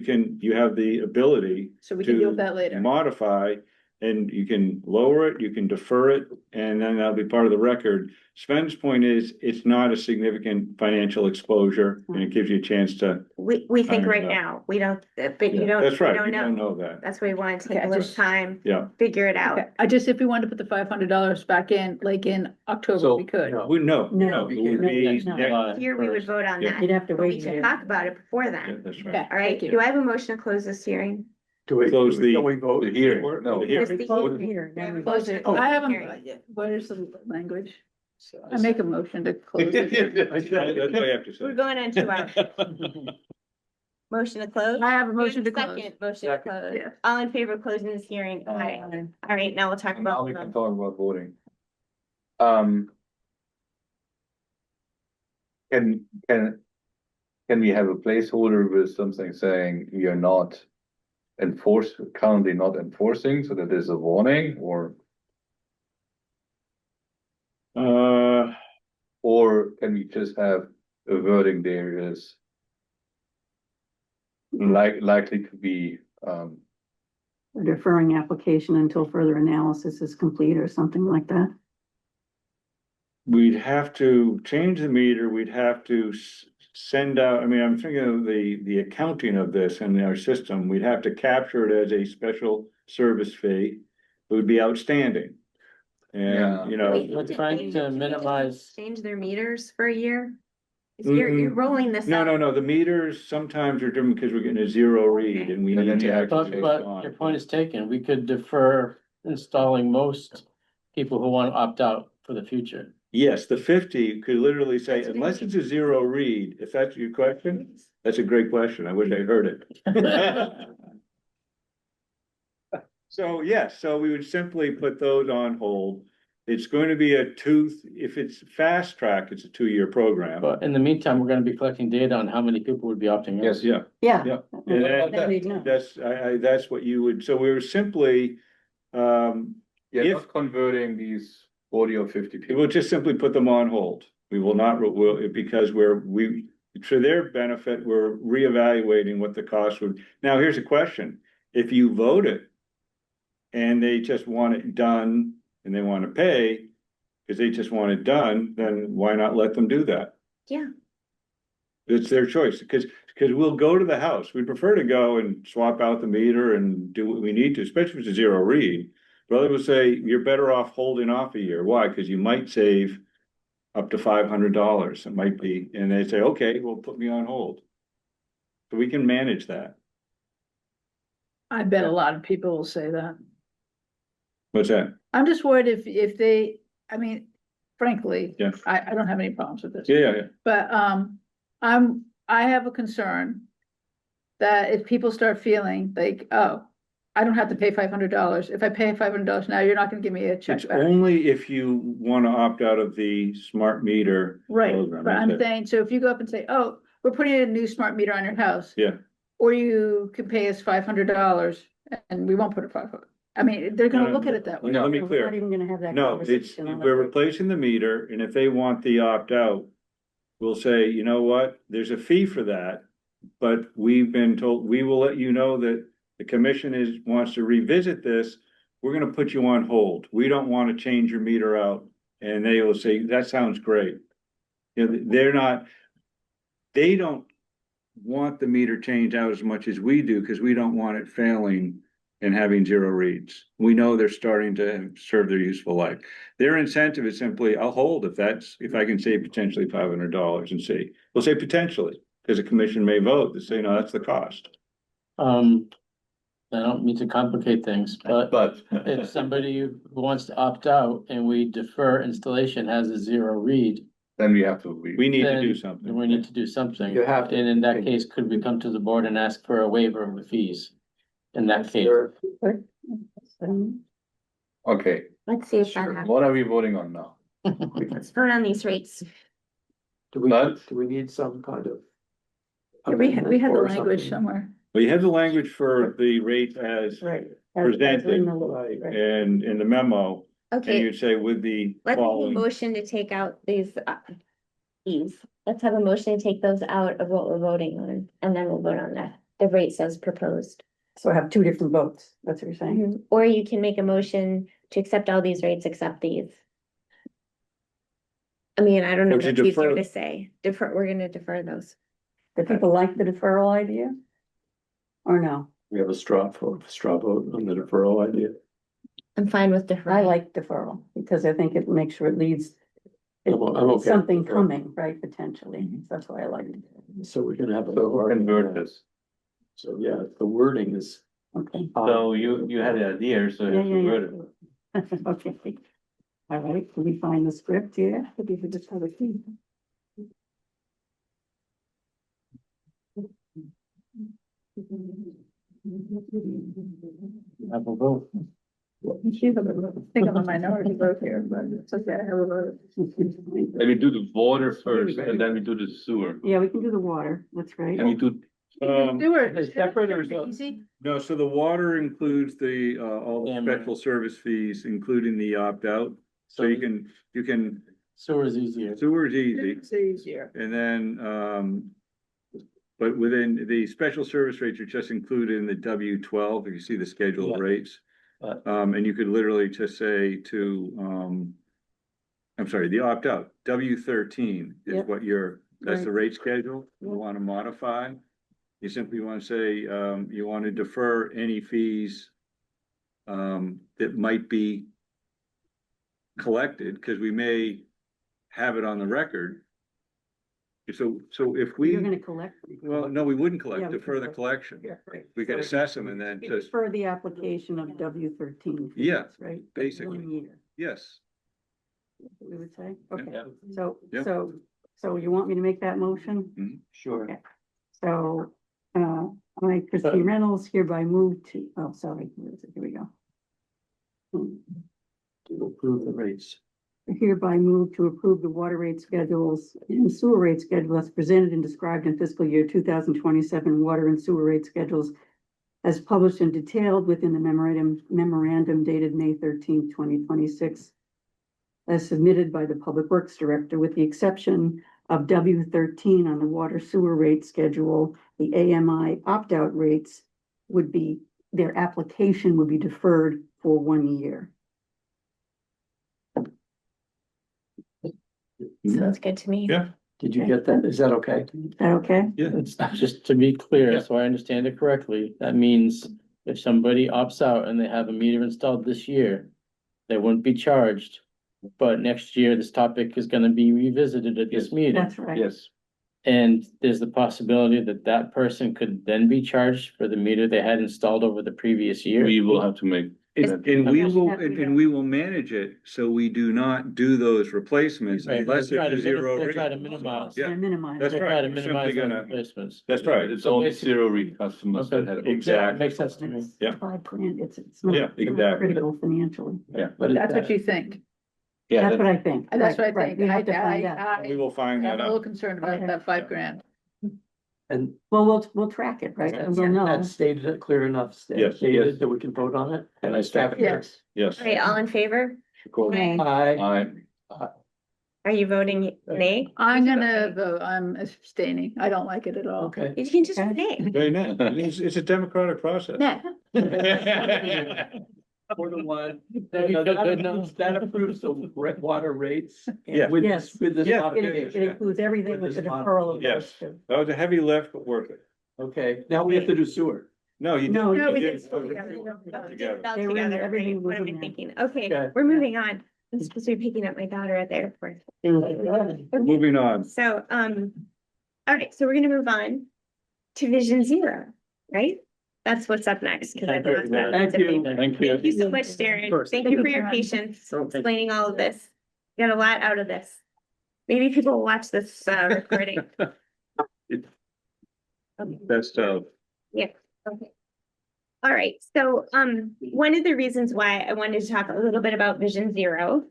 have the ability so we can deal to with that later. modify. And you can lower it, you can defer it, and then that'll be part of the record. Sven's point is, it's not a significant financial exposure, and it gives you a chance to. We think Iron right it out. now, we don't, but you Yeah, don't, That's you right, don't you don't know. know that, That's why we wanted to take Okay, a little just- time, yeah. figure it out. Okay, I just, if we wanted to put the $500 back in, like in October, So, we could. no. We, no, No, it would be, no. next- Here, we would vote on Yeah. that. You'd have to But we wait. should talk about it before yeah, then. that's Okay, right. All right, thank you. do I have a motion to close this hearing? Do we, Close the- don't we vote? The hearing, no. The hearing. Just the Close hearing. here, then we- Close it. Oh. I haven't, Hearing. what is the language? I make a motion to close it. That's what you have to say. We're going on 2 hours. Motion to close? I have a motion to close. Second, motion to close. Yeah. All in favor of closing this hearing? Aye. All right, now we'll talk Now about. we can the- talk about voting. Can we have a placeholder with something saying we are not currently not enforcing, so that there's a warning, or can we just have a wording there is likely to be, Deferring application until further analysis is complete or something like that. We'd have to change the meter, we'd have to send out, I mean, I'm thinking of the accounting of this in our system, we'd have to capture it as a special service fee. It would be outstanding. Yeah. And, you know, Wait, We're did trying they- to did they minimize- Change their meters for a year? 'Cause you're rolling this no, out. no, the meters sometimes are different because we're getting a zero read and we And need then to you have to actually. But your point is taken. We could defer installing most people who want to opt out for the future. Yes, the 50 could literally say, That's unless good. it's a zero read, if that's your question, that's a great question. I wish I heard it. So, yes, so we would simply put those on hold. It's going to be if it's fast track, it's a 2-year program. But in the meantime, we're gonna be collecting data on how many people would be opting out. yes, Yeah, Yeah. yeah. And And then we'd know. that's what you would, so we were simply, you're If- not converting these 40 or 50 it people. will just simply put them on hold. We will not, because for their benefit, we're reevaluating what the cost would. Now, here's a question. If you vote it and they just want it done and they want to pay, because they just want it done, then why not let them do that? Yeah. It's their choice, because we'll go to the house. We prefer to go and swap out the meter and do what we need to, especially if it's a zero read. But others will say, you're better off holding off a year. Why? Because you might save up to $500. It might be, and they say, okay, well, put me on hold. So we can manage that. I bet a lot of people will say that. What's that? I'm just worried if they, I mean, frankly, Yeah. I don't have any problems with this. Yeah. But, I have a concern that if people start feeling like, oh, I don't have to pay $500. If I pay $500 now, you're not gonna give me a check It's back. only if you want to opt out of the smart meter. Right, program, but I'm that's it. saying, so if you go up and say, oh, we're putting in a new smart meter on your house. Yeah. Or you can pay us $500 and we won't put a 500. I mean, they're gonna No, look at it that way. Let me We're clear. not even gonna have that No, it's, conversation. unless we're we- replacing the meter, and if they want the opt-out, we'll say, you know what, there's a fee for that. But we've been told, we will let you know that the commission wants to revisit this. We're gonna put you on hold. We don't want to change your meter out. And they will say, that sounds great. You know, they don't want the meter changed out as much as we do, because we don't want it failing and having zero reads. We know they're starting to serve their useful life. Their incentive is simply, I'll hold if I can save potentially $500 and see. We'll say potentially, because the commission may vote to say, no, that's the cost. I don't mean to complicate things, but if somebody who wants to opt out and we defer installation has a zero read, then we have to. We need to then do something. we need to do something. You have to. And in that case, could we come to the board and ask for a waiver of the fees? In that case, Okay, Let's see if that Sure. happens. what are we voting on now? Let's vote on these rates. Do we, But- do we need some kind of? We have the or language something? somewhere. Well, you have the language for the rate as Right. presented Right, right. and in the memo, and Okay, you'd say with the let's have a following. motion to take out these. Let's have a motion to take those out of what we're voting on, and then we'll vote on the rates as proposed. So have two different votes, that's what you're saying? Mhm. Or you can make a motion to accept all these rates, except these. I mean, I don't know Or to what's easier defer. to say. Defer, we're gonna defer those. Do people like the deferral idea? Or no? We have a straw vote on the deferral idea. I'm fine with I deferring. like deferral, because I think it makes sure it leads. I'm okay with Something deferral. coming, right, potentially, that's why I like it, So we're gonna have. So who can word this? So, yeah, the wording is. okay. So you had an idea, so you Yeah, have to word it. yeah. Okay. All right, can we find the script here? Could be for just other thing. Have a vote. I think I'm a minority vote here, but it's okay, I have a vote. Maybe do the water first and then we do the sewer. Yeah, we can do the water, that's right. And we do, Stewart, Is separate or is it- easy? No, so the water includes the, all the Yeah, special service fees, including the opt-out. So you can, Sewer is easier. sewer's easy. It's easier. And then, but within the special service rates are just included in the W-12, if you see the schedule of Yeah. rates. And you could literally just say to, I'm sorry, the opt-out, W-13 is Yep. what that's the Right. rate schedule you wanna modify. You simply wanna say, you wanna defer any fees that might be collected, cause we may have it on the record. So if You're gonna we, collect. well, no, we wouldn't Yeah, collect, we defer the could- collection. Yeah, right. We could So assess them and then we just, defer the application of W-13. fees, Yeah, right? basically. 1 year, yes. we would say, okay, Yeah. Yeah. so you want me to make that motion? Sure. Okay. So, I, Christine Reynolds, hereby move to, oh, sorry, where is it? Here we go. To approve the rates. Hereby move to approve the water rate schedules and sewer rate schedule as presented and described in fiscal year 2027 water and sewer rate schedules as published and detailed within the memorandum dated May 13th, 2026, as submitted by the Public Works Director, with the exception of W-13 on the water sewer rate schedule. The AMI opt-out rates would be, their application would be deferred for 1 year. Sounds good to me. Yeah. Did you get that? Is that okay? Is that okay? Yeah. It's just to be clear, Yeah. so I understand it correctly, that means if somebody opts out and they have a meter installed this year, they wouldn't be charged. But next year, this topic is gonna be revisited at this Yes. meeting. That's right. yes, And there's the possibility that that person could then be charged for the meter they had installed over the previous year. we will have to make. And we will manage it, so we do not do those replacements Right, unless they try it's to a zero they try to rate. minimize. Yeah. And minimize. That's They right. try to We're minimize simply the gonna- replacements. That's right. It's So only basically- zero rate customers that had. Okay, Exactly. makes sense to me. It's Yeah. 5 grand, it's not. Yeah, it's not exactly. Critical financially. Yeah. But That's what you think. Yeah, That's what I think. That's what I Right, think. We have to find out. We will find I'm that a little out. concerned about Okay. that 5 grand. And Well, we'll track it, right? And we'll know. that stated it clear enough, Yes, stated yes. that we can vote on it, and I staff it here. Yes. Yes. All right, all in favor? Okay. Aye. Are you voting nay? I'm gonna vote, I'm abstaining. I don't like it at all. Okay. You can just Okay. nay. Very nice. It's a democratic process. Nah. 4-1. Good enough. That approves the water rates. and Yeah. With Yes. this, with this Yeah. It modification. includes everything with the With this deferral of those Yes. two. That was a heavy lift, but worth it. Okay, now we have to do sewer. No, you No, did. No, we you did it all together. Did it We did together. it all They were in together, there, everything right? was What am in I there. thinking? Okay, Okay. we're moving on. I'm supposed to be picking up my daughter at the airport. Moving on. So, all right, so we're gonna move on to Vision Zero, right? That's what's up next. 'Cause I thought that was a big- Thank you. Thank you so much, Darren. First. Thank you for your patience explaining all of this. Got a lot out of this. Maybe people will watch this recording. Okay. Best of. Yeah, okay. All right, so one of the reasons why I wanted to talk a little bit about Vision Zero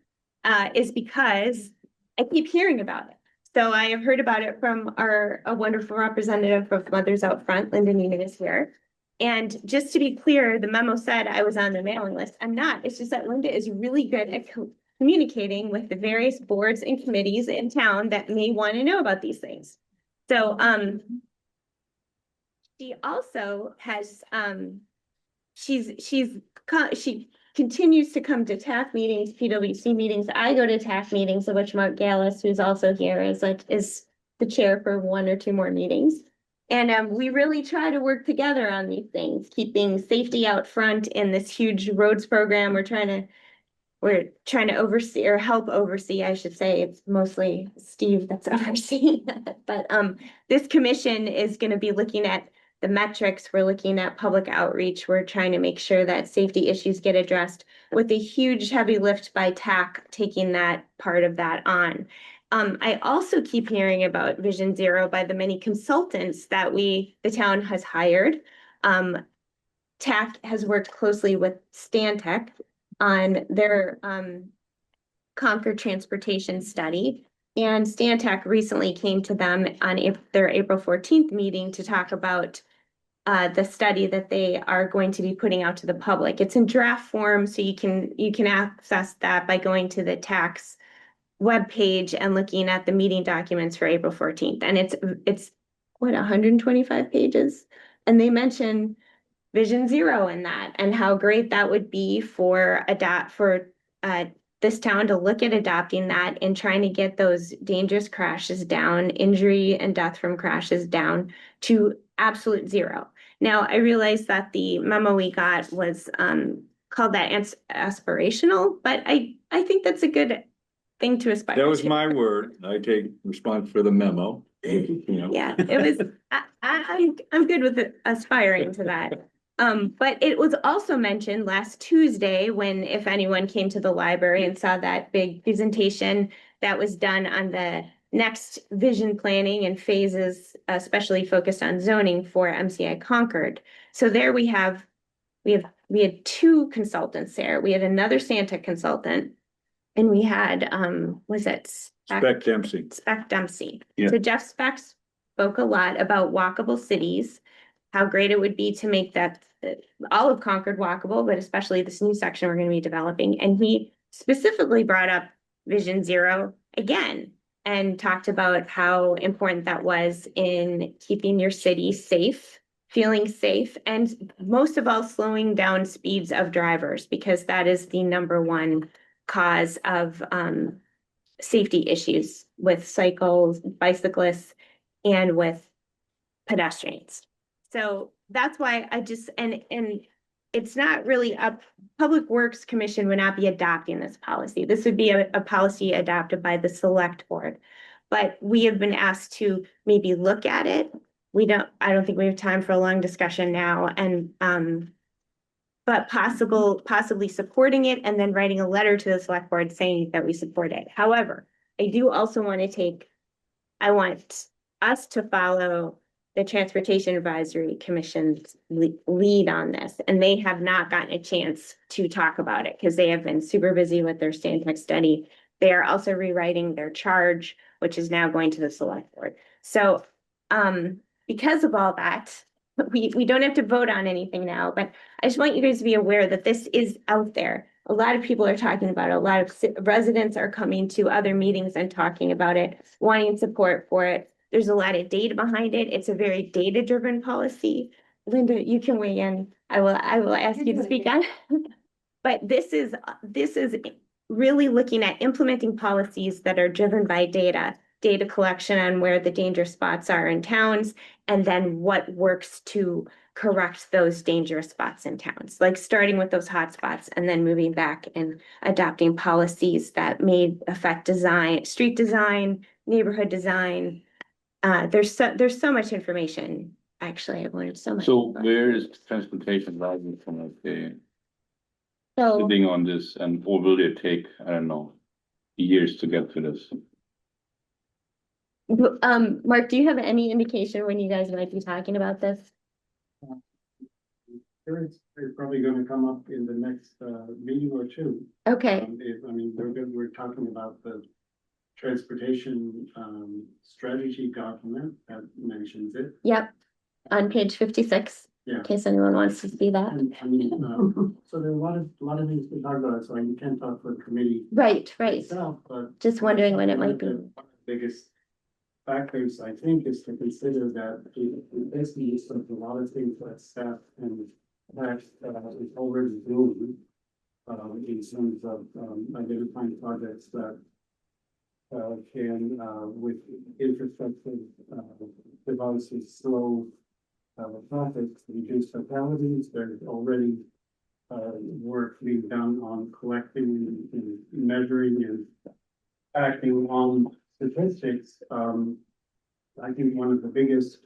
is because I keep hearing about it. So I have heard about it from a wonderful representative of Mothers Out Front, Linda Nunez is here. And just to be clear, the memo said I was on the mailing list. I'm not. It's just that Linda is really good at communicating with the various boards and committees in town that may want to know about these things. So, she also has, she continues to come to TAF meetings, PWC meetings. I go to TAF meetings, of which Mark Gallus, who's also here, is the chair for one or two more meetings. And we really try to work together on these things, keeping safety out front in this huge roads program. We're trying to oversee or help oversee, I should say. It's mostly Steve that's overseeing that. But this commission is going to be looking at the metrics. We're looking at public outreach. We're trying to make sure that safety issues get addressed with a huge heavy lift by TAC taking that part of that on. I also keep hearing about Vision Zero by the many consultants that the town has hired. TAC has worked closely with Stantec on their Concord transportation study. And Stantec recently came to them on their April 14th meeting to talk about the study that they are going to be putting out to the public. It's in draft form, so you can access that by going to the TAC's webpage and looking at the meeting documents for April 14th. And it's what, 125 pages? And they mention Vision Zero in that and how great that would be for this town to look at adopting that and trying to get those dangerous crashes down, injury and death from crashes down to absolute zero. Now, I realize that the memo we got was called that aspirational, but I think that's a good thing to aspire to. That was my word. I take response for the memo, you know. Yeah, it was, I'm good with aspiring to that. But it was also mentioned last Tuesday when, if anyone came to the library and saw that big presentation that was done on the next vision planning and phases, especially focused on zoning for MCI Concord. So there we had two consultants there. We had another Stantec consultant and we had, was it Spec Dempsey. Spec Dempsey. Yeah. So Jeff Speck spoke a lot about walkable cities, how great it would be to make that all of Concord walkable, but especially this new section we're going to be developing. And he specifically brought up Vision Zero again and talked about how important that was in keeping your city safe, feeling safe, and most of all, slowing down speeds of drivers, because that is the number one cause of safety issues with cycles, bicyclists, and with pedestrians. So that's why I just, and it's not really Public Works Commission would not be adopting this policy. This would be a policy adopted by the select board. But we have been asked to maybe look at it. I don't think we have time for a long discussion now, and but possibly supporting it and then writing a letter to the select board saying that we support it. However, I do also want I want us to follow the Transportation Advisory Commission's lead on this, and they have not gotten a chance to talk about it because they have been super busy with their Stantec study. They are also rewriting their charge, which is now going to the select board. So because of all that, we don't have to vote on anything now, but I just want you guys to be aware that this is out there. A lot of people are talking about it. A lot of residents are coming to other meetings and talking about it, wanting support for it. There's a lot of data behind it. It's a very data-driven policy. Linda, you can weigh in. I will ask you to speak on. But this is really looking at implementing policies that are driven by data collection on where the danger spots are in towns, and then what works to correct those dangerous spots in towns, like starting with those hot spots and then moving back and adopting policies that may affect design, street design, neighborhood design. There's so much information. Actually, I've learned so much. So where is transportation rising from, like, sitting on this, or will it take, I don't know, years to get to this? Mark, do you have any indication when you guys might be talking about this? It's probably gonna come up in the next meeting or two. Okay. We're talking about the transportation strategy document that mentions it. Yep, on page 56. Yeah. in case anyone wants to see that. And, I mean, so there are a lot of things to talk about, so you can't talk for a committee Right, right. itself, but. Just wondering when it might be. One of the biggest factors, I think, is to consider that it basically is a lot of things that staff and that is already doing. In terms of, identifying projects that can, with infrastructure, devices, slow traffic, reduce fatalities. There's already work being done on collecting and measuring and acting on statistics. I think one of the biggest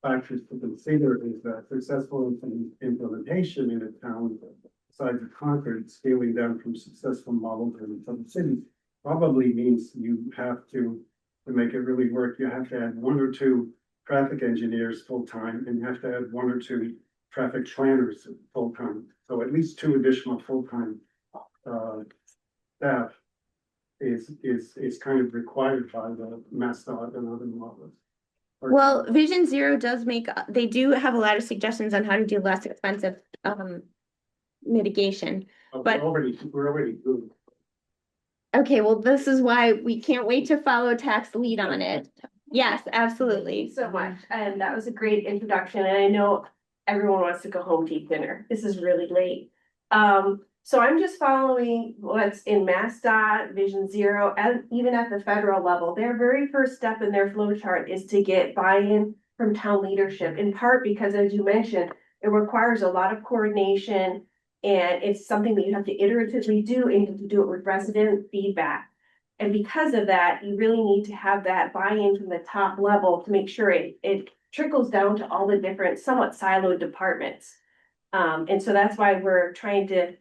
factors to consider is that successful implementation in a town, besides the Concord, scaling down from successful models in some cities, probably means you have to make it really work, you have to add 1 or 2 traffic engineers full-time, and you have to add 1 or 2 traffic planners full-time. So at least 2 additional full-time staff is kind of required by the MassDOT and other models. Well, Vision Zero does make, they do have a lot of suggestions on how to do less expensive mitigation. But we're already good. okay, well, this is why we can't wait to follow TAC's lead on it. Yes, absolutely. So much, and that was a great introduction, and I know everyone wants to go home to eat dinner. This is really late. So I'm just following what's in MassDOT, Vision Zero, and even at the federal level. Their very first step in their flow chart is to get buy-in from town leadership, in part because, as you mentioned, it requires a lot of coordination, and it's something that you have to iteratively do, and you have to do it with resident feedback. And because of that, you really need to have that buy-in from the top level to make sure it trickles down to all the different somewhat siloed departments. And so that's why we're trying to,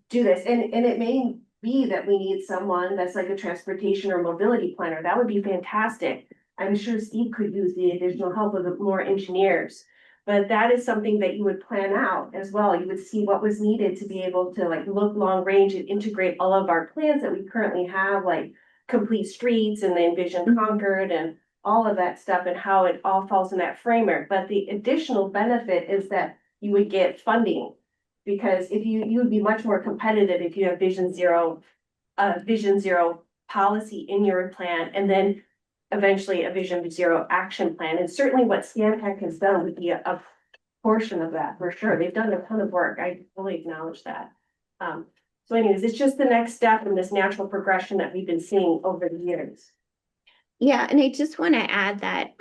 do this. And it may be that we need someone that's like a transportation or mobility planner. That would be fantastic. I'm sure Steve could use the additional help of more engineers. But that is something that you would plan out as well. You would see what was needed to be able to look long range and integrate all of our plans that we currently have, like Complete Streets and the Envision Concord and all of that stuff, and how it all falls in that framework. But the additional benefit is that you would get funding, because if you would be much more competitive if you have Vision Zero policy in your plan, and then eventually a Vision Zero action plan. And certainly what Stantec has done would be a portion of that for sure. They've done a ton of work. I fully acknowledge that. So anyways, it's just the next step in this natural progression that we've been seeing over the years. Yeah, and I just want to add that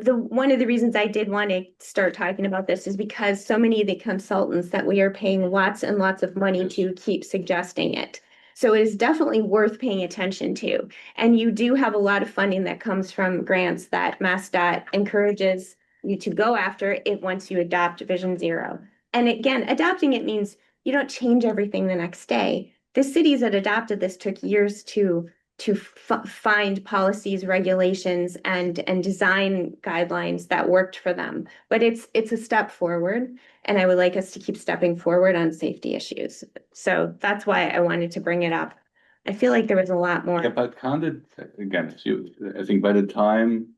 one of the reasons I did want to start talking about this is because so many of the consultants that we are paying lots and lots of money to keep suggesting it. So it is definitely worth paying attention to. And you do have a lot of funding that comes from grants that MassDOT encourages you to go after it once you adopt Vision Zero. And again, adopting it means you don't change everything the next day. The cities that adopted this took years to find policies, regulations, and design guidelines that worked for them. But it's a step forward, and I would like us to keep stepping forward on safety issues. So that's why I wanted to bring it up. I feel like there was a lot more. Yeah, but can't it, again, I think by the time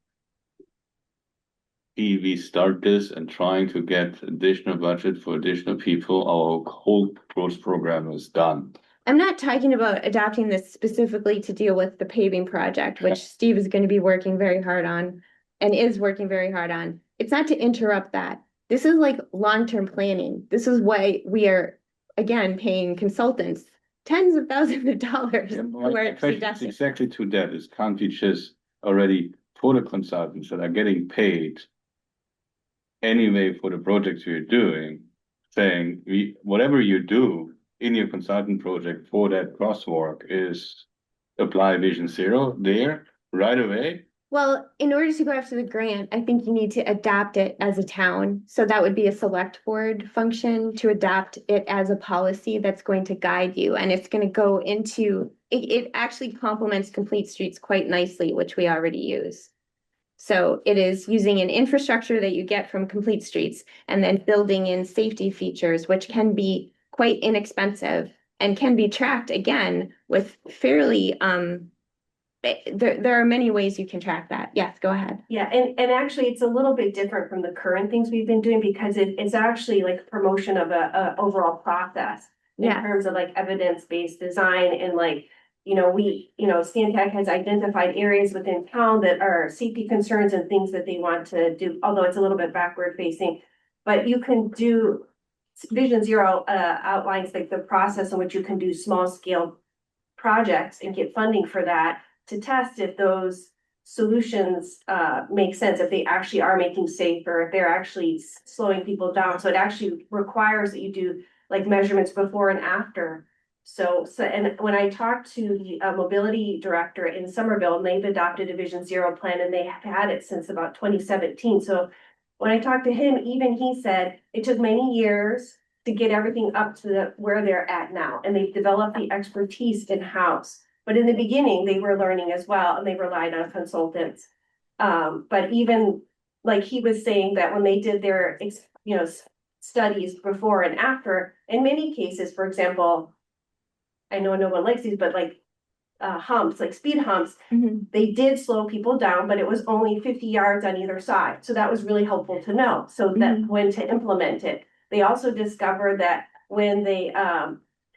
we start this and trying to get additional budget for additional people, our whole growth program is done. I'm not talking about adopting this specifically to deal with the paving project, which Steve is going to be working very hard on and is working very hard on. It's not to interrupt that. This is like long-term planning. This is why we are, again, paying consultants tens of thousands of dollars. It's exactly to that. Is can't we just already for the consultants that are getting paid anyway for the projects you're doing, saying whatever you do in your consultant project for that crosswalk is apply Vision Zero there right away? Well, in order to go after the grant, I think you need to adopt it as a town. So that would be a select board function to adopt it as a policy that's going to guide you. And it's going to go into, it actually complements Complete Streets quite nicely, which we already use. So it is using an infrastructure that you get from Complete Streets and then building in safety features, which can be quite inexpensive and can be tracked again with fairly there are many ways you can track that. Yes, go ahead. Yeah, and actually, it's a little bit different from the current things we've been doing because it's actually like promotion of a overall process. In Yeah. terms of like evidence-based design and like, Stantec has identified areas within town that are safety concerns and things that they want to do, although it's a little bit backward facing. But you can do, Vision Zero outlines like the process in which you can do small scale projects and get funding for that to test if those solutions make sense, if they actually are making safer, if they're actually slowing people down. So it actually requires that you do like measurements before and after. So and when I talked to the mobility director in Somerville, and they've adopted a Vision Zero plan and they have had it since about 2017. So when I talked to him, even he said it took many years to get everything up to where they're at now, and they've developed the expertise in-house. But in the beginning, they were learning as well, and they relied on consultants. But even like he was saying that when they did their, studies before and after, in many cases, for example, I know no one likes these, but like humps, like speed humps, they did slow people down, but it was only 50 yards on either side. So that was really helpful to know. So that when to implement it. They also discovered that when they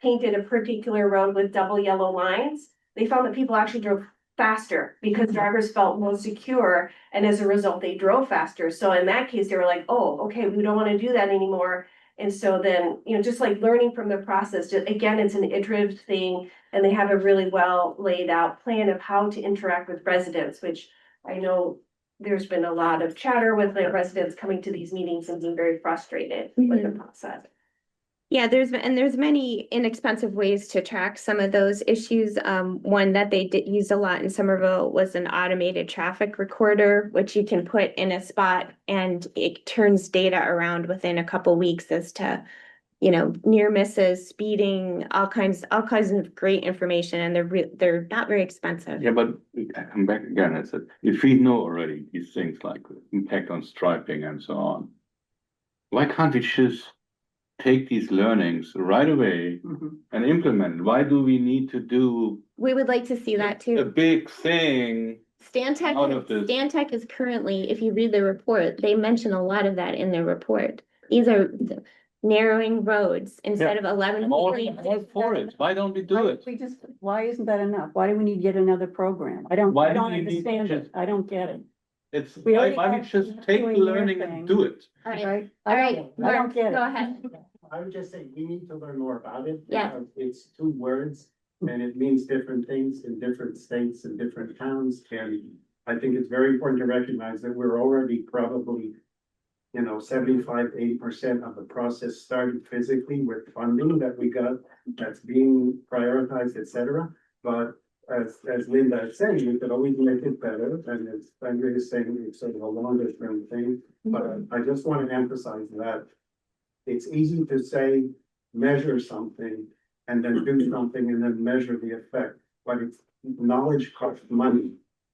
painted a particular road with double yellow lines, they found that people actually drove faster because drivers felt more secure. And as a result, they drove faster. So in that case, they were like, oh, okay, we don't want to do that anymore. And so then, just like learning from the process, again, it's an iterative thing. And they have a really well laid out plan of how to interact with residents, which I know there's been a lot of chatter with the residents coming to these meetings and being very frustrated with the process. Yeah, there's many inexpensive ways to track some of those issues. One that they did use a lot in Somerville was an automated traffic recorder, which you can put in a spot and it turns data around within a couple weeks as to, near misses, speeding, all kinds of great information, and they're not very expensive. Yeah, but I come back again, I said, if we know already these things like impact on striping and so on, why can't we just take these learnings right away and implement it? Why do we need to do We would like to see that a too. big thing out of this? Stantec is currently, if you read the report, they mention a lot of that in their report. These are narrowing roads instead of 11. I'm all for it. Why don't we do it? Why isn't that enough? Why do we need yet another program? I don't Why do we need understand just- it. I don't get it. It's, We already why don't have we just take the doing their learning thing. and do it? All right, Right? all right, I don't get go it. ahead. I would just say we need to learn more about it. Yeah. because It's two words and it means different things in different states and different towns. And I think it's very important to recognize that we're already probably, 75-80% of the process started physically with funding that we got that's being prioritized, et cetera. But as Linda is saying, we could always make it better. And as Andrea is saying, it's sort of a longer term thing. But I just want to emphasize that it's easy to say, measure something and then do something and then measure the effect, but it's knowledge costs money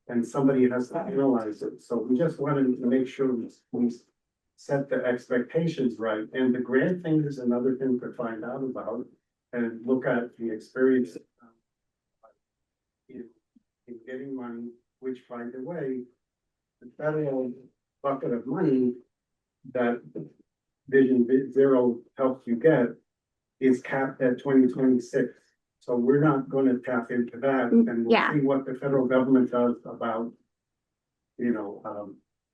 and somebody has to analyze it. So we just wanted to make sure we set the expectations right. And the grant thing is another thing to find out about and look at the experience in getting money, which by the way, the federal bucket of money that Vision Zero helps you get is capped at 2026. So we're not gonna tap into that and we'll Yeah. see what the federal government does about,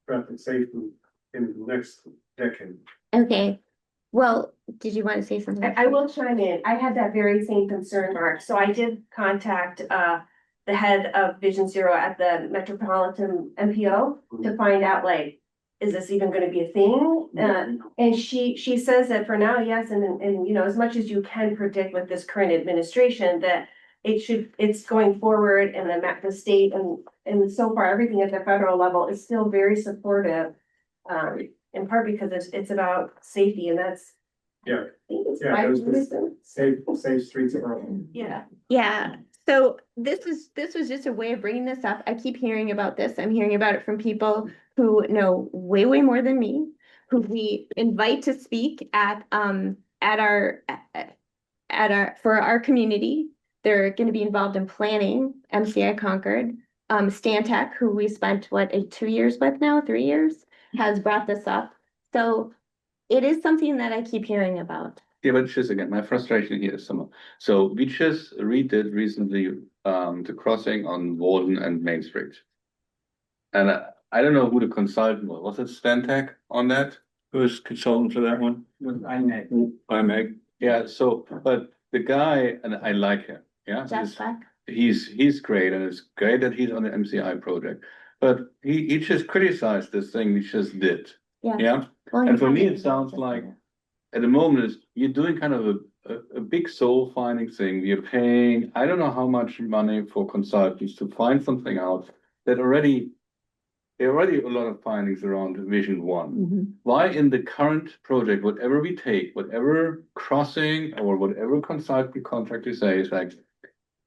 traffic safety in the next decade. Okay, well, did you want to say something? I will chime in. I had that very same concern, Mark. So I did contact the head of Vision Zero at the Metropolitan MPO to find out like, is this even gonna be a thing? And she says that for now, yes, and as much as you can predict with this current administration, that it's going forward and the state and so far everything at the federal level is still very supportive. In part because it's about safety and that's. Yeah. I think it's Yeah, my there's this wisdom. safe streets of our. Yeah. Yeah, so this was just a way of bringing this up. I keep hearing about this. I'm hearing about it from people who know way, way more than me, who we invite to speak at for our community. They're going to be involved in planning MCI Concord. Stantec, who we spent, what, 2 years with now, 3 years, has brought this up. So it is something that I keep hearing about. Yeah, but just again, my frustration here is some, so we just redid recently, the crossing on Walden and Main Street. And I don't know who the consultant was it Stantec on that? Who's consultant for that one? By Meg. Yeah, so, but the guy, and I like him, yeah, Jeff Beck? he's great, and it's great that he's on the MCI project. But he just criticized this thing we just did, yeah? Well, And he for me, probably it sounds does. like, at the moment, is you're doing kind of a big soul finding thing. We're paying, I don't know how much money for consultants to find something out that there are already a lot of findings around Vision One. Why in the current project, whatever we take, whatever crossing or whatever consultant contract you say is like,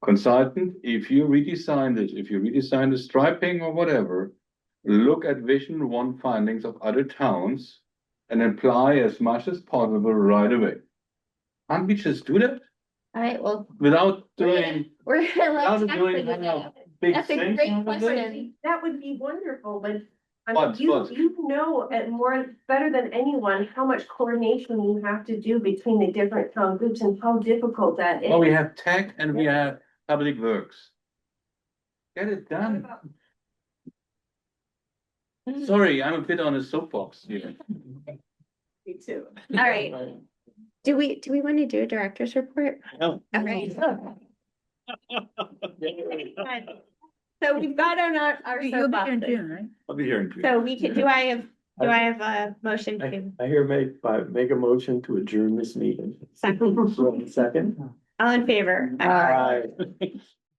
consultant, if you redesign this, if you redesign the striping or whatever, look at Vision One findings of other towns and apply as much as possible right away. Can't we just do that All right, well, without doing? we're gonna without let doing Jackson kind of answer. big That's a things great out of it? question. That would be wonderful, but I But- mean, but- you know better than anyone how much coordination you have to do between the different town groups and how difficult that is. Well, we have tech and we have public works. Get it done. Sorry, I'm a bit on a soapbox here. Me too. All right. Do we want to do a director's report? No. All right. So we've got on our You'll be here in soapboxes. June, right? I'll be here in June. So we can, do I have a motion to I hear make a motion to adjourn this meeting. second? Second? All in favor? Aye.